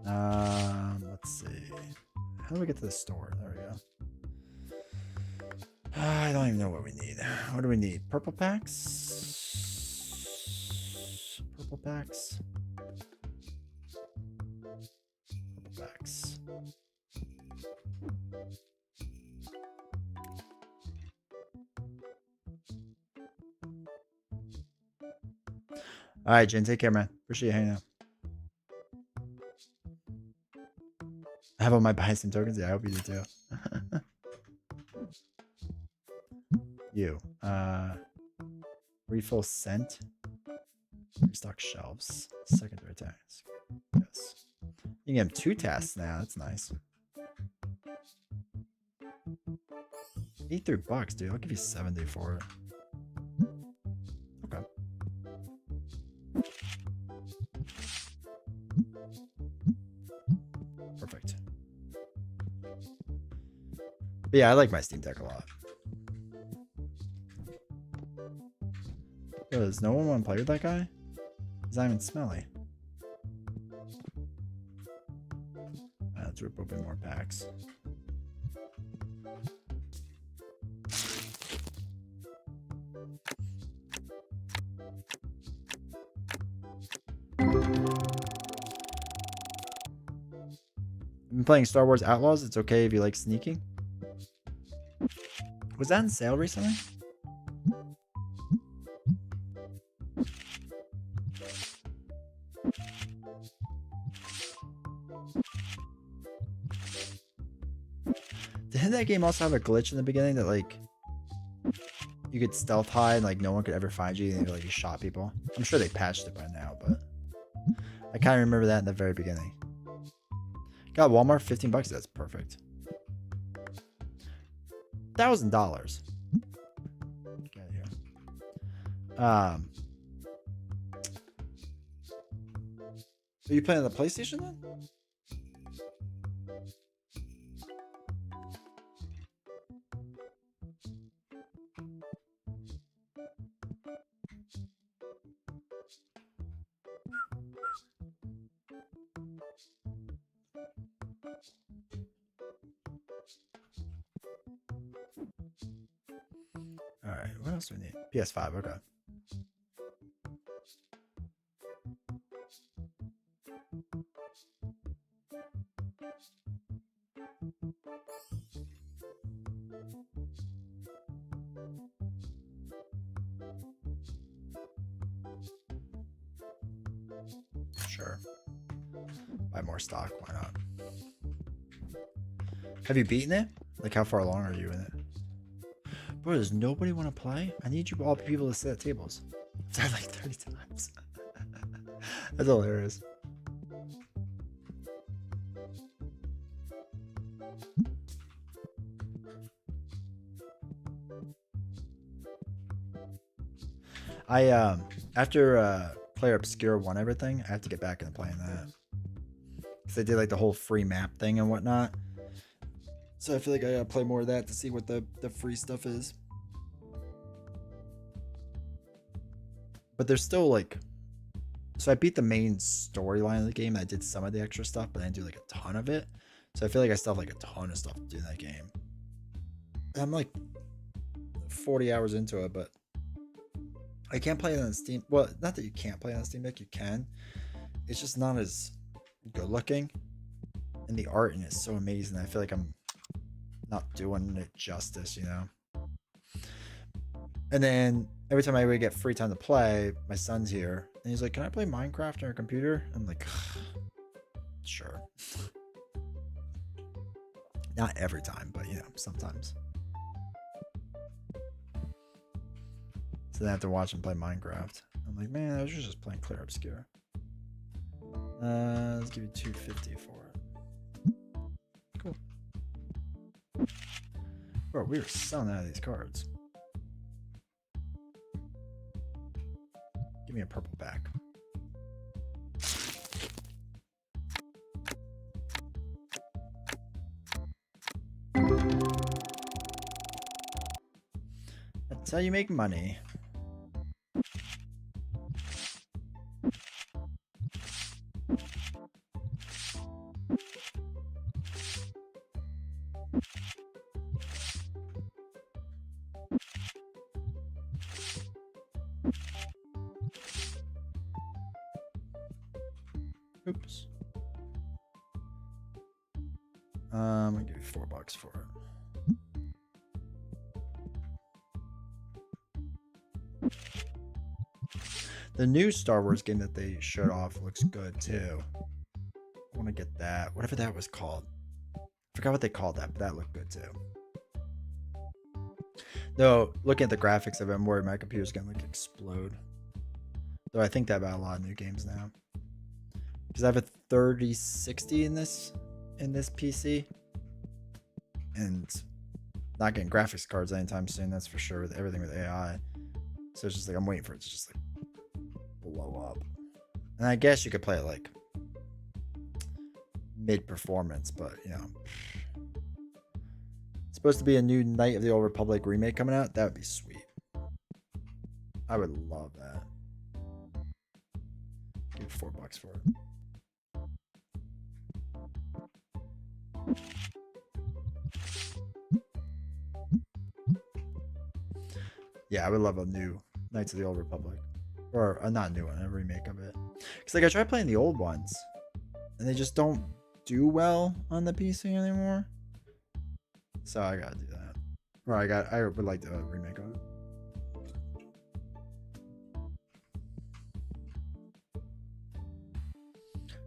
Let's see. How do we get to the store? There we go. I don't even know what we need. What do we need? Purple packs? Purple packs? Purple packs. All right, Jen, take care, man. Appreciate you hanging out. I have all my buy some tokens. Yeah, I hope you do too. You. Refill scent. Restock shelves. Secondary task. Yes. You can get him 2 tasks now. That's nice. $83, dude. I'll give you 70 for it. Okay. Perfect. But yeah, I like my Steam Deck a lot. Yo, does no one want to play with that guy? He's not even smelly. Let's rip open more packs. I've been playing Star Wars Outlaws. It's okay if you like sneaking. Was that on sale recently? Didn't that game also have a glitch in the beginning that like you could stealth hide and like no one could ever find you and like you shot people? I'm sure they patched it by now, but I kind of remember that in the very beginning. Got Walmart, $15. That's perfect. $1,000. Get here. Are you playing on the PlayStation then? what else do we need? PS5, okay. Sure. Buy more stock, why not? Have you beaten it? Like, how far along are you in it? Bro, does nobody want to play? I need you all people to sit at tables. I've died like 30 times. That's hilarious. After Player Obscure won everything, I have to get back into playing that. Because they did like the whole free map thing and whatnot. So I feel like I gotta play more of that to see what the free stuff is. But there's still like, so I beat the main storyline of the game. I did some of the extra stuff, but I didn't do like a ton of it. So I feel like I still have like a ton of stuff to do in that game. I'm like 40 hours into it, but I can't play it on Steam. Well, not that you can't play it on Steam Deck, you can. It's just not as good looking. And the art in it is so amazing. I feel like I'm not doing it justice, you know? And then every time I would get free time to play, my son's here. And he's like, can I play Minecraft on your computer? I'm like, sure. Not every time, but you know, sometimes. So then I have to watch him play Minecraft. I'm like, man, I was just playing Clear Obscure. Let's give you $250 for it. Cool. Bro, we were selling out of these cards. Give me a purple back. That's how you make money. Oops. I'll give you $4 for it. The new Star Wars game that they showed off looks good too. I want to get that. Whatever that was called. I forgot what they called that, but that looked good too. Though, looking at the graphics of it, I'm worried my computer's gonna like explode. Though I think that about a lot of new games now. Because I have a 3060 in this PC. And not getting graphics cards anytime soon, that's for sure, with everything with AI. So it's just like I'm waiting for it to just like blow up. And I guess you could play it like mid performance, but you know. It's supposed to be a new Knight of the Old Republic remake coming out. That would be sweet. I would love that. Give $4 for it. Yeah, I would love a new Knights of the Old Republic. Or not a new one, a remake of it. Because like I tried playing the old ones, and they just don't do well on the PC anymore. So I gotta do that. Or I would like to remake of it.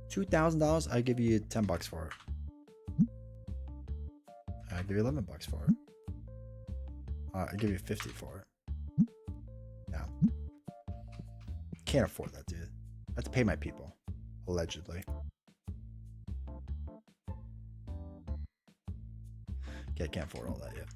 $2,000, I give you $10 for it. I give you $11 for it. I give you $50 for it. No, can't afford that, dude. I have to pay my people, allegedly. Okay, I can't afford all that yet.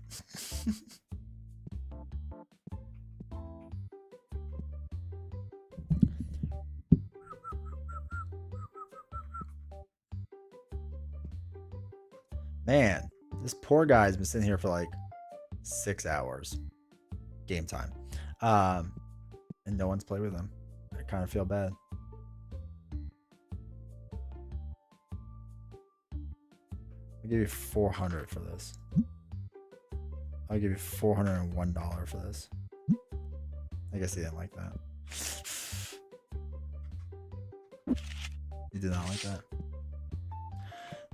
Man, this poor guy's been sitting here for like 6 hours. Game time. And no one's played with him. I kind of feel bad. I'll give you $400 for this. I'll give you $401 for this. I guess he didn't like that. He did not like that.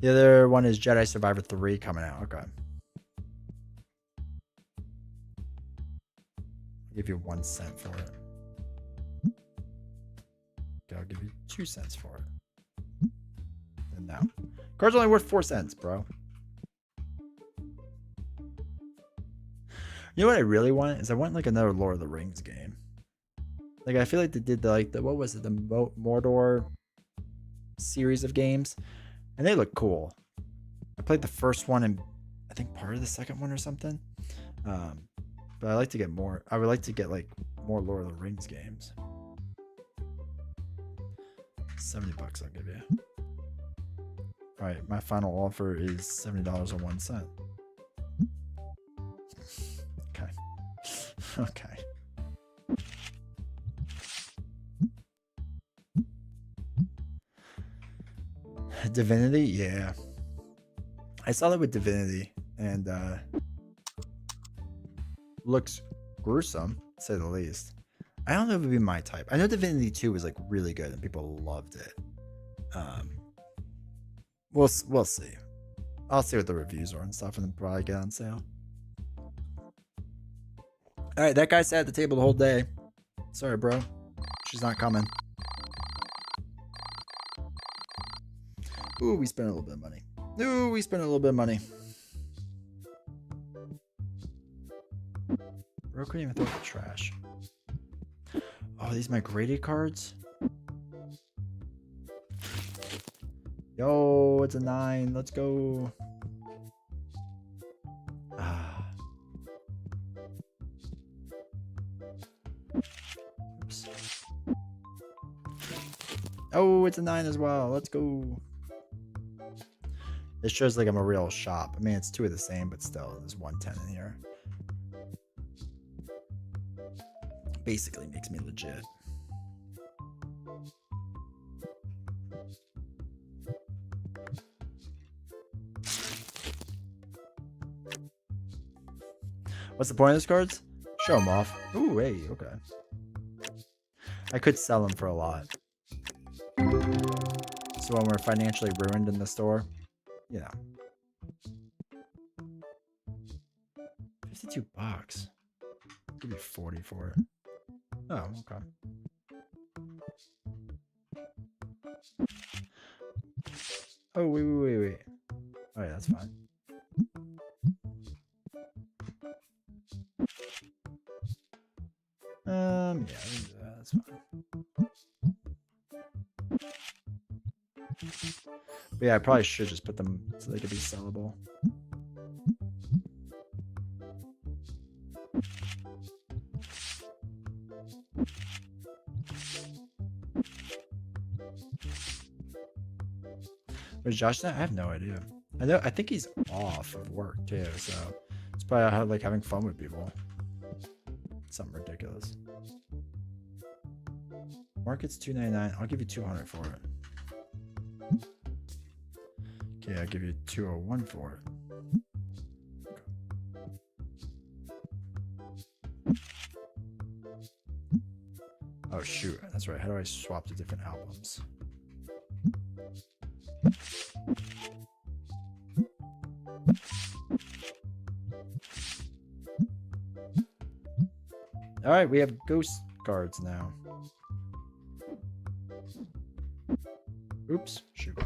The other one is Jedi Survivor 3 coming out. Okay. I'll give you 1 cent for it. Okay, I'll give you 2 cents for it. And now. Card's only worth 4 cents, bro. You know what I really want is I want like another Lord of the Rings game. Like I feel like they did the what was it, the Mordor series of games, and they look cool. I played the first one and I think part of the second one or something. But I like to get more. I would like to get like more Lord of the Rings games. $70 I'll give you. All right, my final offer is $70.01. Okay. Okay. Divinity, yeah. I saw that with Divinity, and looks gruesome, to say the least. I don't know if it would be my type. I know Divinity 2 was like really good and people loved it. We'll see. I'll see what the reviews are and stuff, and then probably get on sale. All right, that guy sat at the table the whole day. Sorry, bro. She's not coming. Ooh, we spent a little bit of money. Ooh, we spent a little bit of money. Bro couldn't even throw the trash. Oh, these my graded cards? Yo, it's a 9. Let's go. Ah. Oops. Oh, it's a 9 as well. Let's go. This shows like I'm a real shop. I mean, it's 2 of the same, but still, there's 110 in here. Basically makes me legit. What's the point of these cards? Show them off. Ooh, hey, okay. I could sell them for a lot. So when we're financially ruined in the store, you know. $52. I'll give you 40 for it. Oh, okay. Oh, wait. Oh, yeah, that's fine. Yeah, that's fine. But yeah, I probably should just put them so they could be sellable. Where's Josh now? I have no idea. I think he's off of work too, so it's probably like having fun with people. Something ridiculous. Market's $2.99. I'll give you $200 for it. Okay, I'll give you $201 for it. Oh shoot, that's right. How do I swap to different albums? All right, we have ghost cards now. Oops, shoot. All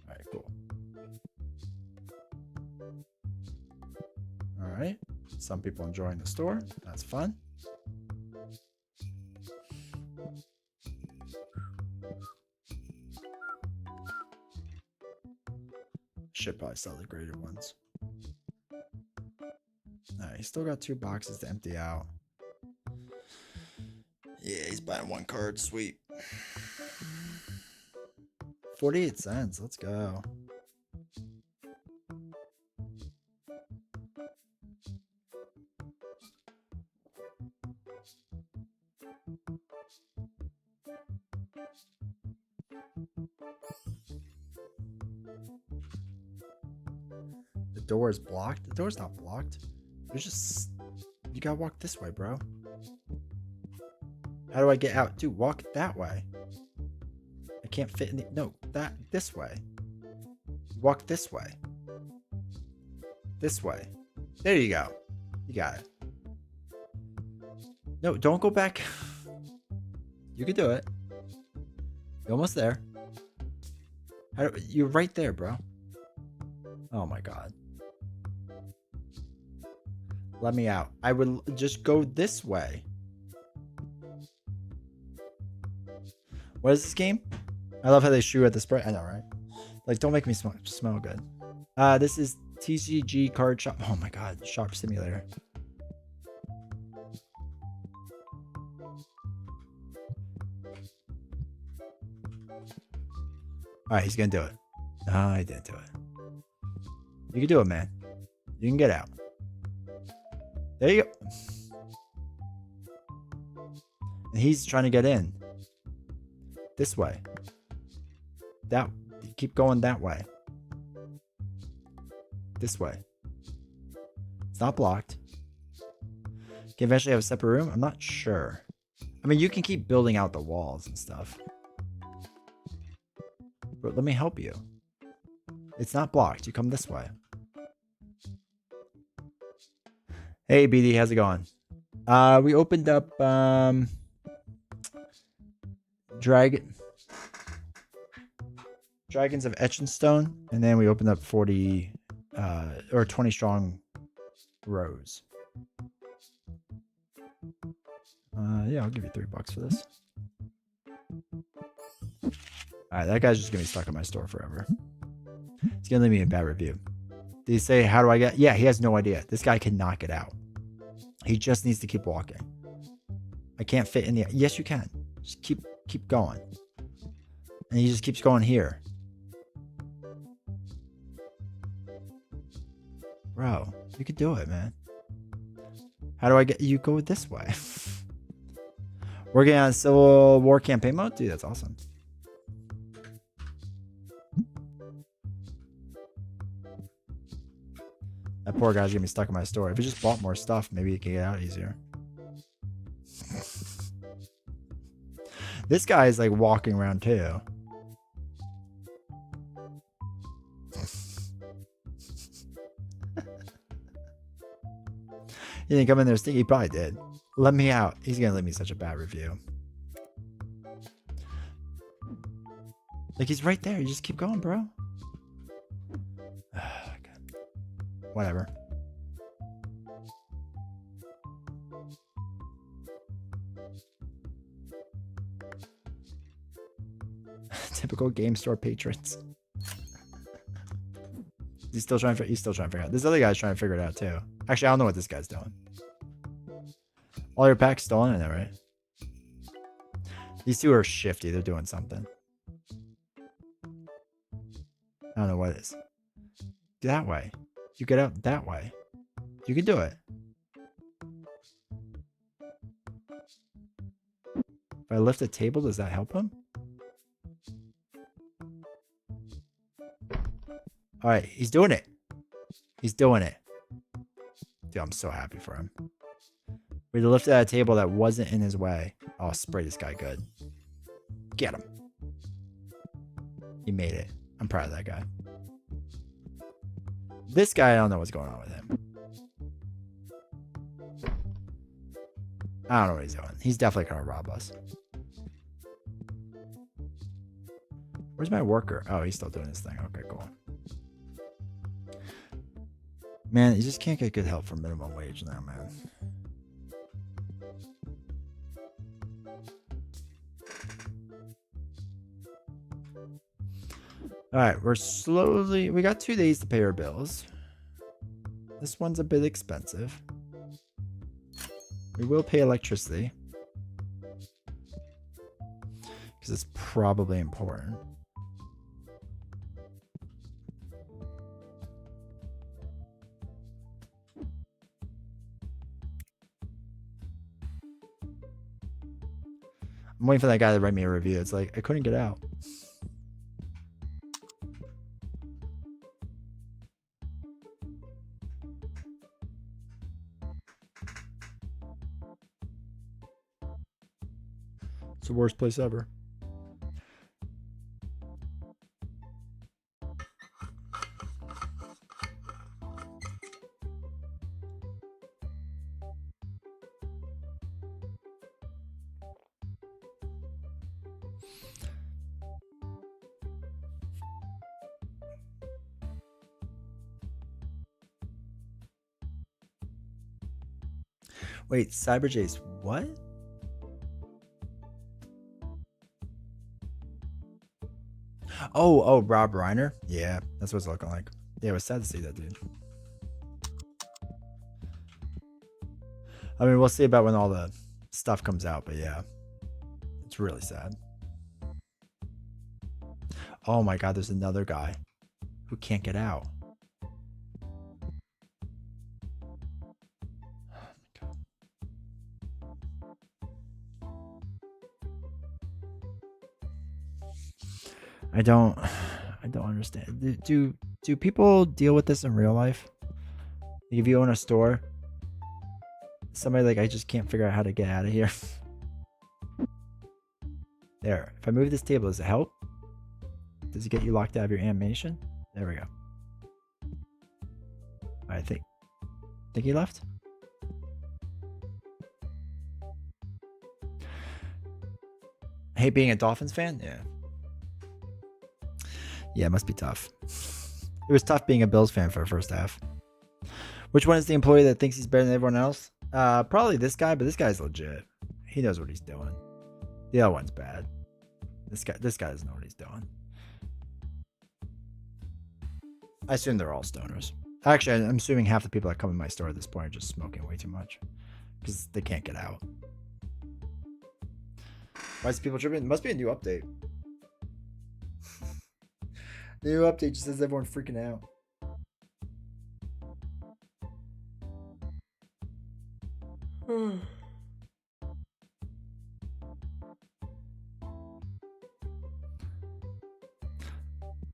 right, cool. All right, some people enjoying the store. That's fun. Should probably sell the graded ones. Alright, he's still got 2 boxes to empty out. Yeah, he's buying 1 card. Sweet. 48 cents. Let's go. door is blocked. The door's not blocked. There's just... You gotta walk this way, bro. How do I get out? Dude, walk that way. I can't fit in the... No, this way. Walk this way. This way. There you go. You got it. No, don't go back. You can do it. You're almost there. You're right there, bro. Oh my god. Let me out. I would just go this way. What is this game? I love how they shoot at the spray. I know, right? Like, don't make me smell good. This is TCG card shop. Oh my god, shop simulator. All right, he's gonna do it. No, he didn't do it. You can do it, man. You can get out. There you go. And he's trying to get in. This way. Keep going that way. This way. It's not blocked. Can eventually have a separate room? I'm not sure. I mean, you can keep building out the walls and stuff. But let me help you. It's not blocked. You come this way. Hey, BD, how's it going? We opened up Dragons of Etchenstone, and then we opened up 40 or 20 strong rows. Yeah, I'll give you $3 for this. Alright, that guy's just gonna be stuck in my store forever. He's gonna leave me a bad review. Did he say, how do I get? Yeah, he has no idea. This guy cannot get out. He just needs to keep walking. I can't fit in the... Yes, you can. Just keep going. And he just keeps going here. Bro, you could do it, man. How do I get... You go this way. Working on Civil War campaign mode? Dude, that's awesome. That poor guy's gonna be stuck in my store. If he just bought more stuff, maybe he can get out easier. This guy is like walking around too. He didn't come in there stinky. He probably did. Let me out. He's gonna leave me such a bad review. Like, he's right there. You just keep going, bro. Whatever. Typical game store patrons. He's still trying to figure out. This other guy's trying to figure it out too. Actually, I don't know what this guy's doing. All your packs stolen in there, right? These two are shifty. They're doing something. I don't know what it is. That way. You get out that way. You can do it. If I lift a table, does that help him? All right, he's doing it. He's doing it. Dude, I'm so happy for him. We lifted at a table that wasn't in his way. Oh, spray this guy good. Get him. He made it. I'm proud of that guy. This guy, I don't know what's going on with him. I don't know what he's doing. He's definitely gonna rob us. Where's my worker? Oh, he's still doing his thing. Okay, cool. Man, you just can't get good help for minimum wage now, man. All right, we got 2 days to pay our bills. This one's a bit expensive. We will pay electricity because it's probably important. I'm waiting for that guy to write me a review. It's like, I couldn't get out. It's the worst place ever. Wait, CyberJ's what? Oh, Rob Reiner. Yeah, that's what it's looking like. Yeah, it was sad to see that, dude. I mean, we'll see about when all the stuff comes out, but yeah, it's really sad. Oh my god, there's another guy who can't get out. I don't understand. Do people deal with this in real life? Like if you own a store, somebody like I just can't figure out how to get out of here. There. If I move this table, does it help? Does it get you locked out of your animation? There we go. I think he left. I hate being a Dolphins fan. Yeah. Yeah, it must be tough. It was tough being a Bills fan for the first half. Which one is the employee that thinks he's better than everyone else? Probably this guy, but this guy's legit. He knows what he's doing. The other one's bad. This guy doesn't know what he's doing. I assume they're all stoners. Actually, I'm assuming half the people that come in my store at this point are just smoking way too much because they can't get out. Why is people tripping? It must be a new update. The new update just says everyone freaking out.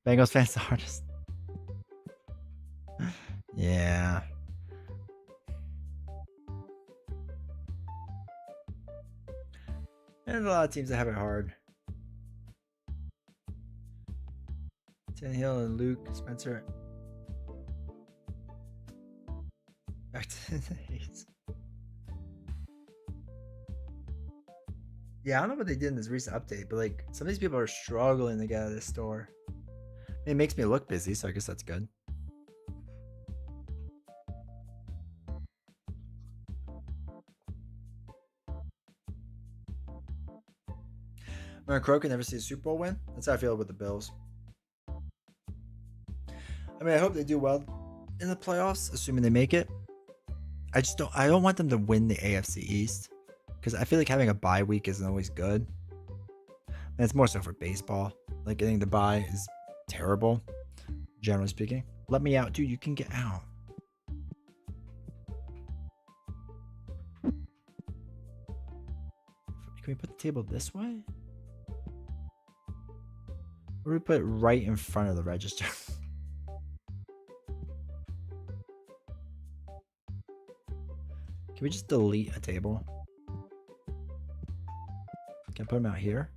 Bengals fans the hardest. Yeah. There's a lot of teams that have it hard. Tannehill and Luke Spencer. Back to the A's. Yeah, I don't know what they did in this recent update, but like some of these people are struggling to get out of this store. It makes me look busy, so I guess that's good. Remember, Crow can never see a Super Bowl win. That's how I feel with the Bills. I mean, I hope they do well in the playoffs, assuming they make it. I don't want them to win the AFC East because I feel like having a bye week isn't always good. And it's more so for baseball. Like getting the bye is terrible, generally speaking. Let me out, dude. You can get out. Can we put the table this way? Or do we put it right in front of the register? Can we just delete a table? Can I put them out here?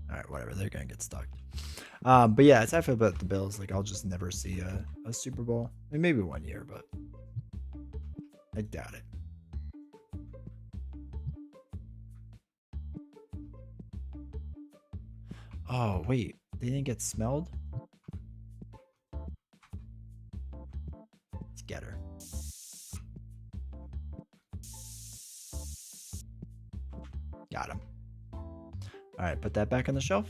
Alright, whatever. They're gonna get stuck. But yeah, it's how I feel about the Bills. Like, I'll just never see a Super Bowl. I mean, maybe 1 year, but I doubt it. Oh, wait. They didn't get smelled? Let's get her. Got him. Alright, put that back on the shelf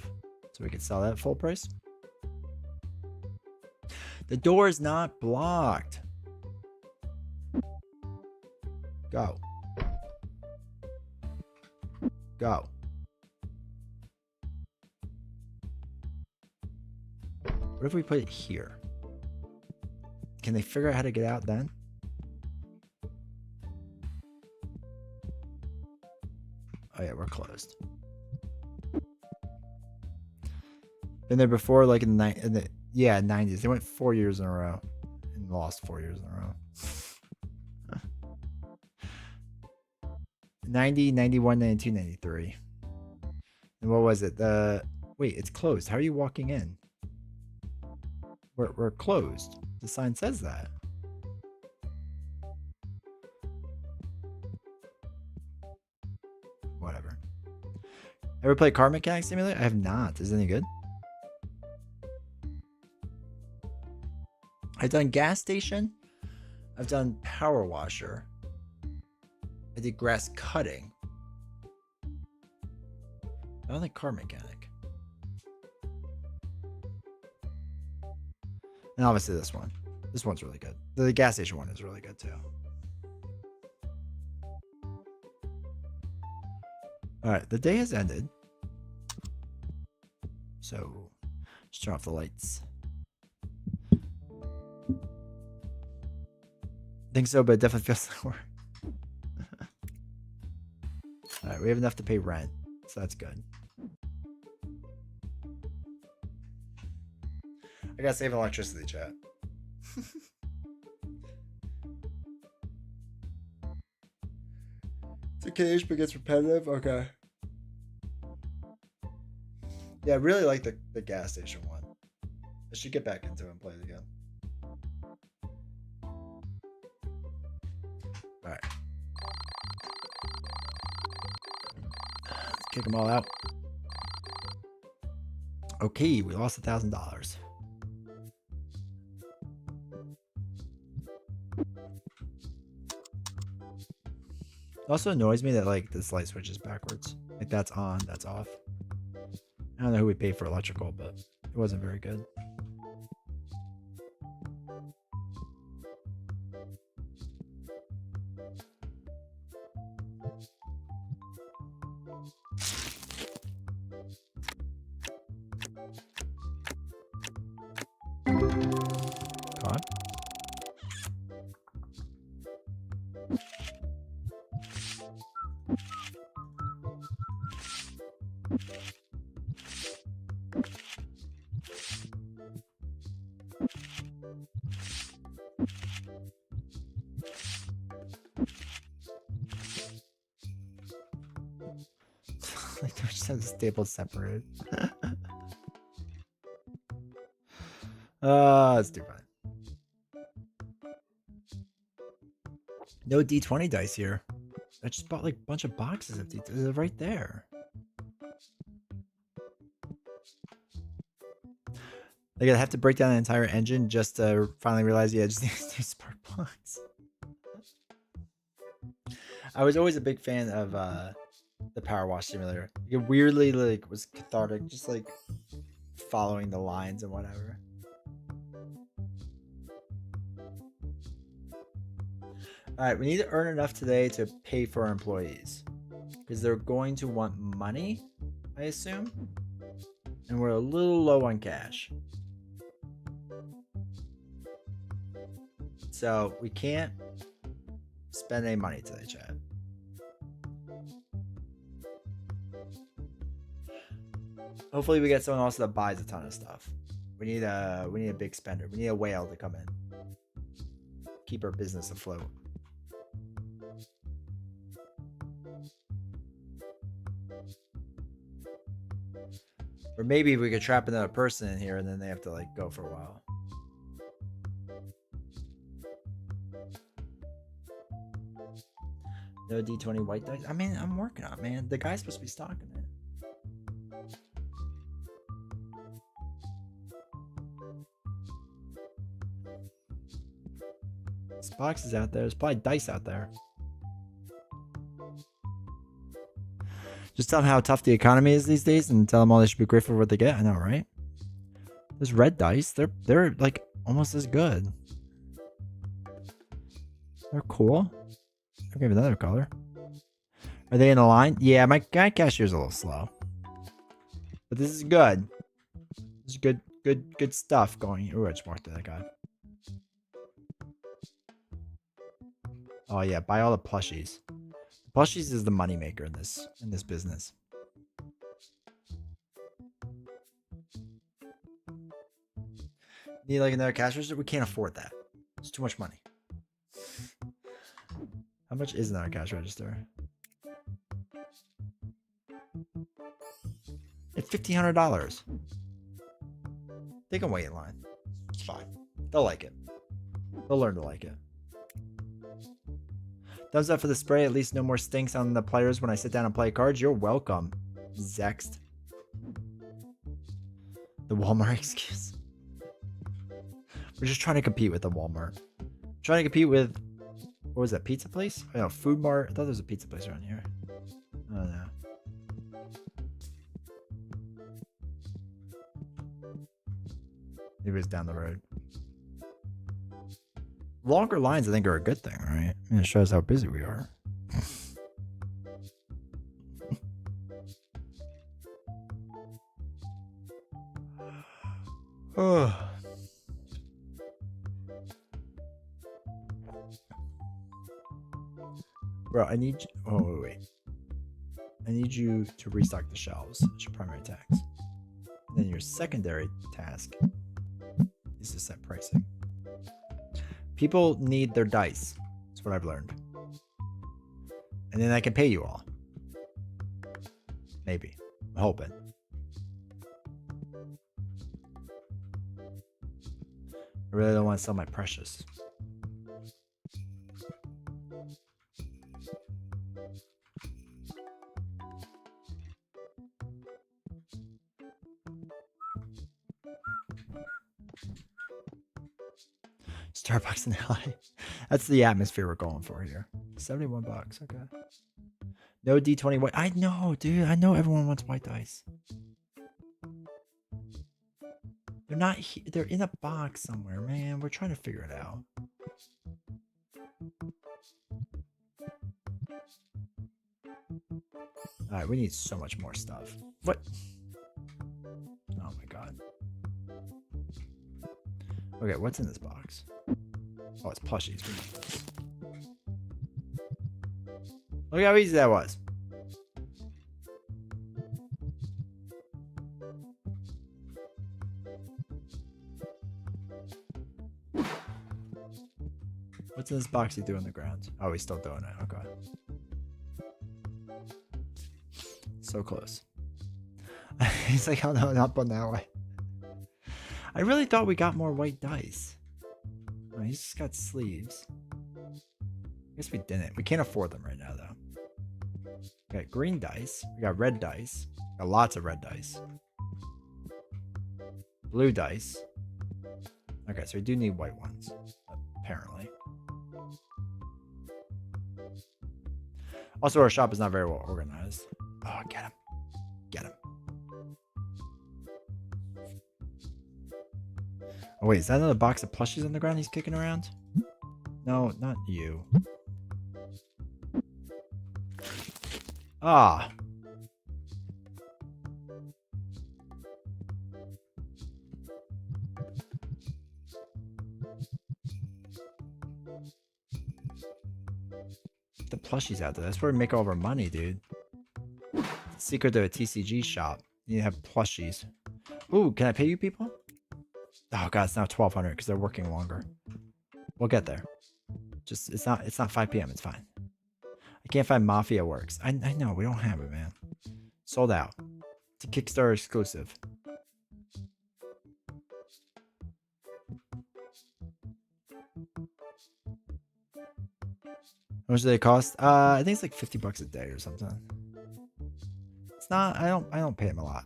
so we can sell that full price. The door is not blocked. Go. Go. What if we put it here? Can they figure out how to get out then? Oh yeah, we're closed. Been there before, like in the night. Yeah, 90s. They went 4 years in a row and lost 4 years in a row. 90, 91, 92, 93. And what was it? Wait, it's closed. How are you walking in? We're closed. The sign says that. Whatever. Ever played Car Mechanic Simulator? I have not. Is it any good? I've done gas station. I've done power washer. I did grass cutting. I don't think car mechanic. And obviously this one. This one's really good. The gas station one is really good too. Alright, the day has ended. So, just turn off the lights. Think so, but it definitely feels like work. Alright, we have enough to pay rent, so that's good. I gotta save electricity, chat. It's okay, but gets repetitive. Okay. Yeah, I really like the gas station one. I should get back into it and play it again. Alright. Let's kick them all out. Okay, we lost $1,000. It also annoys me that like this light switch is backwards. Like that's on, that's off. I don't know who we paid for electrical, but it wasn't very good. God. Like they just have the staples separated. It's too funny. No D20 dice here. I just bought like a bunch of boxes of D20. They're right there. Like I have to break down the entire engine just to finally realize, yeah, just these spark plugs. I was always a big fan of the Power Wash Simulator. It weirdly like was cathartic, just like following the lines and whatever. Alright, we need to earn enough today to pay for our employees. Because they're going to want money, I assume. And we're a little low on cash. So we can't spend any money today, chat. Hopefully we get someone else that buys a ton of stuff. We need a big spender. We need a whale to come in. Keep our business afloat. Or maybe we could trap another person in here and then they have to like go for a while. No D20 white dice. I mean, I'm working on it, man. The guy's supposed to be stocking it. This box is out there. There's probably dice out there. Just tell them how tough the economy is these days and tell them all they should be grateful for what they get. I know, right? There's red dice. They're like almost as good. They're cool. I'll give another color. Are they in a line? Yeah, my guy cashier's a little slow. But this is good. This is good stuff going. Ooh, I just walked to that guy. Oh yeah, buy all the plushies. Plushies is the moneymaker in this business. Need like another cash register? We can't afford that. It's too much money. How much is another cash register? It's $1,500. They can wait in line. It's fine. They'll like it. They'll learn to like it. Thumbs up for the spray. At least no more stinks on the players when I sit down and play cards. You're welcome, Zext. The Walmart excuse. We're just trying to compete with the Walmart. Trying to compete with, what was that, pizza place? Oh, no, Food Mart. I thought there was a pizza place around here. Oh, no. Maybe it's down the road. Longer lines, I think, are a good thing, right? I mean, it shows how busy we are. Oh. Bro, I need... Oh, wait. I need you to restock the shelves. That's your primary task. And then your secondary task is to set pricing. People need their dice. That's what I've learned. And then I can pay you all. Maybe. I'm hoping. I really don't want to sell my precious. Starbucks in LA. That's the atmosphere we're going for here. $71. Okay. No D20 white. I know, dude. I know everyone wants white dice. They're not here. They're in a box somewhere, man. We're trying to figure it out. All right, we need so much more stuff. What? Oh my god. Okay, what's in this box? Oh, it's plushies. We need this. Look how easy that was. What's in this box you do on the ground? Oh, he's still doing it. Okay. So close. He's like, oh no, not on that way. I really thought we got more white dice. Oh, he's just got sleeves. I guess we didn't. We can't afford them right now, though. We got green dice. We got red dice. We got lots of red dice. Blue dice. Okay, so we do need white ones, apparently. Also, our shop is not very well organized. Oh, get him. Get him. Oh, wait, is that another box of plushies on the ground he's kicking around? No, not you. Ah. Get the plushies out there. That's where we make all of our money, dude. Secret to a TCG shop. You have plushies. Ooh, can I pay you people? Oh god, it's now 1200 because they're working longer. We'll get there. Just it's not 5 p.m. It's fine. I can't find Mafia Works. I know we don't have it, man. Sold out. It's a Kickstarter exclusive. How much do they cost? I think it's like $50 a day or something. It's not. I don't pay him a lot.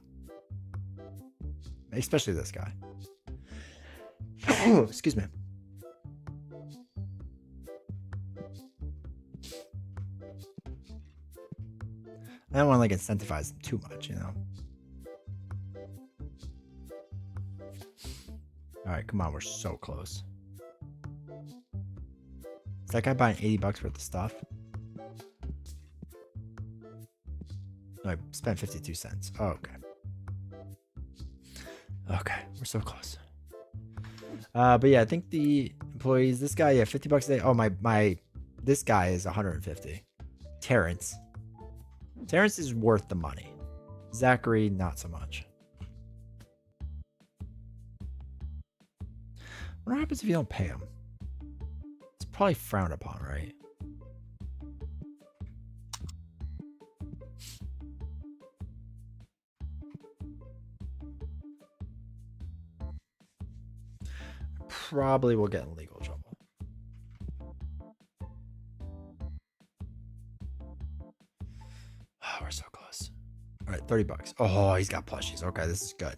Especially this guy. Excuse me. I don't want to like incentivize them too much, you know. All right, come on, we're so close. Is that guy buying $80 worth of stuff? No, I spent 52 cents. Oh, okay. Okay, we're so close. But yeah, I think the employees, this guy, yeah, $50 a day. Oh, this guy is 150. Terrence is worth the money. Zachary, not so much. What happens if you don't pay them? It's probably frowned upon, right? Probably will get in legal trouble. Oh, we're so close. All right, 30 bucks. Oh, he's got plushies. Okay, this is good.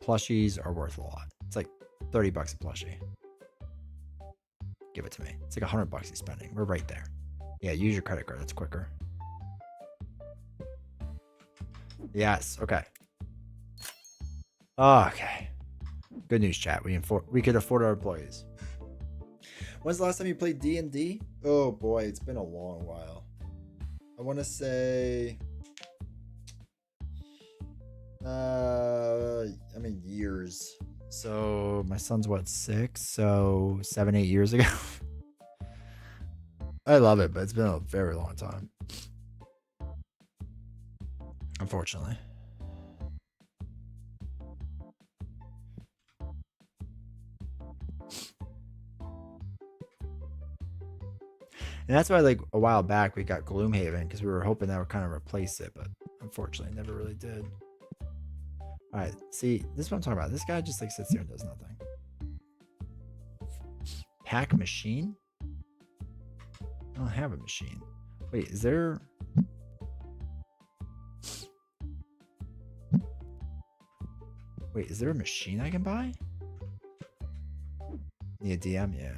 Plushies are worth a lot. It's like 30 bucks a plushie. Give it to me. It's like 100 bucks he's spending. We're right there. Yeah, use your credit card. That's quicker. Yes. Okay. Okay. Good news, chat. We could afford our employees. When's the last time you played D&D? Oh boy, it's been a long while. I want to say, I mean years. So my son's what, 6? So 7, 8 years ago. I love it, but it's been a very long time. Unfortunately. And that's why, like, a while back we got Gloomhaven, because we were hoping that would kind of replace it, but unfortunately never really did. All right, see, this is what I'm talking about. This guy just like sits there and does nothing. Pack machine? I don't have a machine. Wait, is there? Wait, is there a machine I can buy? Need a DM? Yeah.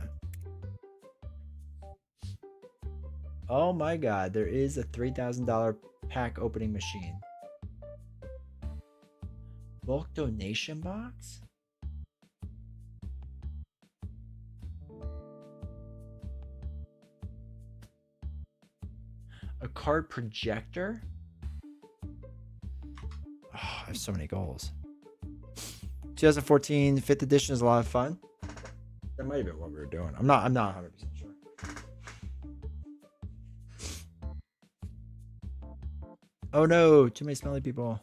Oh my god, there is a $3,000 pack opening machine. Bulk donation box? A card projector? Oh, I have so many goals. 2014 5th edition is a lot of fun. That might have been what we were doing. I'm not 100% sure. Oh no, too many smelly people.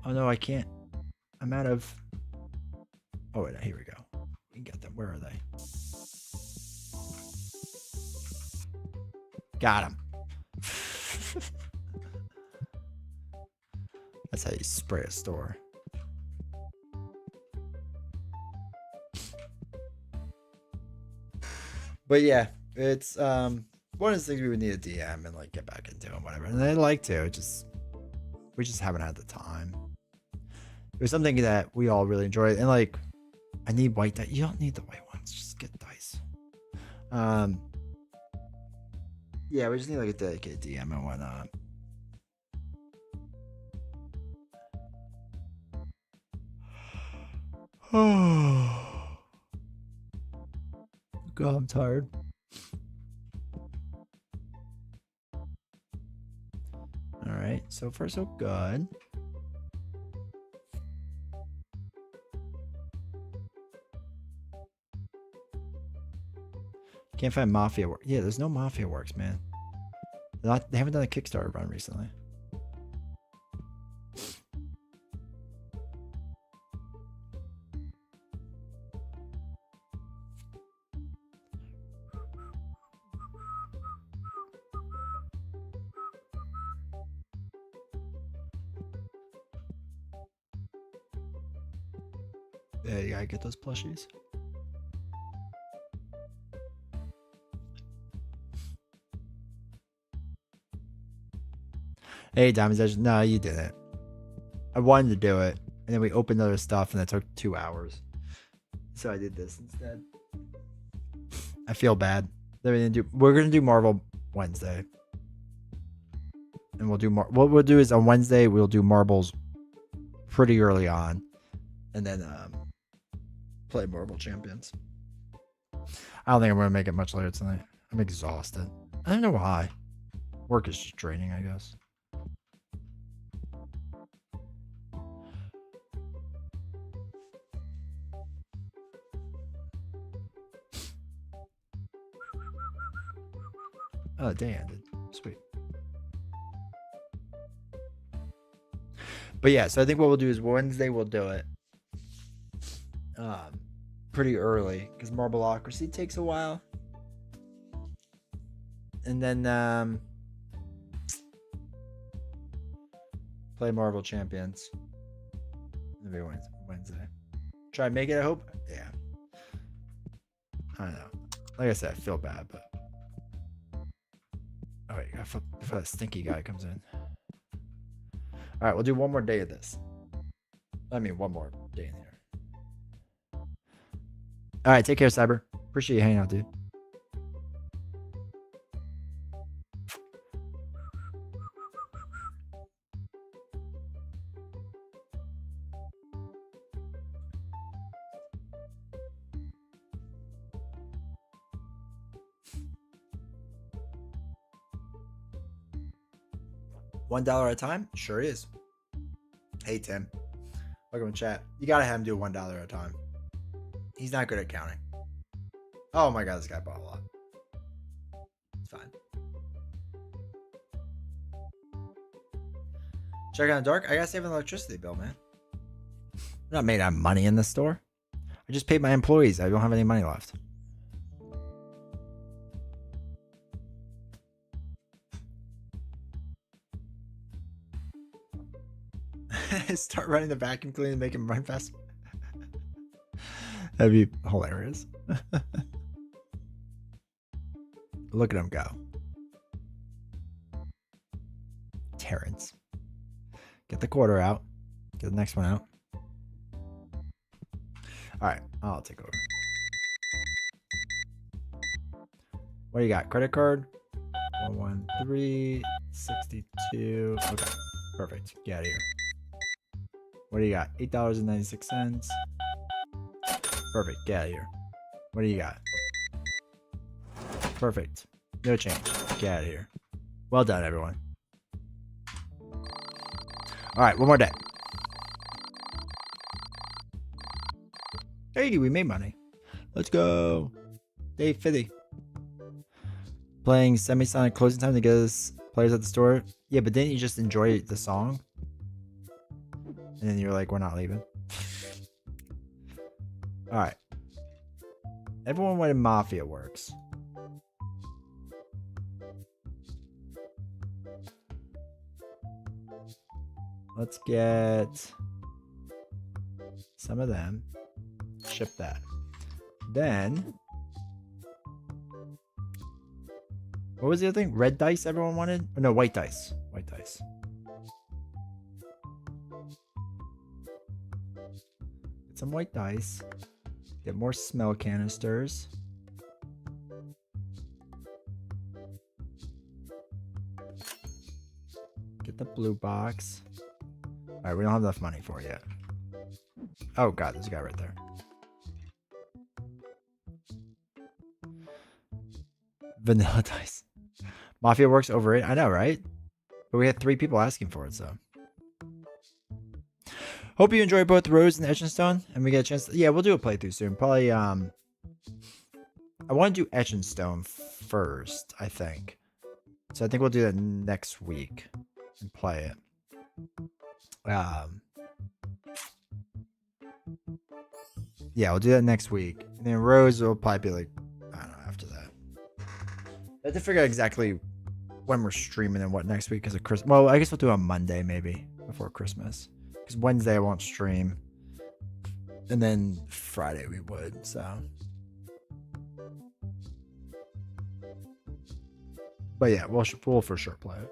Oh no, I can't. I'm out of. Oh wait, here we go. We can get them. Where are they? Got him. That's how you spray a store. But yeah, it's one of the things we would need a DM and like get back into and whatever. And I'd like to. We just haven't had the time. It was something that we all really enjoyed, and like, I need white dice. You don't need the white ones. Just get dice. Yeah, we just need like a dedicated DM and whatnot. Oh, God, I'm tired. All right, so far so good. Can't find Mafia work. Yeah, there's no Mafia works, man. They haven't done a Kickstarter run recently. Yeah, you gotta get those plushies. Hey, Diamonds Edge. No, you didn't. I wanted to do it, and then we opened other stuff, and that took 2 hours. So I did this instead. I feel bad. We're gonna do Marvel Wednesday, and we'll do more. What we'll do is on Wednesday we'll do Marbles pretty early on, and then play Marvel Champions. I don't think I'm gonna make it much later tonight. I'm exhausted. I don't know why. Work is just draining, I guess. Oh, day ended. Sweet. But yeah, so I think what we'll do is Wednesday we'll do it. um, pretty early because Marbleocracy takes a while. And then play Marvel Champions. Maybe Wednesday. Try and make it, I hope. Yeah. I don't know. Like I said, I feel bad, but. Oh, wait. Before that stinky guy comes in. All right, we'll do one more day of this. I mean, one more day in here. All right, take care, Cyber. Appreciate you hanging out, dude. $1 at a time? Sure is. Hey, Tim. Welcome to chat. You gotta have him do $1 at a time. He's not good at counting. Oh my god, this guy bought a lot. It's fine. Check out dark. I gotta save an electricity bill, man. I'm not made out of money in this store. I just paid my employees. I don't have any money left. Start running the vacuum cleaner and make him run faster. That'd be hilarious. Look at him go. Terrence. Get the quarter out. Get the next one out. Alright, I'll take over. What do you got? Credit card? 113.62. Okay, perfect. Get out of here. What do you got? $8.96. Perfect. Get out of here. What do you got? Perfect. No change. Get out of here. Well done, everyone. All right, one more day. Hey, we made money. Let's go. Day 50. Playing Semisonic closing time to get us players at the store. Yeah, but didn't you just enjoy the song? And then you're like, we're not leaving. All right. Everyone when Mafia works. Let's get some of them. Ship that. Then, what was the other thing? Red dice everyone wanted? Oh, no, white dice. White dice. Get some white dice. Get more smell canisters. Get the blue box. All right, we don't have enough money for it yet. Oh god, there's a guy right there. Vanilla dice. Mafia works over it. I know, right? But we had 3 people asking for it, so. Hope you enjoy both Rose and Etch and Stone, and we get a chance to, yeah, we'll do a playthrough soon. Probably, I want to do Etch and Stone first, I think. So I think we'll do that next week and play it. Yeah, we'll do that next week. And then Rose will probably be like, I don't know, after that. I have to figure out exactly when we're streaming and what next week because of Christmas. Well, I guess we'll do it on Monday maybe before Christmas. Because Wednesday I won't stream. And then Friday we would, so. But yeah, we'll for sure play it.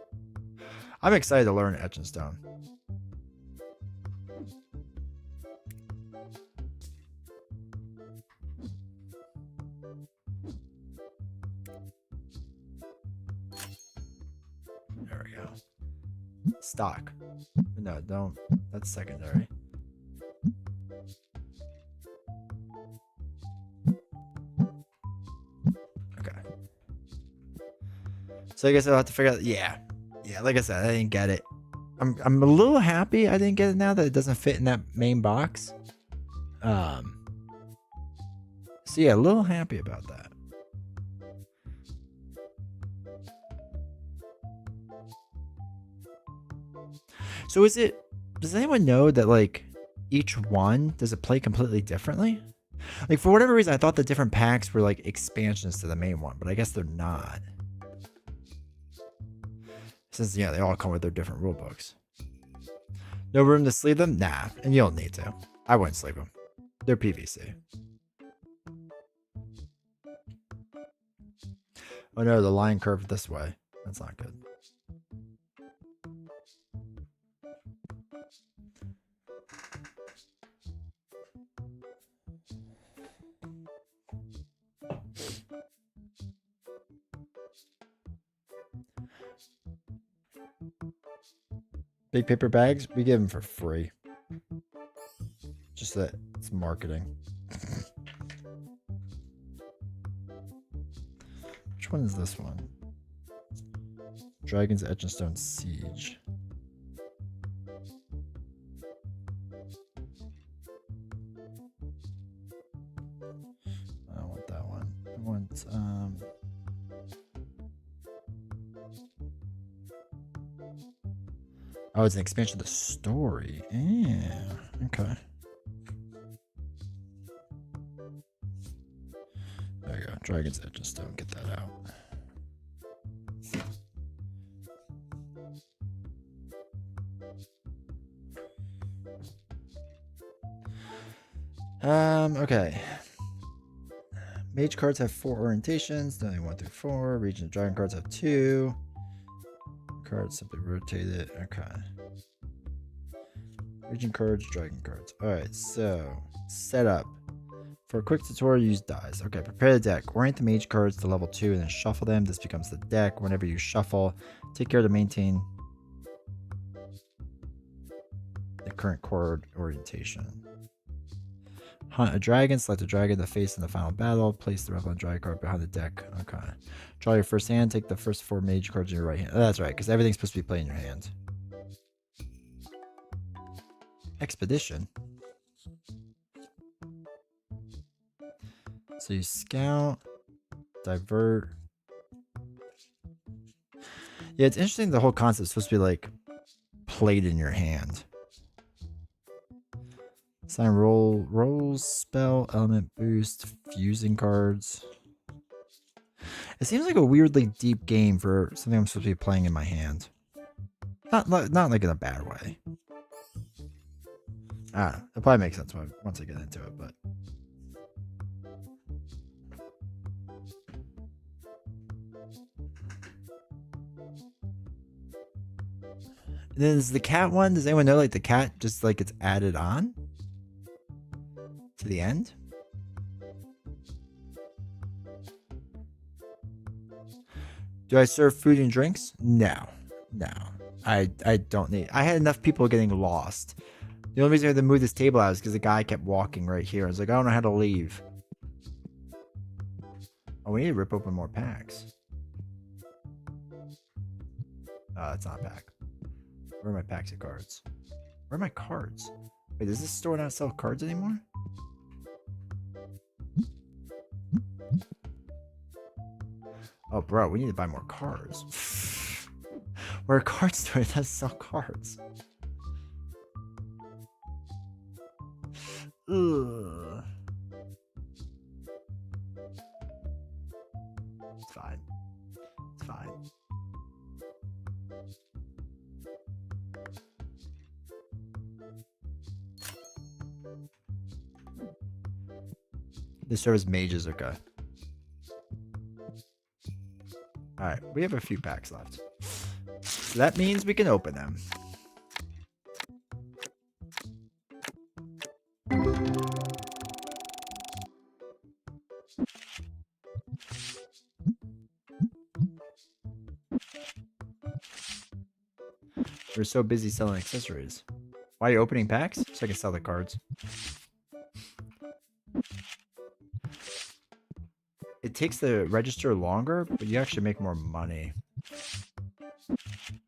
I'm excited to learn Etch and Stone. There we go. Stock. No, don't. That's secondary. Okay. So I guess I'll have to figure out. Yeah. Like I said, I didn't get it. I'm a little happy I didn't get it now that it doesn't fit in that main box. So yeah, a little happy about that. So is it, does anyone know that like each one, does it play completely differently? Like, for whatever reason, I thought the different packs were like expansions to the main one, but I guess they're not. Since, yeah, they all come with their different rule books. No room to sleeve them? Nah, and you don't need to. I wouldn't sleeve them. They're PVC. Oh no, the line curved this way. That's not good. Big paper bags, we give them for free. Just that it's marketing. Which one is this one? Dragon's Edge and Stone Siege. I don't want that one. I want oh, it's an expansion of the story. Yeah. Okay. There you go. Dragon's Edge and Stone. Get that out. Okay. Mage cards have 4 orientations. Only 1 through 4. Region of Dragon cards have 2. Cards simply rotate it. Okay. Region cards, Dragon cards. Alright, so setup. For a quick tutorial, use dice. Okay, prepare the deck. Orient the mage cards to level 2 and then shuffle them. This becomes the deck. Whenever you shuffle, take care to maintain the current card orientation. Hunt a dragon. Select a dragon to face in the final battle. Place the relevant dragon card behind the deck. Okay. Draw your first hand. Take the first 4 mage cards in your right hand. Oh, that's right, because everything's supposed to be played in your hand. Expedition. So you scout, divert. Yeah, it's interesting. The whole concept is supposed to be like played in your hand. Sign rolls, spell, element boost, fusing cards. It seems like a weirdly deep game for something I'm supposed to be playing in my hand. Not like in a bad way. Ah, it probably makes sense once I get into it, but. And then is the cat one? Does anyone know, like, the cat just like it's added on to the end? Do I serve food and drinks? No. I don't need. I had enough people getting lost. The only reason I had to move this table out is because the guy kept walking right here. I was like, I don't know how to leave. Oh, we need to rip open more packs. That's not a pack. Where are my packs of cards? Where are my cards? Wait, does this store not sell cards anymore? Oh, bro, we need to buy more cards. We're a card store that doesn't sell cards. Ugh. It's fine. It's fine. They serve as mages, okay. Alright, we have a few packs left. So that means we can open them. We're so busy selling accessories. Why are you opening packs? So I can sell the cards. It takes the register longer, but you actually make more money.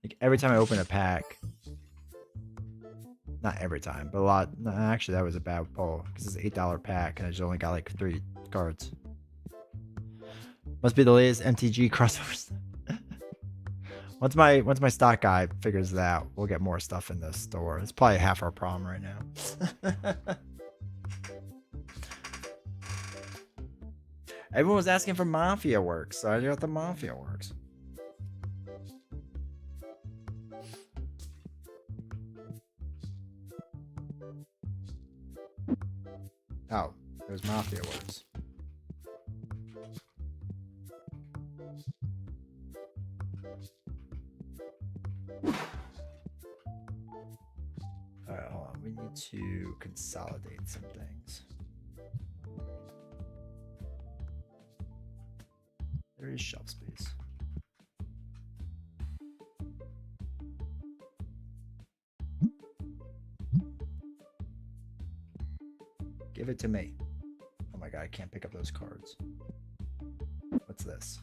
Like every time I open a pack, not every time, but a lot. No, actually, that was a bad pull because it's an $8 pack and I just only got like 3 cards. Must be the latest MTG crossovers. Once my stock guy figures that out, we'll get more stuff in the store. It's probably half our problem right now. Everyone was asking for Mafia Works, so I got the Mafia Works. Oh, there's Mafia Works. Alright, hold on. We need to consolidate some things. There is shelf space. Give it to me. Oh my god, I can't pick up those cards. What's this?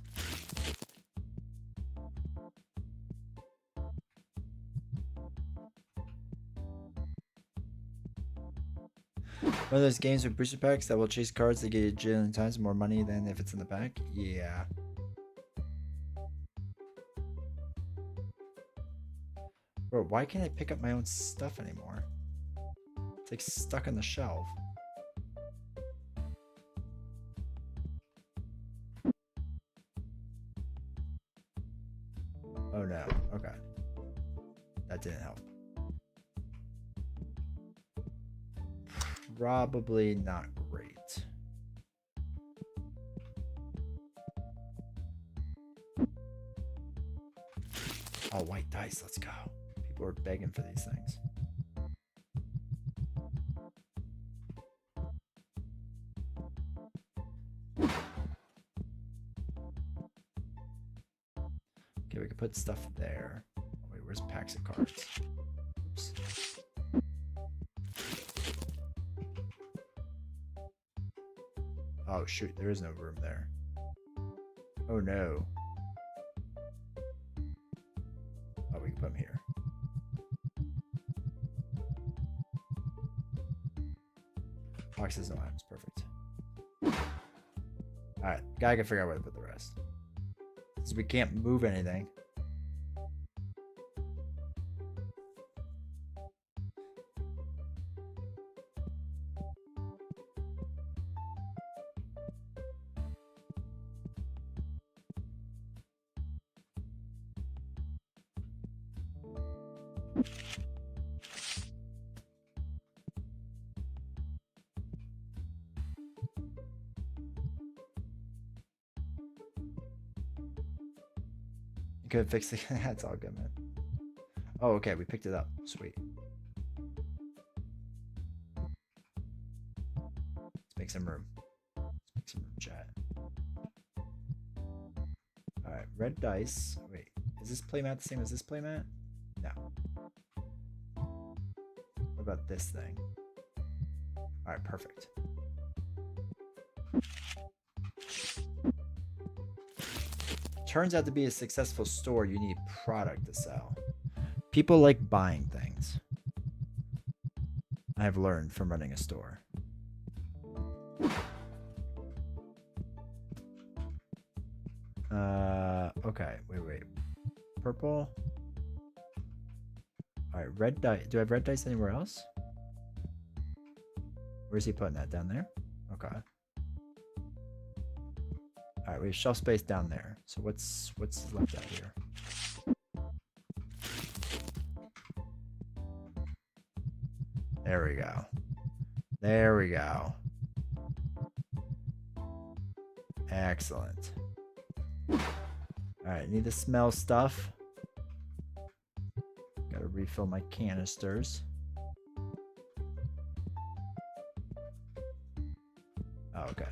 One of those games with booster packs that will chase cards that get you a jillion times more money than if it's in the pack? Yeah. Bro, why can't I pick up my own stuff anymore? It's like stuck on the shelf. Oh no. Okay. That didn't help. Probably not great. Oh, white dice. Let's go. People are begging for these things. Okay, we can put stuff there. Oh, wait, where's packs of cards? Oops. Oh shoot, there is no room there. Oh no. Oh, we can put them here. Boxes, no items, perfect. Alright, gotta figure out where to put the rest. Since we can't move anything. You could fix it. That's all good, man. Oh, okay, we picked it up. Sweet. Let's make some room. Let's make some room, chat. Alright, red dice. Wait, is this playmat the same as this playmat? No. What about this thing? Alright, perfect. Turns out to be a successful store, you need product to sell. People like buying things. I have learned from running a store. Okay, wait. Purple. All right, red dice. Do I have red dice anywhere else? Where's he putting that? Down there? Okay. All right, we have shelf space down there. So what's left out here? There we go. There we go. Excellent. All right, need to smell stuff. Gotta refill my canisters. Oh, okay.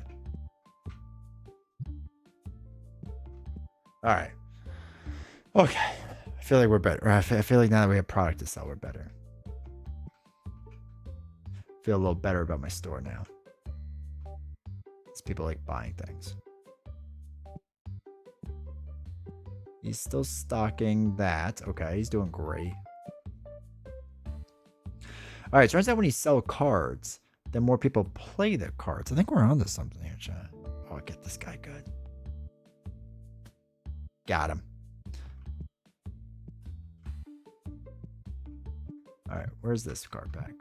All right. Okay. I feel like we're better. I feel like now that we have product to sell, we're better. Feel a little better about my store now. It's people like buying things. He's still stocking that. Okay, he's doing great. All right, turns out when you sell cards, then more people play the cards. I think we're onto something here, chat. Oh, get this guy good. Got him. All right, where's this card pack?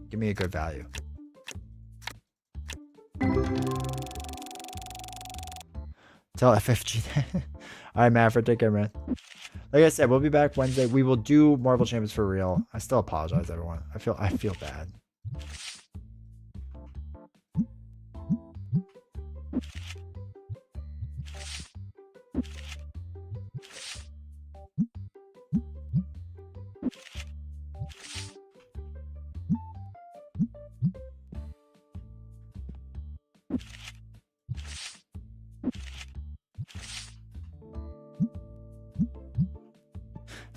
Give me a good value. Tell FFG. All right, Maverick, take care, man. Like I said, we'll be back Wednesday. We will do Marvel Champions for real. I still apologize, everyone. I feel bad.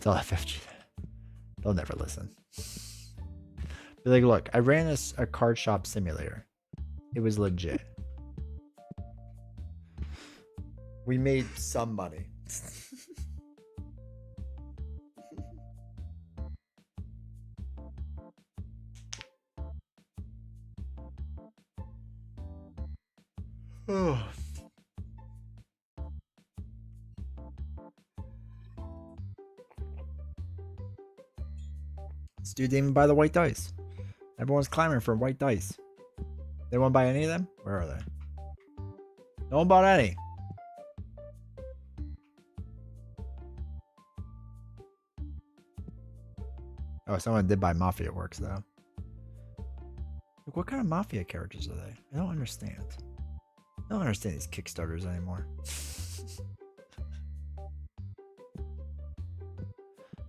Tell FFG. They'll never listen. Be like, look, I ran a card shop simulator. It was legit. We made some money. Oh. This dude didn't even buy the white dice. Everyone's clamoring for white dice. They won't buy any of them? Where are they? No one bought any. Oh, someone did buy Mafia Works, though. Like, what kind of Mafia characters are they? I don't understand. I don't understand these Kickstarters anymore.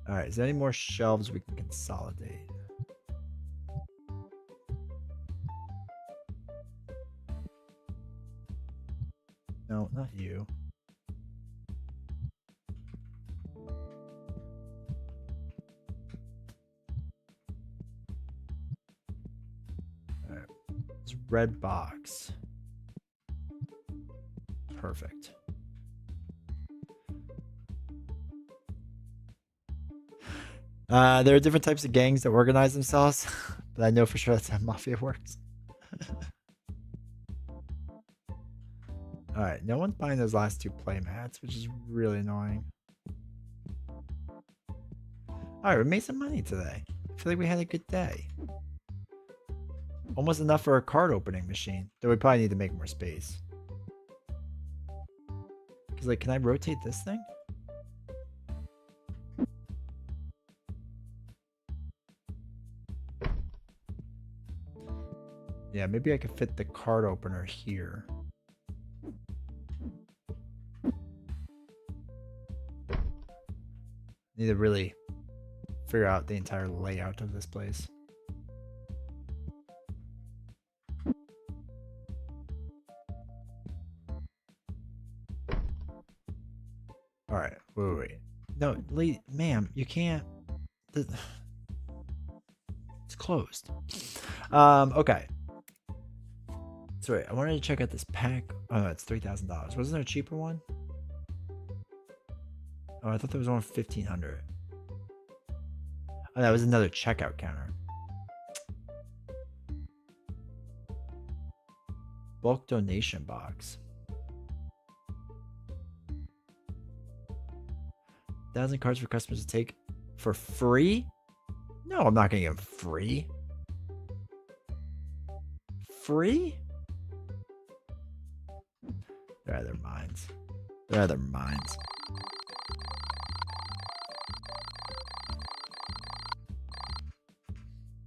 Alright, is there any more shelves we can consolidate? No, not you. Alright. This red box. Perfect. There are different types of gangs that organize themselves, but I know for sure that's how Mafia works. Alright, no one's buying those last two play mats, which is really annoying. Alright, we made some money today. I feel like we had a good day. Almost enough for a card opening machine, though we probably need to make more space. Because, like, can I rotate this thing? Yeah, maybe I could fit the card opener here. Need to really figure out the entire layout of this place. All right, wait. No, ma'am, you can't. It's closed. Okay. Sorry, I wanted to check out this pack. Oh no, it's $3,000. Wasn't there a cheaper one? Oh, I thought there was one for $1,500. Oh, that was another checkout counter. Bulk donation box. 1,000 cards for customers to take for free? No, I'm not gonna give them free. Free? They're out of their minds. They're out of their minds.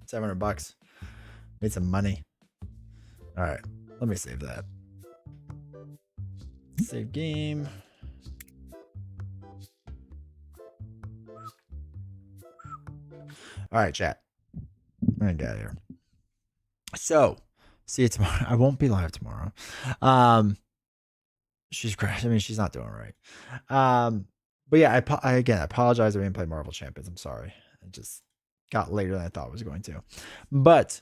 $700. Made some money. All right, let me save that. Save game. All right, chat. I'm gonna get out of here. So, see you tomorrow. I won't be live tomorrow. She's crashed. I mean, she's not doing right. But yeah, I again, I apologize. I didn't play Marvel Champions. I'm sorry. It just got later than I thought it was going to. But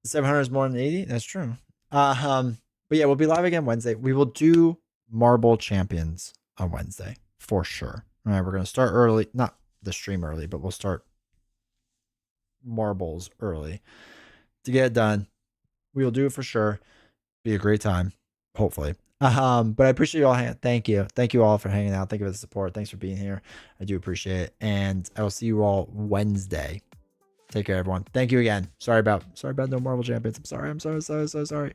700 is more than 80. That's true. But yeah, we'll be live again Wednesday. We will do Marble Champions on Wednesday for sure. All right, we're gonna start early. Not the stream early, but we'll start marbles early to get it done. We will do it for sure. Be a great time, hopefully. But I appreciate you all. Thank you all for hanging out. Thank you for the support. Thanks for being here. I do appreciate it. And I will see you all Wednesday. Take care, everyone. Thank you again. Sorry about no Marvel Champions. I'm sorry. So sorry.